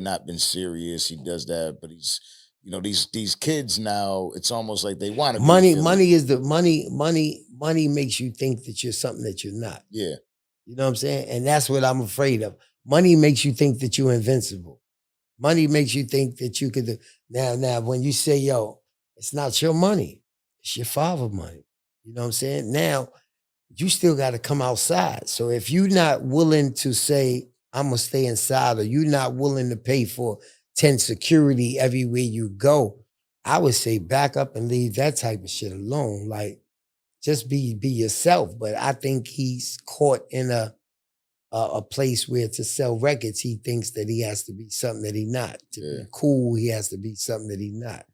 not been serious. He does that, but he's, you know, these kids now, it's almost like they want to money makes you think that you're something that you're not. Yeah. You know what I'm saying? And that's what I'm afraid of. Money makes you think that you're invincible. Money makes you think that you could do. Now when you say, yo, it's not your money. It's your father money. You know what I'm saying? Now, you still got to come outside. So if you're not willing to say, I'm going to stay inside, or you're not willing to pay for 10 security everywhere you go, I would say back up and leave that type of shit alone. Like, just be yourself. But I think he's caught in a place where to sell records, he thinks that he has to be something that he not. To be cool, he has to be something that he not.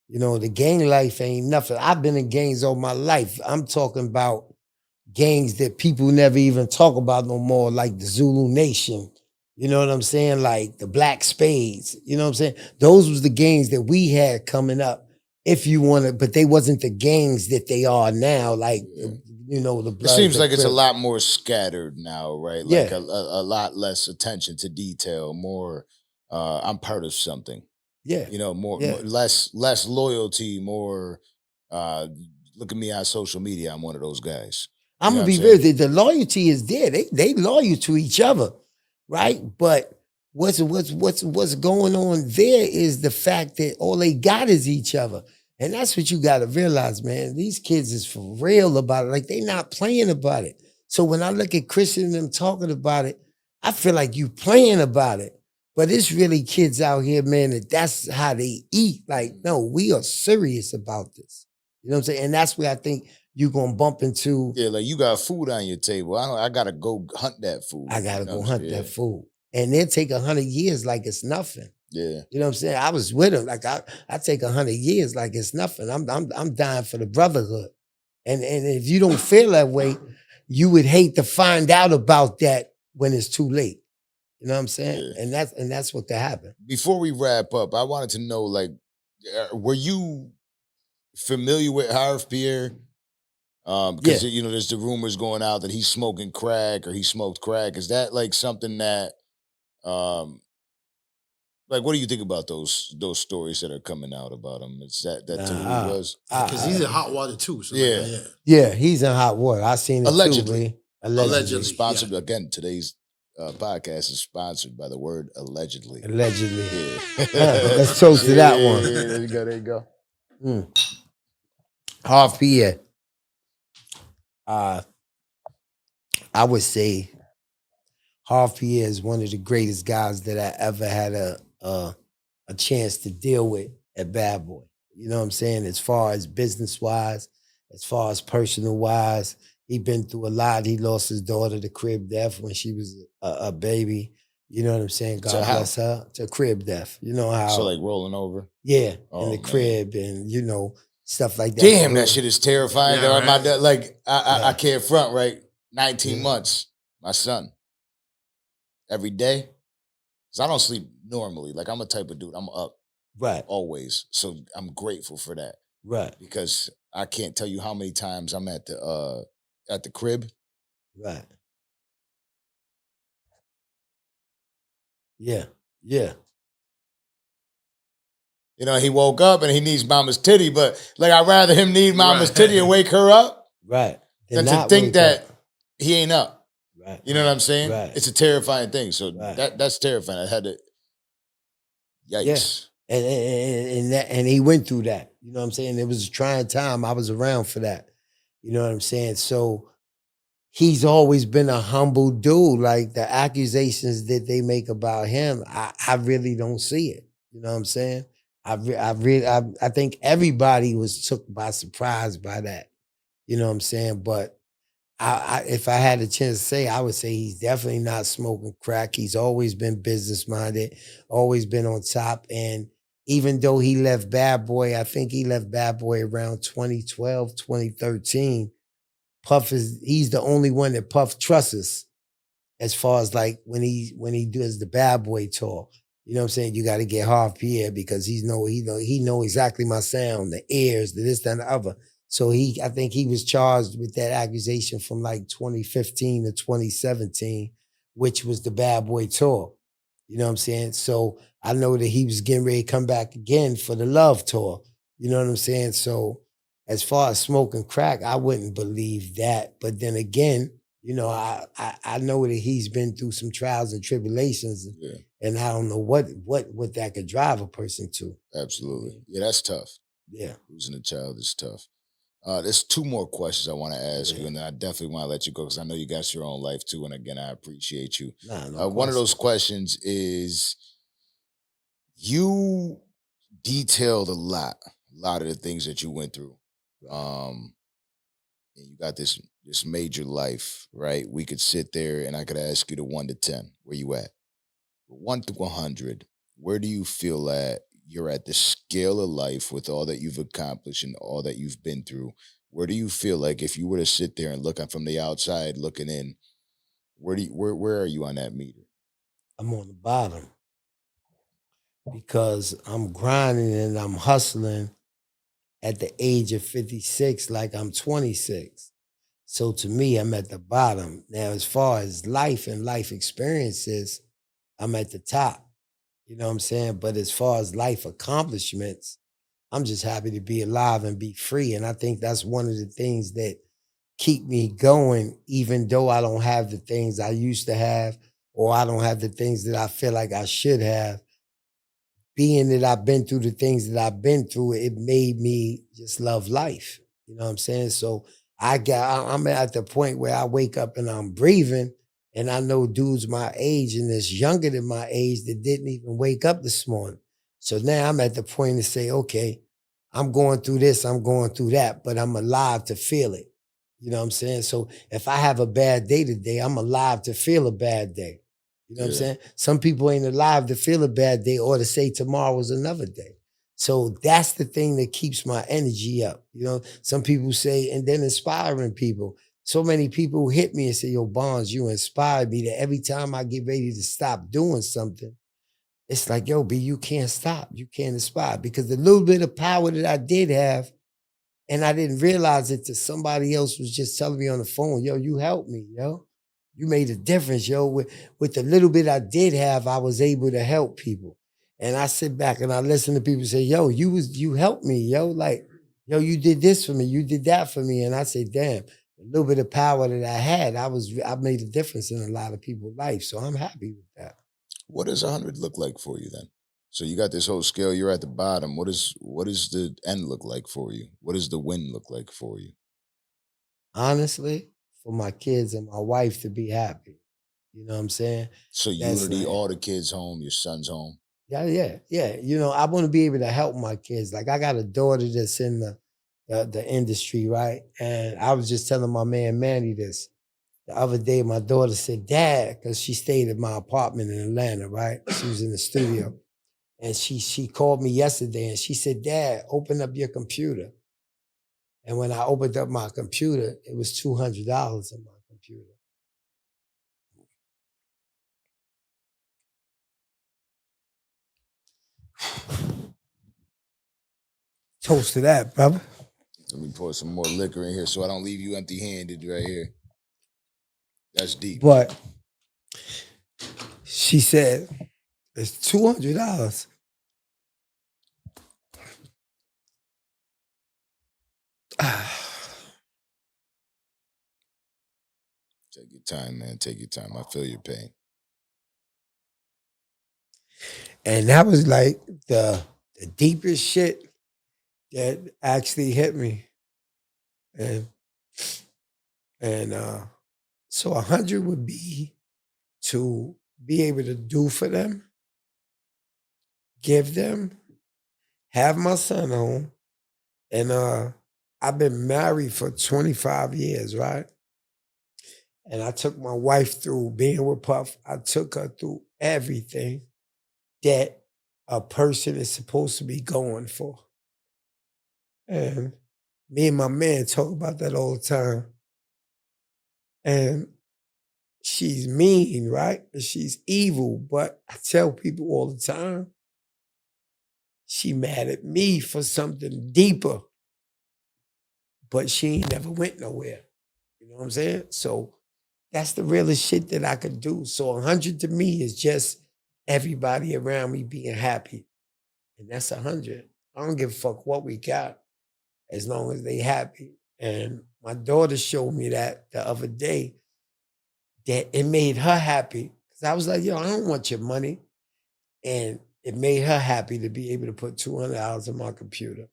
You know, the gang life ain't nothing. I've been in gangs all my life. I'm talking about gangs that people never even talk about no more, like the Zulu Nation. You know what I'm saying? Like the Black Spades. You know what I'm saying? Those was the gangs that we had coming up, if you want to, but they wasn't the gangs that they are now. Like, you know, the blood. It seems like it's a lot more scattered now, right? Like Yeah. a lot less attention to detail, more I'm part of something. Yeah. You know, more less loyalty, more look at me on social media. I'm one of those guys. I'm gonna be real. The loyalty is there. They loyal to each other, right? But what's going on there is the fact that all they got is each other. And that's what you gotta realize, man. These kids is for real about it. Like, they not playing about it. So when I look at Christian and them talking about it, I feel like you playing about it. But it's really kids out here, man, that's how they eat. Like, no, we are serious about this. You know what I'm saying? And that's where I think you're gonna bump into. Yeah, like you got food on your table. I gotta go hunt that food. I gotta go hunt that food. And they'll take 100 years like it's nothing. Yeah. You know what I'm saying? I was with him. Like, I take 100 years like it's nothing. I'm dying for the brotherhood. And if you don't feel that way, you would hate to find out about that when it's too late. You know what I'm saying? Yeah. And that's what could happen. Before we wrap up, I wanted to know, like, were you familiar with Harve Pierre? Because you know, there's the rumors going out that he's smoking crack or he smoked crack. Is that like something that, like, what do you think about those stories that are coming out about him? Is that to who he was? Because he's in hot water too. So yeah, he's in hot water. I seen it allegedly. Too, allegedly. Sponsored again. Today's podcast is sponsored by the word allegedly. Allegedly. Yeah. Let's toast to that one. Yeah, there you go. There you go. Harve Pierre. I would say Harve Pierre is one of the greatest guys that I ever had a chance to deal with at Bad Boy. You know what I'm saying? As far as business-wise, as far as personal-wise, he been through a lot. He lost his daughter to crib death when she was a baby. You know what I'm saying? God bless her. To crib death. You know how? So like rolling over? Yeah, in the crib and, you know, stuff like that. Damn, that shit is terrifying. Yeah, right. Like, I can't front, right? 19 months, my son. Every day. Because I don't sleep normally. Like, I'm a type of dude. I'm up. Right. Always. So I'm grateful for that. Right. Because I can't tell you how many times I'm at the crib. Right. Yeah. Yeah. You know, he woke up and he needs mama's titty, but like, I'd rather him need mama's titty and wake her up. Right. Than to think that he ain't up. Right. You know what I'm saying? Right. It's a terrifying thing. So that's terrifying. I had to, yikes. Yeah. And he went through that. You know what I'm saying? It was a trying time. I was around for that. You know what I'm saying? So he's always been a humble dude. Like, the accusations that they make about him, I really don't see it. You know what I'm saying? I think everybody was took by surprise by that. You know what I'm saying? But if I had a chance to say, I would say he's definitely not smoking crack. He's always been business-minded, always been on top. And even though he left Bad Boy, I think he left Bad Boy around 2012, 2013. He's the only one that Puff trusts as far as like when he does the Bad Boy tour. You know what I'm saying? You got to get Harve Pierre because he know exactly my sound, the airs, the this, that, and the other. So I think he was charged with that accusation from like 2015 to 2017, which was the Bad Boy tour. You know what I'm saying? So I know that he was getting ready to come back again for the Love tour. You know what I'm saying? So as far as smoking crack, I wouldn't believe that. But then again, you know, I know that he's been through some trials and tribulations, and I don't know what that could drive a person to. Absolutely. Yeah, that's tough. Yeah. Losing a child is tough. There's two more questions I want to ask you, and then I definitely want to let you go because I know you got your own life too. And again, I appreciate you. One of those questions is, you detailed a lot of the things that you went through. And you got this major life, right? We could sit there and I could ask you the 1 to 10, where you at? 1 to 100, where do you feel that you're at the scale of life with all that you've accomplished and all that you've been through? Where do you feel like, if you were to sit there and look from the outside looking in, where are you on that meter? I'm on the bottom because I'm grinding and I'm hustling at the age of 56 like I'm 26. So to me, I'm at the bottom. Now, as far as life and life experiences, I'm at the top. You know what I'm saying? But as far as life accomplishments, I'm just happy to be alive and be free. And I think that's one of the things that keep me going, even though I don't have the things I used to have, or I don't have the things that I feel like I should have. Being that I've been through the things that I've been through, it made me just love life. You know what I'm saying? So I'm at the point where I wake up and I'm breathing, and I know dudes my age and that's younger than my age that didn't even wake up this morning. So now I'm at the point to say, okay, I'm going through this, I'm going through that, but I'm alive to feel it. You know what I'm saying? So if I have a bad day today, I'm alive to feel a bad day. You know what I'm saying? Some people ain't alive to feel a bad day or to say tomorrow is another day. So that's the thing that keeps my energy up. You know, some people say, and then inspiring people. So many people hit me and say, yo, Bonds, you inspired me, that every time I get ready to stop doing something, it's like, yo, B, you can't stop. You can't inspire. Because the little bit of power that I did have, and I didn't realize it till somebody else was just telling me on the phone, yo, you helped me, yo. You made a difference, yo. With the little bit I did have, I was able to help people. And I sit back and I listen to people say, yo, you helped me, yo. Like, yo, you did this for me, you did that for me. And I say, damn, a little bit of power that I had, I made a difference in a lot of people's life. So I'm happy with that. What does 100 look like for you then? So you got this whole scale, you're at the bottom. What does the end look like for you? What does the win look like for you? Honestly, for my kids and my wife to be happy. You know what I'm saying? So unity, all the kids home, your son's home. Yeah. You know, I want to be able to help my kids. Like, I got a daughter that's in the industry, right? And I was just telling my man Manny this. The other day, my daughter said, Dad, because she stayed at my apartment in Atlanta, right? She was in the studio. And she called me yesterday and she said, Dad, open up your computer. And when I opened up my computer, it was $200 in my computer. Toast to that, brother. Let me pour some more liquor in here so I don't leave you empty-handed right here. That's deep. But she said, it's $200. Take your time, man. Take your time. I feel your pain. And that was like the deepest shit that actually hit me. And so 100 would be to be able to do for them, give them, have my son home. And I've been married for 25 years, right? And I took my wife through being with Puff. I took her through everything that a person is supposed to be going for. And me and my man talk about that all the time. And she's mean, right? And she's evil, but I tell people all the time, she mad at me for something deeper. But she ain't never went nowhere. You know what I'm saying? So that's the realest shit that I could do. So 100 to me is just everybody around me being happy. And that's 100. I don't give a fuck what we got as long as they happy. And my daughter showed me that the other day, that it made her happy. Because I was like, yo, I don't want your money. And it made her happy to be able to put $200 in my computer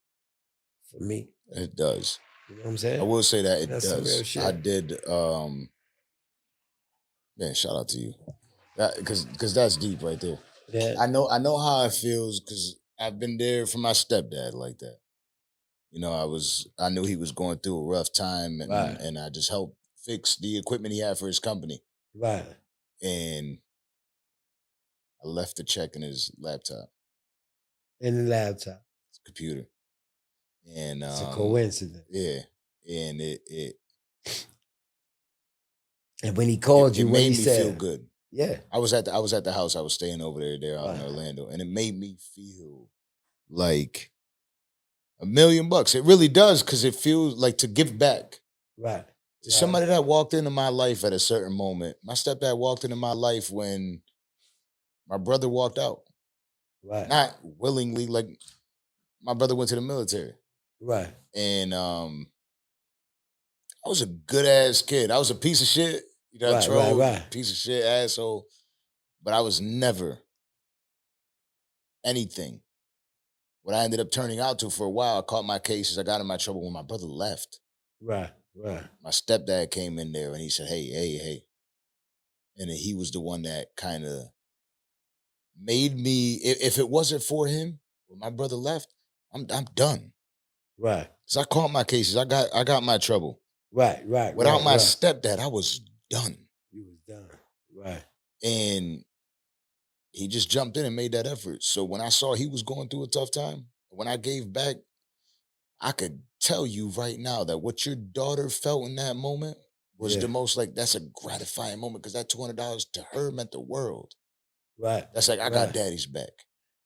for me. It does. You know what I'm saying? I will say that it That's some real does. shit. I did. Man, shout out to you. Because that's deep right there. Yeah. I know how it feels because I've been there for my stepdad like that. You know, I knew he was going through a rough time, and Right. and I just helped fix the equipment he had for his company. Right. And I left the check in his laptop, In the laptop. his computer, and It's a coincidence. yeah, and it And when he called you, it what made he me said, feel good. yeah, I was at the house. I was staying over there out in Right. Orlando, and it made me feel like $1 million. It really does, because it feels like to give back right. to somebody that walked into my life at a certain moment. My stepdad walked into my life when my brother walked out, Right. not willingly. Like my brother went to the military, Right. and I was a good ass kid. I was a piece of shit, you know, Right. piece of shit asshole, but I was never anything. What I ended up turning out to for a while, I caught my cases. I got in my trouble when my brother left. Right. Right. My stepdad came in there and he said, hey. And then he was the one that kind of made me, if it wasn't for him, when my brother left, I'm done. Right. Because I caught my cases. I got my trouble. Right. Without my stepdad, I was done. You was done. Right. And he just jumped in and made that effort. So when I saw he was going through a tough time, when I gave back, I could tell you right now that what your daughter felt in that moment was the most, like, that's a gratifying moment, because that $200 to her meant the world. Right. That's like, I got daddy's back.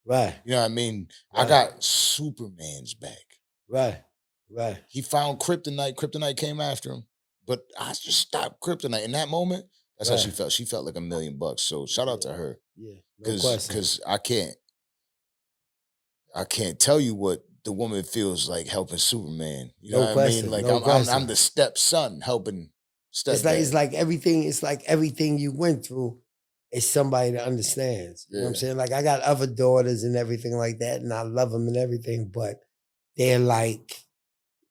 Right. You know what I mean? Right. I got Superman's back. Right. Right. He found kryptonite. Kryptonite came after him. But I just stopped kryptonite. In that moment, that's how she felt. She felt like $1 million. So shout out to her. Yeah. No question. Because I can't tell you what the woman feels like helping Superman. You know what I mean? Like, I'm the stepson helping stepdad. It's like everything you went through is somebody that understands. You know what I'm saying? Like, I got other daughters and everything like that, and I love them and everything, but they're like,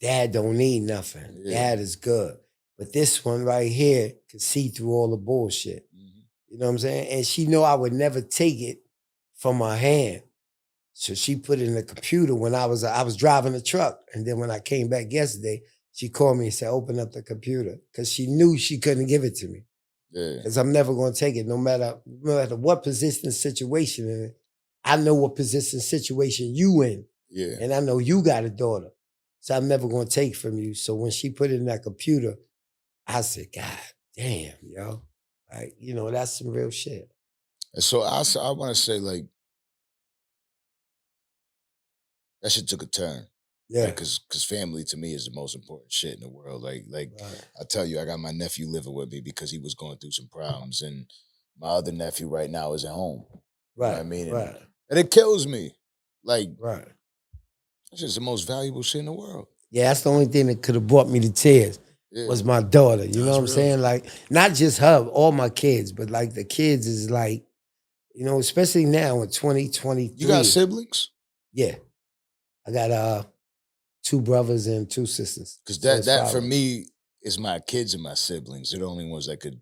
Dad don't need nothing. Dad is good. But this one right here can see through all the bullshit. You know what I'm saying? And she know I would never take it from her hand. So she put it in the computer when I was driving the truck. And then when I came back yesterday, she called me and said, open up the computer. Because she knew she couldn't give it to me. Because I'm never going to take it, no matter what position, situation in it. I know what position, situation you in. Yeah. And I know you got a daughter. So I'm never going to take from you. So when she put it in that computer, I said, God damn, yo. Like, you know, that's some real shit. So I want to say, like, that shit took a turn. Yeah. Because family to me is the most important shit in the world. Like I tell you, I got my nephew living with me because he was going through some problems, and my other nephew right now is at home. Right. You know what I mean? Right. And it kills me. Like, right. That's just the most valuable shit in the world. Yeah, that's the only thing that could have brought me to tears. Was my daughter. You know what I'm saying? Like, not just her, all my kids, but like the kids is like, you know, especially now in 2023. You got siblings? Yeah. I got 2 brothers and 2 sisters. Because that for me is my kids and my siblings. They're the only ones that could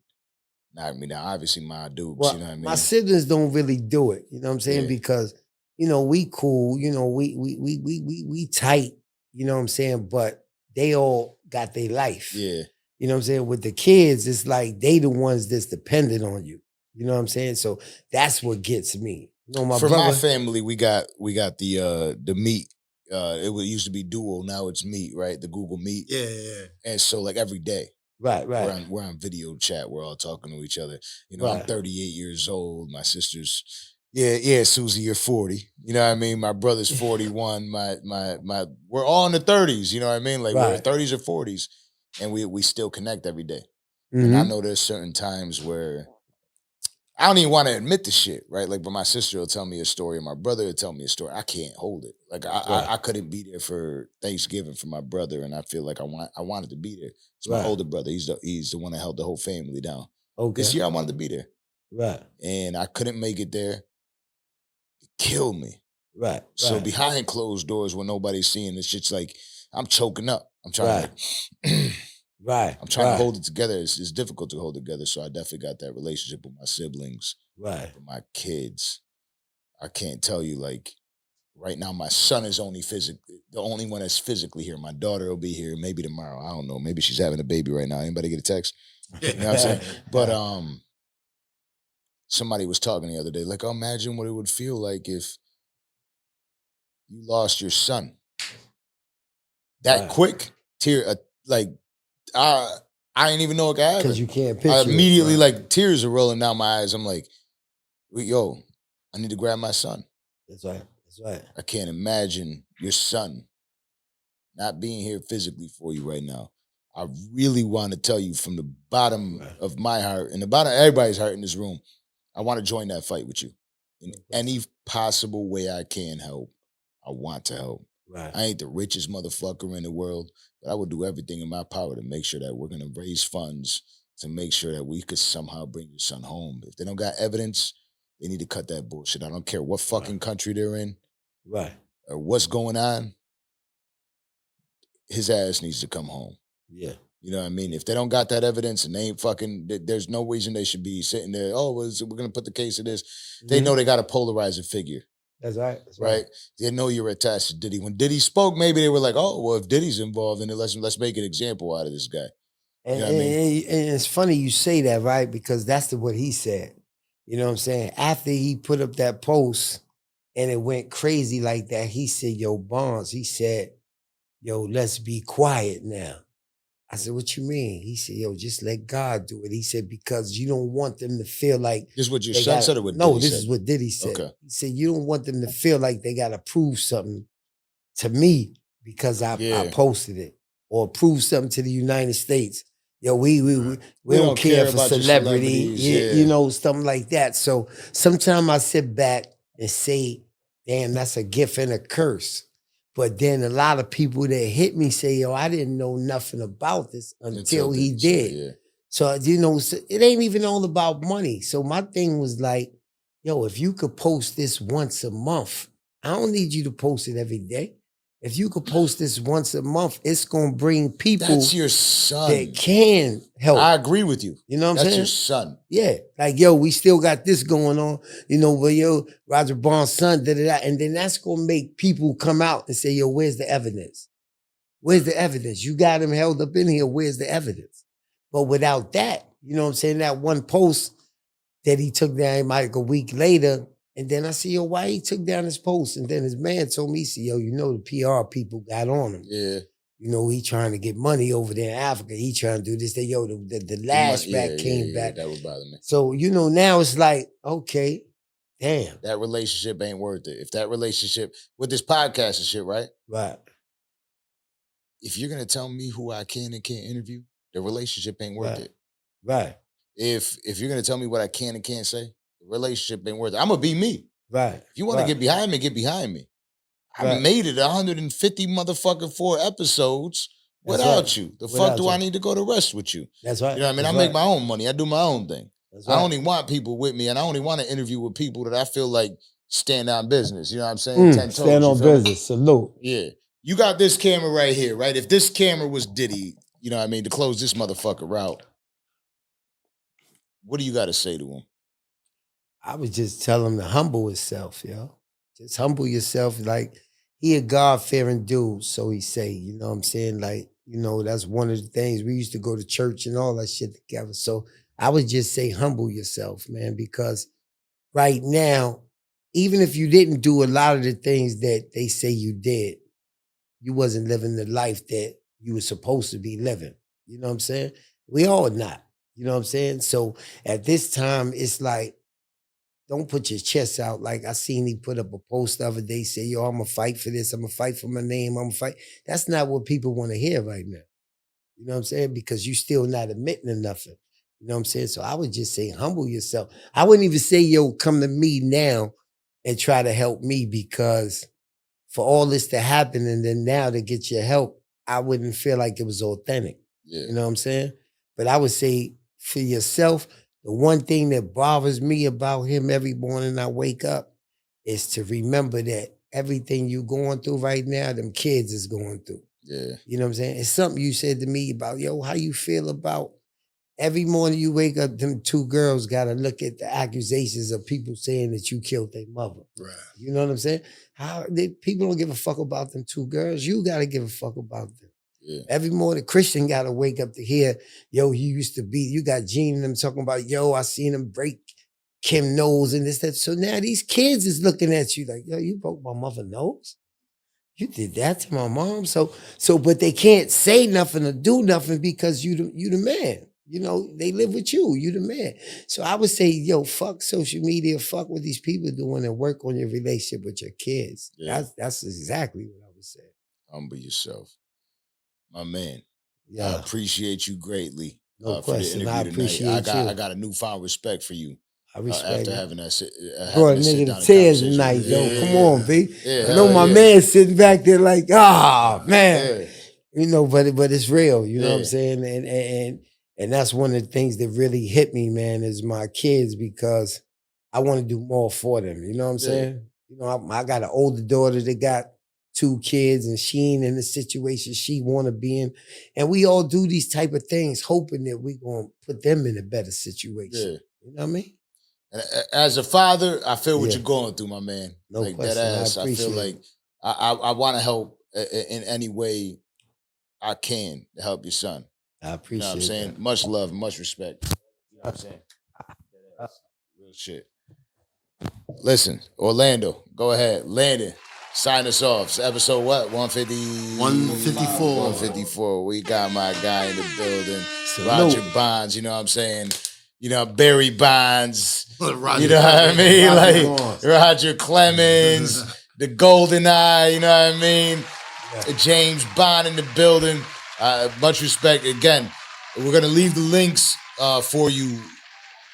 knock me down. Obviously my dudes, well, you know what I mean? My siblings don't really do it, you know what I'm saying? Because, you know, we cool, you know, we tight, you know what I'm saying? But they all got their life. Yeah. You know what I'm saying? With the kids, it's like they the ones that's dependent on you. You know what I'm saying? So that's what gets me. You know, my family, we got the Meet. It used to be Duo, now it's Meet, right? The Google Meet. Yeah. And so, like, every day, right. We're on video chat. We're all talking to each other. You know, I'm 38 years old. My sister's, Susie, you're 40. You know what I mean? My brother's 41. We're all in the 30s. You know what I mean? Like, we're 30s or 40s, and we still connect every day. Mm-hmm. And I know there's certain times where I don't even want to admit the shit, right? Like, but my sister will tell me a story, and my brother will tell me a story. I can't hold it. Like, I couldn't be there for Thanksgiving for my brother, and I feel like I wanted to be there. It's my older brother. He's the one that held the whole family down. Okay. This year I wanted to be there. Right. And I couldn't make it there. It killed me. Right. So behind closed doors when nobody's seeing this shit's like, I'm choking up. I'm trying to Right. I'm trying to hold it together. It's difficult to hold together. So I definitely got that relationship with my siblings, Right. with my kids. I can't tell you, like, right now my son is the only one that's physically here. My daughter will be here maybe tomorrow. I don't know. Maybe she's having a baby right now. Anybody get a text? You know what I'm saying? But somebody was talking the other day, like, oh, imagine what it would feel like if you lost your son that quick. I didn't even know it could happen. Because you can't picture I immediately, it, like, tears are rolling down my eyes. I'm like, yo, I need to grab my son. That's right. That's right. I can't imagine your son not being here physically for you right now. I really want to tell you from the bottom of my heart and the bottom of everybody's heart in this room, I want to join that fight with you. In any possible way I can help, I want to help. Right. I ain't the richest motherfucker in the world, but I will do everything in my power to make sure that we're going to raise funds to make sure that we could somehow bring your son home. If they don't got evidence, they need to cut that bullshit. I don't care what fucking country they're in. Right. Or what's going on. His ass needs to come home. Yeah. You know what I mean? If they don't got that evidence and they ain't fucking, there's no reason they should be sitting there, oh, we're going to put the case of this. They know they got a polarizing figure. That's right. That's right. They know you're attached to Diddy. When Diddy spoke, maybe they were like, oh, well, if Diddy's involved in it, let's make an example out of this guy. And, you know what I mean? And it's funny you say that, right? Because that's what he said. You know what I'm saying? After he put up that post and it went crazy like that, he said, yo, Bonds, he said, yo, let's be quiet now. I said, what you mean? He said, yo, just let God do it. He said, because you don't want them to feel like... This is what your son said or what No, Diddy this said? is what Diddy said. Okay. He said, you don't want them to feel like they got to prove something to me because I posted it, or prove something to the United States. Yo, we don't care for celebrity, you know, something like that. So sometimes I sit back and say, damn, that's a gift and a curse. But then a lot of people that hit me say, yo, I didn't know nothing about this until he did. So, you know, it ain't even all about money. So my thing was like, yo, if you could post this once a month, I don't need you to post it every day. If you could post this once a month, it's going to bring people That's your son. that can help. I agree with you. You know what I'm saying? That's your son. Yeah. Like, yo, we still got this going on. You know, but yo, Roger Bond's son, da-da-da. And then that's going to make people come out and say, yo, where's the evidence? Where's the evidence? You got him held up in here. Where's the evidence? But without that, you know what I'm saying? That one post that he took down like a week later, and then I see, yo, why he took down his post? And then his man told me, he said, yo, you know, the PR people got on him. Yeah. You know, he trying to get money over there in Africa. He trying to do this. They, yo, the lashback came back. That would bother me. So, you know, now it's like, okay, damn. That relationship ain't worth it. If that relationship, with this podcast and shit, right? Right. If you're going to tell me who I can and can't interview, the relationship ain't worth it. Right. If you're going to tell me what I can and can't say, the relationship ain't worth it. I'm going to be me. Right. If you want to get behind me, get behind me. I made it 150 motherfucking 4 episodes without you. The fuck do I need to go to rest with you? That's right. You know what I mean? I make my own money. I do my own thing. Right. I only want people with me, and I only want to interview with people that I feel like stand on business. You know what I'm saying? Stand on business. Salute. Yeah. You got this camera right here, right? If this camera was Diddy, you know what I mean, to close this motherfucker out, what do you got to say to him? I would just tell him to humble himself, yo. Just humble yourself. Like, he a God-fearing dude, so he say, you know what I'm saying? Like, you know, that's one of the things. We used to go to church and all that shit together. So I would just say humble yourself, man, because right now, even if you didn't do a lot of the things that they say you did, you wasn't living the life that you were supposed to be living. You know what I'm saying? We all not. You know what I'm saying? So at this time, it's like, don't put your chest out. Like I seen he put up a post the other day, say, yo, I'm going to fight for this. I'm going to fight for my name. I'm going to fight. That's not what people want to hear right now. You know what I'm saying? Because you still not admitting to nothing. You know what I'm saying? So I would just say, humble yourself. I wouldn't even say, yo, come to me now and try to help me, because for all this to happen and then now to get your help, I wouldn't feel like it was authentic. Yeah. You know what I'm saying? But I would say for yourself, the one thing that bothers me about him every morning I wake up is to remember that everything you going through right now, them kids is going through. Yeah. You know what I'm saying? It's something you said to me about, yo, how you feel about every morning you wake up, them two girls got to look at the accusations of people saying that you killed their mother. Right. You know what I'm saying? People don't give a fuck about them two girls. You got to give a fuck about them. Yeah. Every morning, Christian got to wake up to hear, yo, you used to be, you got Gene and them talking about, yo, I seen him break Kim nose and this, that. So now these kids is looking at you like, yo, you broke my mother's nose? You did that to my mom? So, but they can't say nothing or do nothing because you the man. You know, they live with you. You the man. So I would say, yo, fuck social media. Fuck what these people doing and work on your relationship with your kids. Yeah. That's exactly what I would say. Humble yourself. My man. Yeah. I appreciate you greatly No for the question. interview I tonight. appreciate you. I got a newfound respect for you. I respect after it. having that Brought a nigga to tears tonight, yo. Come on, B. Yeah, I know my man sitting back there like, man. Yeah. You know, but it's real. You know what I'm saying? And that's one of the things that really hit me, man, is my kids, because I want to do more for them. You know what I'm saying? You know, I got an older daughter that got 2 kids, and she ain't in the situation she want to be in. And we all do these type of things hoping that we going to put them in a better situation. Yeah. You know what I mean? And as a father, I feel what you're going through, my man. No like question. that ass. I feel like I want to help in any way I can to help your son. I appreciate You know what I'm saying? that. Much love, much respect. You know what I'm saying? Real shit. Listen, Orlando, go ahead. Landon, sign us off. It's episode what? 150? 154. 154. We got my guy in the building. Salute. Roger Bonds, you know what I'm saying? You know, Barry Bonds. Roger, you know what I mean? Roger Like Bonds. Roger Clemens, the Golden Eye, you know what I mean? Yeah. James Bond in the building. Much respect. Again, we're going to leave the links for you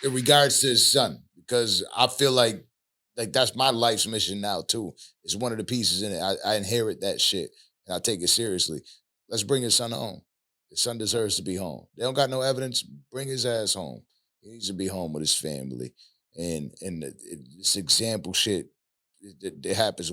in regards to his son, because I feel like that's my life's mission now too. It's one of the pieces in it. I inherit that shit and I take it seriously. Let's bring his son home. His son deserves to be home. They don't got no evidence. Bring his ass home. He needs to be home with his family. And this example shit, it happens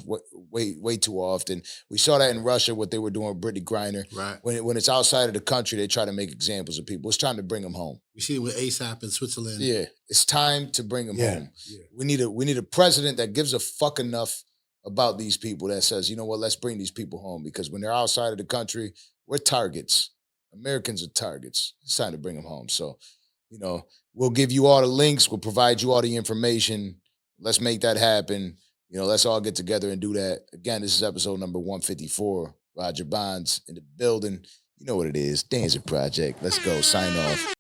way too often. We saw that in Russia, what they were doing with Brittany Griner. Right. When it's outside of the country, they try to make examples of people. It's time to bring them home. We see it with ASAP in Switzerland. Yeah, it's time to bring them home. Yeah. We need a president that gives a fuck enough about these people, that says, you know what, let's bring these people home, because when they're outside of the country, we're targets. Americans are targets. It's time to bring them home. So, you know, we'll give you all the links. We'll provide you all the information. Let's make that happen. You know, let's all get together and do that. Again, this is episode number 154. Roger Bonds in the building. You know what it is. Danza Project. Let's go. Sign off.